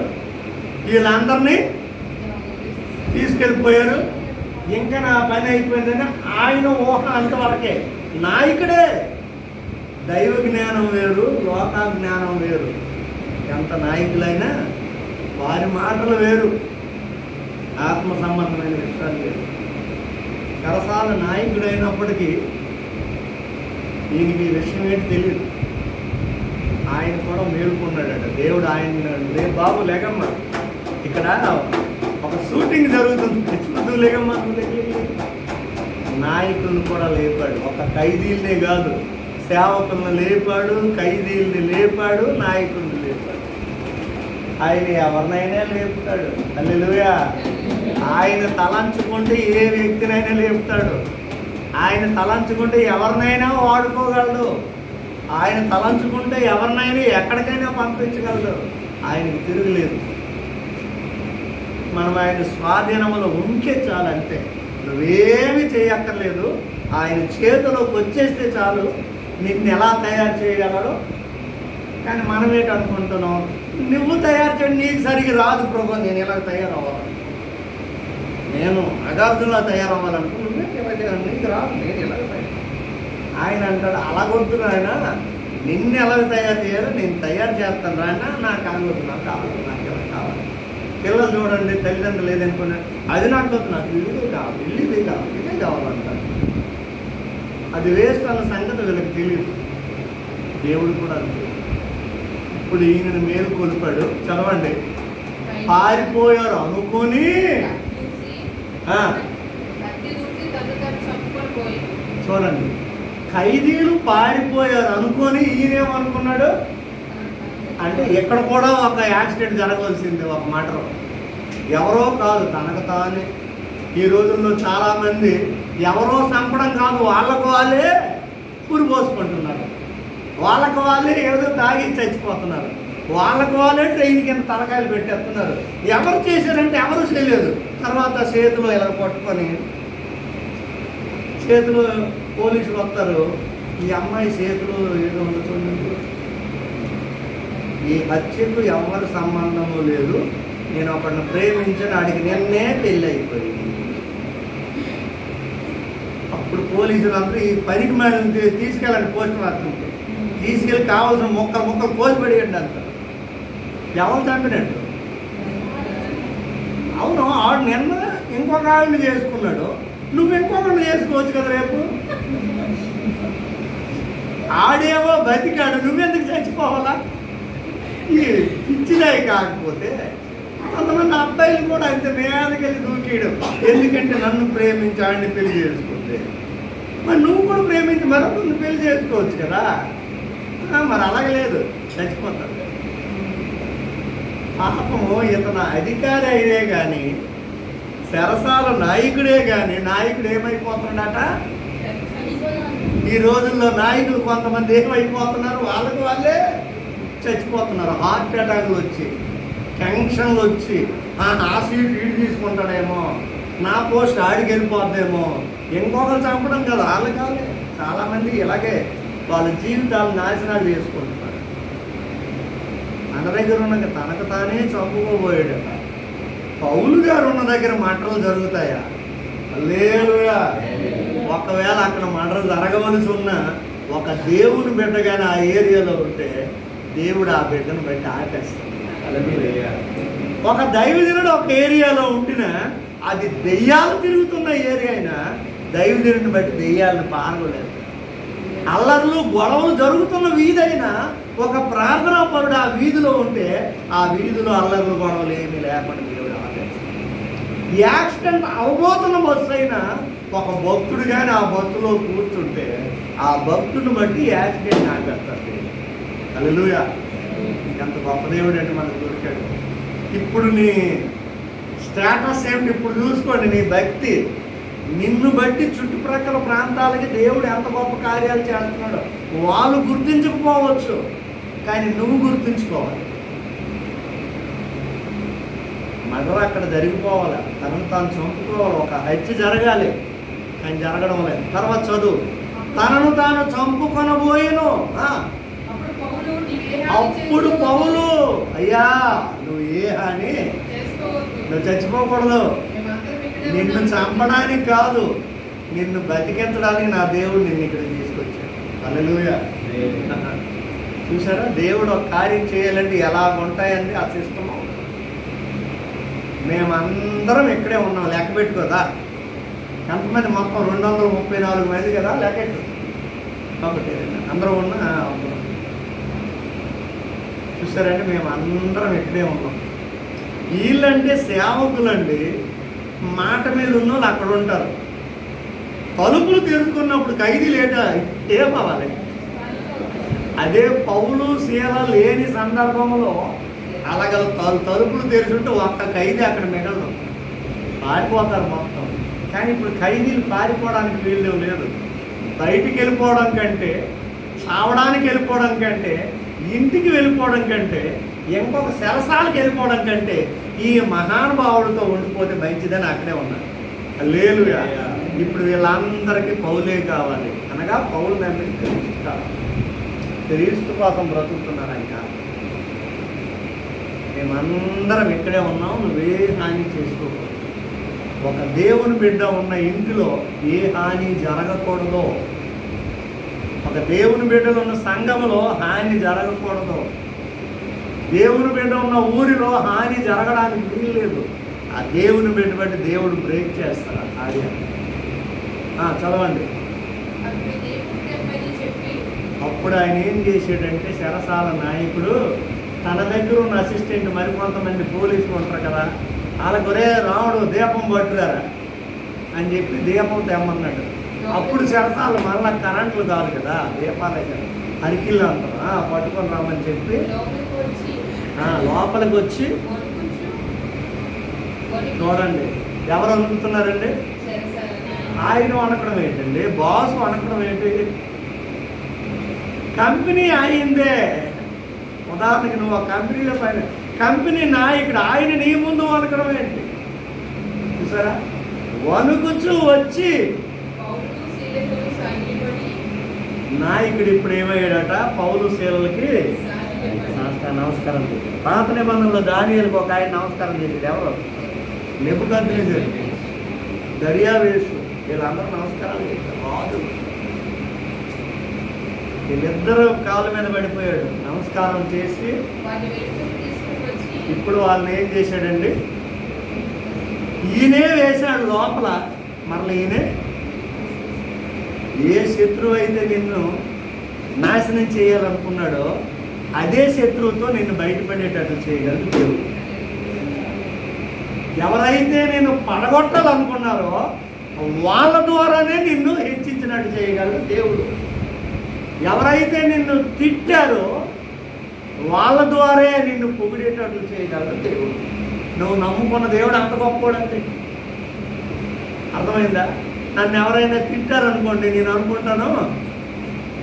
వీళ్ళందరినీ తీసుకెళ్ళిపోయారు, ఇంకా నా పని అయిపోయిందని ఆయన ఊహ అంతవరకే. నాయకుడే. దైవ జ్ఞానం వేరు, లోకా జ్ఞానం వేరు. ఎంత నాయకులైనా వారి మాటలు వేరు, ఆత్మ సంబంధమైన విషయాలు వేరు. చెరసాల నాయకుడైనప్పటికీ దీనికి విషయం ఏంటి తెలియదు. ఆయన కూడా మేలుకున్నాడట. దేవుడు ఆయన బాబు లేకమ్మా, ఇక్కడ ఒక షూటింగ్ జరుగుతుంది, చూద్దు లేకమ్మా. నాయకులను కూడా లేపాడు. ఒక ఖైదీలనే కాదు, సేవకులను లేపాడు, ఖైదీల్ని లేపాడు, నాయకుల్ని లేపాడు. ఆయన ఎవరినైనా లేపుతాడు. హల్లెలూయా. ఆయన తలంచుకుంటే ఏ వ్యక్తినైనా లేపుతాడు. ఆయన తలంచుకుంటే ఎవరినైనా వాడుకోగలడు. ఆయన తలంచుకుంటే ఎవరినైనా ఎక్కడికైనా పంపించగలడు. ఆయనకు తిరుగులేదు. మనం ఆయన స్వాధీనంలో ఉంటే చాలంటే, నువ్వేమి చేయక్కర్లేదు. ఆయన చేతిలోకి వచ్చేస్తే చాలు, నిన్ను ఎలా తయారు చేయగలడో. కానీ మనం ఏంటనుకుంటున్నాం, నువ్వు తయారు చేయండి, నీకు సరిగ్గా రాదు ప్రభు, నేను ఎలా తయారవ్వాలి, నేను అగాధంలా తయారవ్వాలనుకో, నువ్వే నీకు రాదు, నేను ఎలా తయారు. ఆయన అంటాడు, అలాగొద్దు నాయన, నిన్ను ఎలా తయారు చేయాలో నేను తయారు చేస్తాను రాయన, నాకు అనవద్దు, నాకు కావాలి, నాకు ఎలా కావాలి. పిల్లలు చూడండి, తల్లిదండ్రులు లేదనుకున్నాడు, అది నాకు వద్దు, నాకు ఇల్లుదే కావాలి, ఇల్లుదే కావాలి, ఇదే కావాలంటారు. అది వేస్ట్ అన్న సంగతి వీళ్ళకి తెలియదు. దేవుడు కూడా అంతే. ఇప్పుడు ఈయనను మేలు కొలిపాడు. చదవండి. పారిపోయారు అనుకొని చూడండి, ఖైదీలు పారిపోయారు అనుకొని ఈయనేమనుకున్నాడు? అంటే ఇక్కడ కూడా ఒక యాక్సిడెంట్ జరగవలసింది, ఒక మర్డర్. ఎవరో కాదు, తనకు తానే. ఈ రోజుల్లో చాలామంది ఎవరో చంపడం కాదు, వాళ్ళకు వాళ్ళే పురిపోసుకుంటున్నారు, వాళ్ళకు వాళ్ళే ఏదో తాగి చచ్చిపోతున్నారు, వాళ్ళకు వాళ్ళే ట్రైన్ కింద తలకాయలు పెట్టేస్తున్నారు. ఎవరు చేశారంటే ఎవరు చేయలేదు. తర్వాత చేతులు ఇలా పట్టుకొని చేతులు పోలీసులు వస్తారు, ఈ అమ్మాయి చేతులు ఏదో చూడండి, ఈ హత్యకు ఎవరి సంబంధము లేదు, నేను ఒకరిని ప్రేమించిన ఆడికి నిన్నే పెళ్ళి అయిపోయింది. అప్పుడు పోలీసులు అందరూ ఈ పనికి మేడని తీసుకెళ్ళండి, పోస్ట్ మార్టంకి తీసుకెళ్ళి కావాల్సిన ముక్కలు కోసి పడేయండి అంటారు. ఎవరు చంపినట్టు? అవును, ఆడు నిన్న ఇంకొక ఆవిడని చేసుకున్నాడు, నువ్వు ఇంకొకరిని చేసుకోవచ్చు కదా రేపు. ఆడేమో బతికాడు, నువ్వెందుకు చచ్చిపోవాలా? ఈ పిచ్చిదాయి. కాకపోతే కొంతమంది అబ్బాయిలు కూడా అంత మీదకెళ్ళి దూకేయడం, ఎందుకంటే నన్ను ప్రేమించి ఆడిని పెళ్లి చేసుకుంటే, మరి నువ్వు కూడా ప్రేమించి మరొకరిని పెళ్లి చేసుకోవచ్చు కదా. మరి అలాగే లేదు, చచ్చిపోతాడు. పాపము ఇతను అధికారి అయినే కానీ, సరసాల నాయకుడే కానీ, నాయకుడు ఏమైపోతున్నాడట? ఈ రోజుల్లో నాయకులు కొంతమంది ఏమైపోతున్నారు, వాళ్ళకు వాళ్ళే చచ్చిపోతున్నారు. హార్ట్ అటాక్లు వచ్చి, టెన్షన్లు వచ్చి, ఆ సీట్ వీడు తీసుకుంటాడేమో, నా పోస్ట్ ఆడికి వెళ్ళిపోద్దేమో, ఇంకొకరు చంపడం కదా వాళ్ళ కాలే. చాలామంది ఇలాగే వాళ్ళ జీవితాలు నాశనాలు చేసుకుంటున్నారు. మన దగ్గర ఉన్న తనకు తానే చంపుకోబోయాడట. పౌలు గారు ఉన్న దగ్గర మంటలు జరుగుతాయా? హల్లెలూయా. ఒకవేళ అక్కడ మంటలు జరగవలసి ఉన్న ఒక దేవుని బిడ్డగానే ఆ ఏరియాలో ఉంటే దేవుడు ఆ బిడ్డను బట్టి ఆపేస్తాడు. ఒక దైవజనుడు ఒక ఏరియాలో ఉంటేనే అది దెయ్యాలు తిరుగుతున్న ఏరియా అయినా దైవజనుడిని బట్టి దెయ్యాలను పారగలేదు. అల్లర్లు గొడవలు జరుగుతున్న వీధైనా ఒక ప్రార్థనా పరుడు ఆ వీధిలో ఉంటే ఆ వీధిలో అల్లర్లు గొడవలు ఏమీ లేకుండా దేవుడు ఆపేస్తాడు. యాక్సిడెంట్ అవబోతున్న బస్సు అయినా ఒక భక్తుడు కానీ ఆ బస్సులో కూర్చుంటే ఆ భక్తుని బట్టి యాక్సిడెంట్ ఆపేస్తాడు. హల్లెలూయా. ఇంకంత గొప్ప దేవుడు అంటే మనకు దొరికాడు. ఇప్పుడు నీ స్టేటస్ ఏమిటి? ఇప్పుడు చూసుకోండి, నీ భక్తి నిన్ను బట్టి చుట్టుప్రక్కల ప్రాంతాలకి దేవుడు ఎంత గొప్ప కార్యాలు చేస్తున్నాడో వాళ్ళు గుర్తించకపోవచ్చు, కానీ నువ్వు గుర్తుంచుకోవాలి. మగవ అక్కడ జరిగిపోవాలి, తనను తాను చంపుకోవాలి, ఒక హత్య జరగాలి, కానీ జరగడం లేదు. తర్వాత చదువు, తనను తాను చంపుకొనబోయేను. అప్పుడు పౌలు, అయ్యా నువ్వు ఏ హాని, నువ్వు చచ్చిపోకూడదు, నిన్ను చంపడానికి కాదు, నిన్ను బతికించడానికి నా దేవుడు నిన్ను ఇక్కడ తీసుకొచ్చాడు. హల్లెలూయా. చూసారా, దేవుడు ఒక కార్యం చేయాలంటే ఎలా ఉంటాయండి ఆ సిస్టమ్. మేమందరం ఇక్కడే ఉన్నాం, లెక్క పెట్టుకోదా ఎంతమంది? మొత్తం 234 మంది కదా లెక్క. కాబట్టి అందరం ఉన్నా చూసారండి, మేము అందరం ఇక్కడే ఉన్నాం. వీళ్ళంటే సేవకులండి, మాట మీద ఉన్న వాళ్ళు అక్కడ ఉంటారు. తలుపులు తెరుచుకున్నప్పుడు ఖైదీలు ఏమవ్వాలి? అదే పౌలు శీల లేని సందర్భంలో అలాగ తలుపులు తెరుచుంటే ఒక్క ఖైదీ అక్కడ మిగలదు, పారిపోతారు మొత్తం. కానీ ఇప్పుడు ఖైదీలు పారిపోవడానికి వీళ్ళు లేదు. బయటికి వెళ్ళిపోవడం కంటే, చావడానికి వెళ్ళిపోవడం కంటే, ఇంటికి వెళ్ళిపోవడం కంటే, ఇంకొక శరసాలకు వెళ్ళిపోవడం కంటే ఈ మహానుభావుడితో ఉండిపోతే మంచిదని అక్కడే ఉన్నారు. హల్లెలూయా. ఇప్పుడు వీళ్ళందరికీ పౌలే కావాలి, అనగా పౌలు నెమ్మది క్రీస్తు కోసం బ్రతుకుతున్నారు. ఇంకా మేమందరం ఇక్కడే ఉన్నాం, నువ్వే హాని చేసుకోకూడదు. ఒక దేవుని బిడ్డ ఉన్న ఇంటిలో ఏ హాని జరగకూడదు. ఒక దేవుని బిడ్డలు ఉన్న సంఘములో హాని జరగకూడదు. దేవుని బిడ్డ ఉన్న ఊరిలో హాని జరగడానికి వీలు లేదు. ఆ దేవుని బిడ్డ బట్టి దేవుడు బ్రేక్ చేస్తాడు ఆ కార్యాన్ని. చదవండి. అప్పుడు ఆయన ఏం చేసాడంటే, చెరసాల నాయకుడు తన దగ్గర ఉన్న అసిస్టెంట్ మరికొంతమంది పోలీసులు ఉంటారు కదా, వాళ్ళకు ఒరే రాముడు దీపం పట్టురారా అని చెప్పి దీపం తెమ్మన్నాడు. అప్పుడు చెరసాలు మళ్ళీ కరెంట్లు కాదు కదా, దీపాలే కదా, అరికిళ్ళు అంటారు, పట్టుకొని రమ్మని చెప్పి లోపలికి వచ్చి లోపలికి వచ్చి చూడండి ఎవరు అనుకుంటున్నారండి? ఆయన అనకడం ఏంటండి? బాస్ అనకడం ఏంటి? కంపెనీ అయిందే. ఉదాహరణకి నువ్వు ఆ కంపెనీలో పైన కంపెనీ నాయకుడు, ఆయన నీ ముందు వణకడం ఏంటి? చూసారా? వణుకుచూ వచ్చి నాయకుడు ఇప్పుడు ఏమయ్యాడట? పౌలు శీలలకి నమస్కారం చేశాడు. పాత నిబంధనలో దానియేలుకు ఒక ఆయన నమస్కారం చేశాడు. ఎవరు? నెబుకద్నెజరు, దర్యావేషు, వీళ్ళందరూ నమస్కారాలు చేశారు. రాజు వీళ్ళిద్దరూ కాళ్ళ మీద పడిపోయాడు, నమస్కారం చేసి. ఇప్పుడు వాళ్ళని ఏం చేశాడండి? ఈయనే వేశాడు లోపల. మరలా ఈయనే ఏ శత్రువు అయితే నిన్ను నాశనం చేయాలనుకున్నాడో అదే శత్రువుతో నిన్ను బయటపడేటట్టు చేయగలదు దేవుడు. ఎవరైతే నేను పడగొట్టాలనుకున్నారో వాళ్ళ ద్వారానే నిన్ను హెచ్చించినట్టు చేయగలడు దేవుడు. ఎవరైతే నిన్ను తిట్టారో వాళ్ళ ద్వారే నిన్ను పొగిడేటట్లు చేయగలడు దేవుడు. నువ్వు నమ్ముకున్న దేవుడు అంత గొప్పవాడండి. అర్థమైందా? నన్ను ఎవరైనా తిట్టారనుకోండి, నేను అనుకుంటాను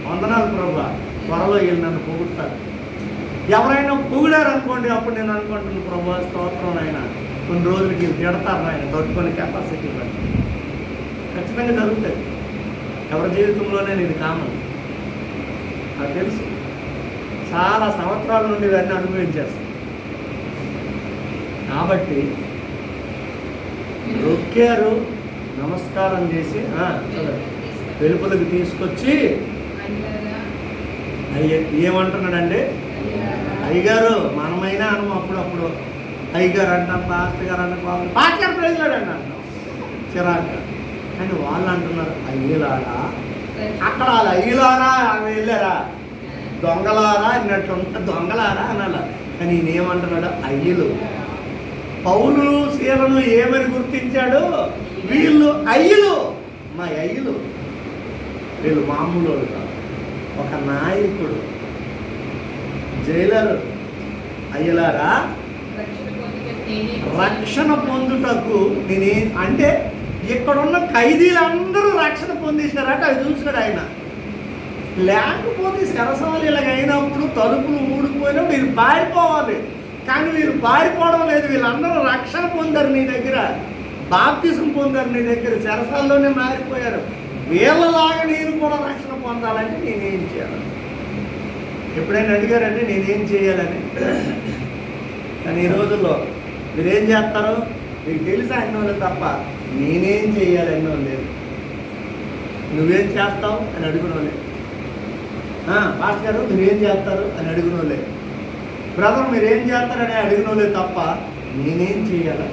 వందనాలు ప్రభా, త్వరలో వీళ్ళు నన్ను పొగుడతారు. ఎవరైనా పొగిడారనుకోండి, అప్పుడు నేను అనుకుంటాను ప్రభా స్తోత్రం, ఆయన కొన్ని రోజులకి తిడతారు, ఆయన తట్టుకొని కెపాసిటీ బట్టి. ఖచ్చితంగా జరుగుతుంది. ఎవరి జీవితంలోనే ఇది కామన్, నాకు తెలుసు. చాలా సంవత్సరాల నుండి ఇవన్నీ అనుభవించేస్తాను. కాబట్టి రొక్కారు, నమస్కారం చేసి వెలుపలికి తీసుకొచ్చి ఏమంటున్నాడండి? అయ్యగారు, మనమైనా అను అప్పుడప్పుడు అయ్యగారు అంటాం, పాస్టర్ గారు అంటాం, పాస్టర్ ప్రైజ్లాడు అంటాం చిరాక. కానీ వాళ్ళు అంటున్నారు అయ్యలారా. అక్కడ వాళ్ళు అయ్యలారా వెళ్ళారా? దొంగలారా అన్నట్టు ఉంటే దొంగలారా అనాల. కానీ ఈయనేమంటున్నాడు? అయ్యలు. పౌలు శీలను ఏమని గుర్తించాడు? వీళ్ళు అయ్యలు, మా అయ్యలు. వీళ్ళు మామూలు కాదు. ఒక నాయకుడు, జైలర్ అయ్యలారా, రక్షణ పొందుటకు నేనే అంటే ఇక్కడున్న ఖైదీలందరూ రక్షణ పొందేశారట. అవి చూసాడు ఆయన. లేకపోతే సరసాలు ఇలాగైనప్పుడు తలుపులు ఊడిపోయినా మీరు పారిపోవాలి. కానీ వీళ్ళు పారిపోవడం లేదు. వీళ్ళందరూ రక్షణ పొందారు నీ దగ్గర, బాప్తిజం పొందారు నీ దగ్గర, చెరసాల్లోనే మారిపోయారు. వీళ్ళలాగా నేను కూడా రక్షణ పొందాలంటే నేనేం చేయాలి? ఎప్పుడైనా అడిగారంటే నేనేం చేయాలని? కానీ ఈ రోజుల్లో మీరేం చేస్తారు? మీకు తెలిసి అన్నోళ్ళు తప్ప నేనేం చేయాలి అన్నో లేదు. నువ్వేం చేస్తావు అని అడుగునో లేదు. పాస్టర్ గారు మీరేం చేస్తారు అని అడుగునో లేదు. బ్రదర్ మీరేం చేస్తారని అడిగినో లేదు తప్ప నేనేం చేయాలా?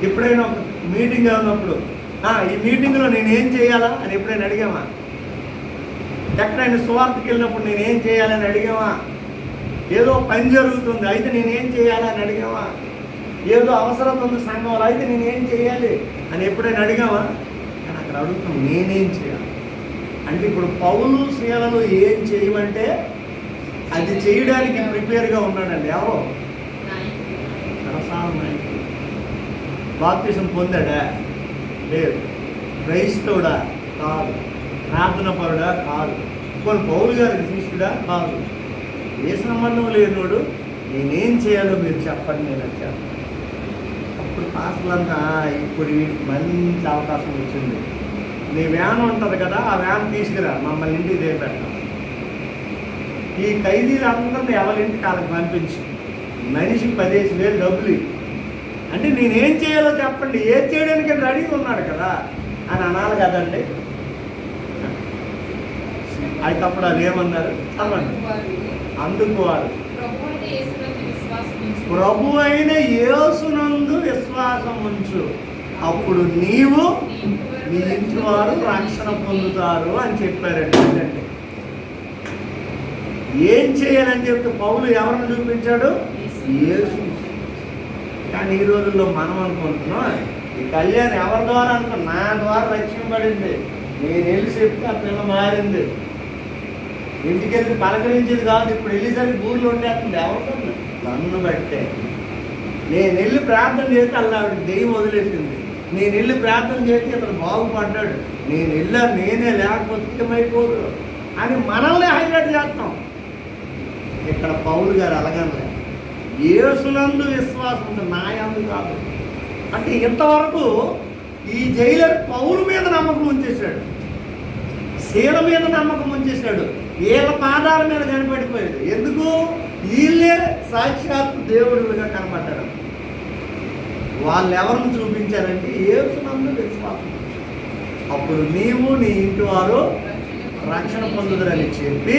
ఎప్పుడైనా మీటింగ్ ఉన్నప్పుడు ఈ మీటింగ్లో నేనేం చేయాలా అని ఎప్పుడైనా అడిగామా? ఎక్కడైనా సువార్తకి వెళ్ళినప్పుడు నేనేం చేయాలని అడిగామా? ఏదో పని జరుగుతుంది అయితే నేనేం చేయాలని అడిగామా? ఏదో అవసరం ఉంది సంఘంలో అయితే నేనేం చేయాలి అని ఎప్పుడైనా అడిగామా? కానీ అక్కడ అడుగుతాం నేనేం చేయాలి అంటే. ఇప్పుడు పౌలు శీలలు ఏం చేయమంటే అది చేయడానికి ప్రిపేర్గా ఉన్నాడండి. ఎవరో సరసాల నాయకుడు. బాప్తిజం పొందాడా? లేదు. క్రైస్తవుడా? కాదు. ప్రార్థన పరుడా? కాదు. కొన్ని పౌలు గారికి శిష్యుడా? కాదు. ఏ సంబంధం లేనోడు నేనేం చేయాలో మీరు చెప్పండి, నేను వచ్చాను. అప్పుడు పాస్టర్లంతా ఇప్పుడు మంచి అవకాశం వచ్చింది. నీ వ్యాన్ ఉంటుంది కదా, ఆ వ్యాన్ తీసుకురా, మమ్మల్ని ఇంటికి దిగబెట్టాం. ఈ ఖైదీలందరినీ ఎవరింటికి వాళ్ళకి పంపించి మనిషికి 15,000 డబ్బులు అంటే నేనేం చేయాలో చెప్పండి, ఏం చేయడానికి రెడీగా ఉన్నాడు కదా అని అనాలి కదండి. అయితే అప్పుడు అది ఏమన్నారు? చదవండి. అందుకు వారు ప్రభు అయిన యేసునందు విశ్వాసం ఉంచు, అప్పుడు నీవు నీ ఇంటి వారు రక్షణ పొందుతారు అని చెప్పారండి. అంటే ఏం చేయాలని చెప్పి పౌలు ఎవరిని చూపించాడు? యేసు. కానీ ఈ రోజుల్లో మనం అనుకుంటున్నాం ఈ కళ్యాణం ఎవరి ద్వారా అనుకున్నా? నా ద్వారా రక్షింపబడింది, నేను వెళ్ళి చెప్తే ఆ పిల్ల మారింది. ఇంటికి వెళ్ళి పలకరించేది కాదు. ఇప్పుడు వెళ్ళేసరికి ఊర్లో ఉండేస్తుంది. ఎవరు నన్ను బట్టే. నేను వెళ్ళి ప్రార్థన చేస్తే అలా ఆవిడకి దెయ్యం వదిలేసింది. నేను వెళ్ళి ప్రార్థన చేస్తే అతను బాగుపడ్డాడు. నేను వెళ్ళాను, నేనే లేకపోతే ఏమైపోదు అని మనల్ని హైలైట్ చేస్తాం. ఇక్కడ పౌలు గారు అలాగనలే. యేసునందు విశ్వాసం ఉంది, నా యందు కాదు. అంటే ఇంతవరకు ఈ జైలర్ పౌలు మీద నమ్మకం ఉంచేశాడు, శీల మీద నమ్మకం ఉంచేశాడు, వీళ్ళ పాదాల మీద కనపడిపోయాడు. ఎందుకు? వీళ్ళే సాక్షాత్ దేవుడుగా కనపడ్డారు. వాళ్ళు ఎవరిని చూపించారంటే యేసునందు విశ్వాసం. అప్పుడు నీవు నీ ఇంటి వారు రక్షణ పొందుదరని చెప్పి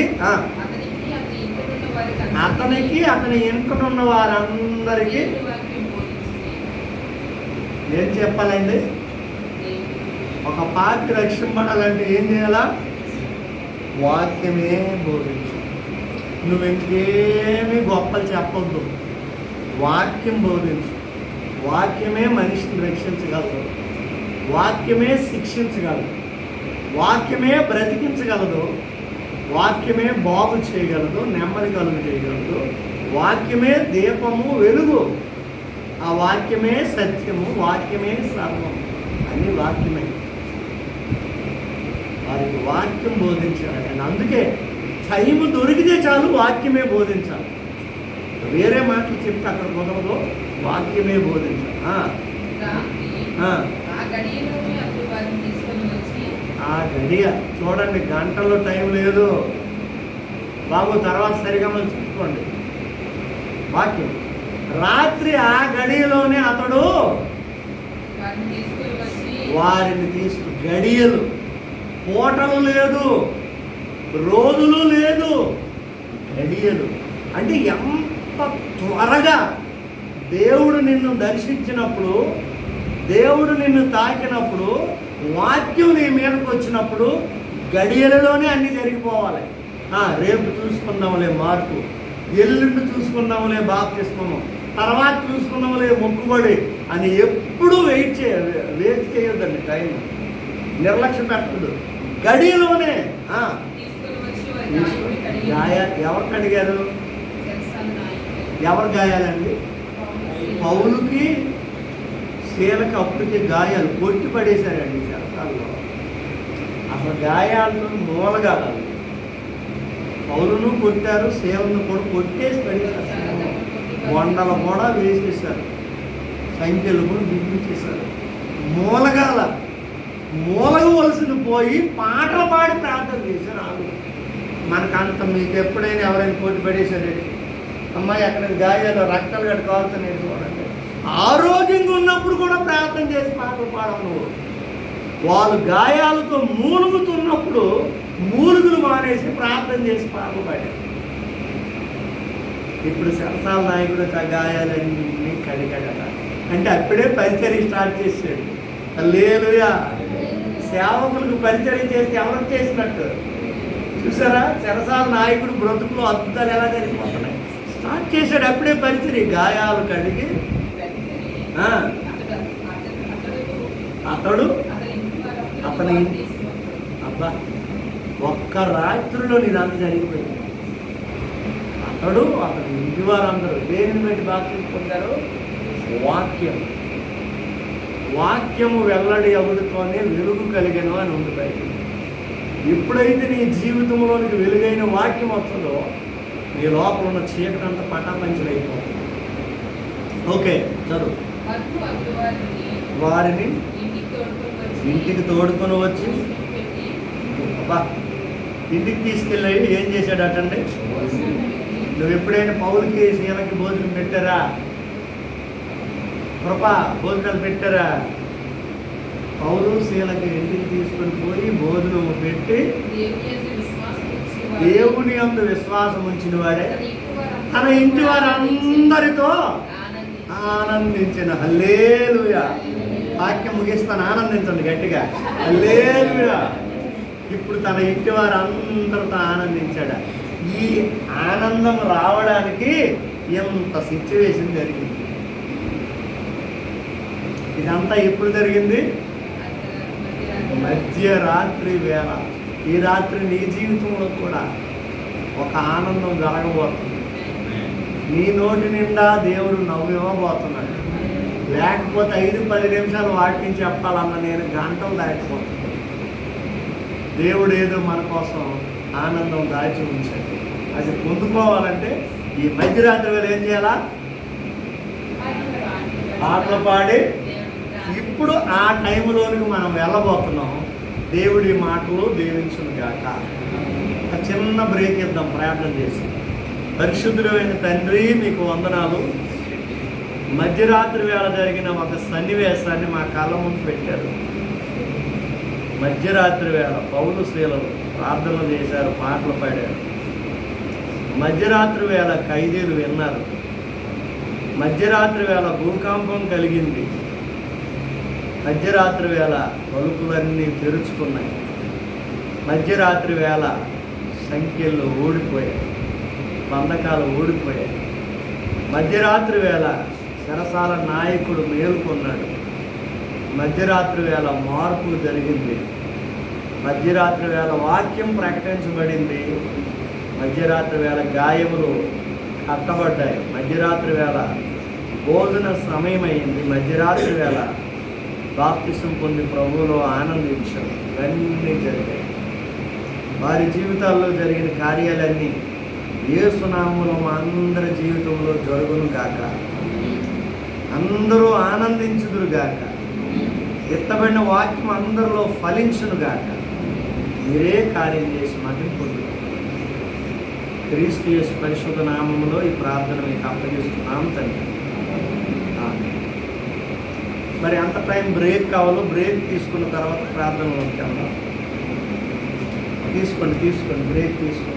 అతనికి అతని ఇంటనున్న వారందరికీ ఏం చెప్పాలండి? ఒక పార్టీ రక్షింపడాలంటే ఏం చేయాలా? వాక్యమే బోధించు. నువ్వు ఇంకేమీ గొప్పలు చెప్పొద్దు, వాక్యం బోధించు. వాక్యమే మనిషిని రక్షించగలదు, వాక్యమే శిక్షించగలదు, వాక్యమే బ్రతికించగలదు, వాక్యమే బాగు చేయగలదు, నెమ్మది కలుగు చేయగలదు. వాక్యమే దీపము, వెలుగు. ఆ వాక్యమే సత్యము, వాక్యమే సర్వం. అన్ని వాక్యమే. వారికి వాక్యం బోధించాడు. అందుకే టైం దొరికితే చాలు వాక్యమే బోధించాలి. వేరే మాటలు చెప్తే అక్కడ కుదరదు, వాక్యమే బోధించాలి. ఆ గడియ చూడండి, గంటలో టైం లేదు బాబు. తర్వాత సరిగా మనం చూసుకోండి వాక్యం. రాత్రి ఆ గడియలోనే అతడు వారిని గడియలు, పూటలు లేదు, రోజులు లేదు, గడియలు. అంటే ఎంత త్వరగా దేవుడు నిన్ను దర్శించినప్పుడు, దేవుడు నిన్ను తాకినప్పుడు, వాక్యం నీ మీదకి వచ్చినప్పుడు గడియలలోనే అన్నీ జరిగిపోవాలి. రేపు చూసుకుందాంలే మార్పు, ఎల్లుండి చూసుకుందాంలే బాప్తిస్మము, తర్వాత చూసుకుందాంలే మొక్కుబడి అని ఎప్పుడూ వేస్ట్ చేయొద్దండి. టైం నిర్లక్ష్య పెట్టదు. గడియలోనే ఎవరికి అడిగారు? ఎవరు గాయాలండి? పౌలుకి శీలకి అప్పటికి గాయాలు కొట్టి పడేశారండి చెరసాల్లో. అసలు గాయాలను మూలగాలి. పౌలును కొట్టారు, శీలను కూడా కొట్టేసి పడేశారు. వండలు కూడా వేసేసారు, సంఖ్యలు కూడా బిగించేశారు. మూలగవలసిన పోయి పాటలు పాడి ప్రార్థన చేశారు. మనకంత మీకు ఎప్పుడైనా ఎవరైనా కొట్టి పడేశారు, అమ్మాయి అక్కడ గాయాలు రక్తాలు గడ్డ కాలుతున్నాయి చూడండి. ఆరోగ్యంగా ఉన్నప్పుడు కూడా ప్రార్థన చేసి పాటలు పాడవు. వాళ్ళు గాయాలతో మూలుగుతున్నప్పుడు మూలుగులు మానేసి ప్రార్థన చేసి పాటలు పాడారు. ఇప్పుడు సరసాల నాయకుడు గాయాలన్నీ కడిగడ అంటే అప్పుడే పరిచర్య స్టార్ట్ చేశాడు. హల్లెలూయా. సేవకులకు పరిచర్య చేస్తే ఎవరికి చేసినట్టు చూసారా? చెరసాల నాయకుడు బ్రతుకులో అద్భుతాలు ఎలా జరిగిపోతున్నాయి. స్టార్ట్ చేశాడు అప్పుడే పరిచర్య, గాయాలు కడిగి. అతని అబ్బా, ఒక్క రాత్రిలో నీదంతా జరిగిపోయింది. అతని ఇంటి వారందరూ దేనిని బట్టి బాప్తిసం పొందారు? వాక్యము వెల్లడి అవుడుతోనే వెలుగు కలిగను అని ఉంది బయట. ఎప్పుడైతే నీ జీవితంలోనికి వెలుగైన వాక్యం వస్తుందో నీ లోపల ఉన్న చీకటంతా పటాపంచలైపోతుంది. ఓకే, చదువు. వారిని ఇంటికి తోడుకొని వచ్చి అబ్బా ఇంటికి తీసుకెళ్ళి ఏం చేశాడటండి? నువ్వు ఎప్పుడైనా పౌలకి శీలకి భోజనం పెట్టారా? కృపా భోజనాలు పెట్టారా? పౌలు శీలకి ఇంటికి తీసుకొని పోయి భోజనం పెట్టి దేవుని యందు విశ్వాసం ఉంచిన వాడే తన ఇంటి వారందరితో ఆనందించిన. హల్లెలూయా. వాక్యం ముగిస్తాను, ఆనందించండి గట్టిగా. హల్లెలూయా. ఇప్పుడు తన ఇంటి వారందరితో ఆనందించాడు. ఈ ఆనందం రావడానికి ఎంత సిచ్యువేషన్ జరిగింది. ఇదంతా ఎప్పుడు జరిగింది? మధ్యరాత్రి వేళ. ఈ రాత్రి నీ జీవితంలో కూడా ఒక ఆనందం జరగబోతుంది. నీ నోటి నిండా దేవుడు నవ్వివ్వబోతున్నాడు. లేకపోతే 5-10 నిమిషాలు వాక్యం చెప్పాలన్న నేను గంటలు దాటిపోతున్నాను. దేవుడు ఏదో మన కోసం ఆనందం దాచి ఉంచాడు. అది పొందుకోవాలంటే ఈ మధ్యరాత్రి వేళ ఏం చేయాలా? పాటలు పాడి ఇప్పుడు ఆ టైంలోనికి మనం వెళ్ళబోతున్నాం. దేవుడి మాటలు దీవించును గాక. ఒక చిన్న బ్రేక్ ఇద్దాం ప్రార్థన చేసి. పరిశుద్ధుడైన తండ్రి, మీకు వందనాలు. మధ్యరాత్రి వేళ జరిగిన ఒక సన్నివేశాన్ని మా కళ్ళ ముందు పెట్టారు. మధ్యరాత్రి వేళ పౌలు శీలలు ప్రార్థనలు చేశారు, పాటలు పాడారు. మధ్యరాత్రి వేళ ఖైదీలు విన్నారు. మధ్యరాత్రి వేళ భూకంపం కలిగింది. మధ్యరాత్రి వేళ తలుపులన్నీ తెరుచుకున్నాయి. మధ్యరాత్రి వేళ సంఖ్యలు ఊడిపోయాయి, బంధకాలు ఊడిపోయాయి. మధ్యరాత్రి వేళ చెరసాల నాయకుడు మేలుకున్నాడు. మధ్యరాత్రి వేళ మార్పు జరిగింది. మధ్యరాత్రి వేళ వాక్యం ప్రకటించబడింది. మధ్యరాత్రి వేళ గాయములు కట్టబడ్డాయి. మధ్యరాత్రి వేళ భోజన సమయమైంది. మధ్యరాత్రి వేళ బాప్తిసం పొంది ప్రభువులో ఆనందించారు. ఇవన్నీ జరిగాయి. వారి జీవితాల్లో జరిగిన కార్యాలన్నీ యేసు నామములో మా అందరి జీవితంలో జరుగును గాక. అందరూ ఆనందించుదురు గాక. ఎత్తబడిన వాక్యం అందరిలో ఫలించును గాక. మీరే కార్యం చేసి మహిమ పొందుతారు. క్రీస్తు యేసు పరిశుద్ధ నామములో ఈ ప్రార్థన మీకు అప్పగిస్తున్నాం తండ్రి. మరి ఎంత టైం బ్రేక్ కావాలో బ్రేక్ తీసుకున్న తర్వాత ప్రార్థనలోకి వెళ్దాం. తీసుకోండి బ్రేక్ తీసుకోండి.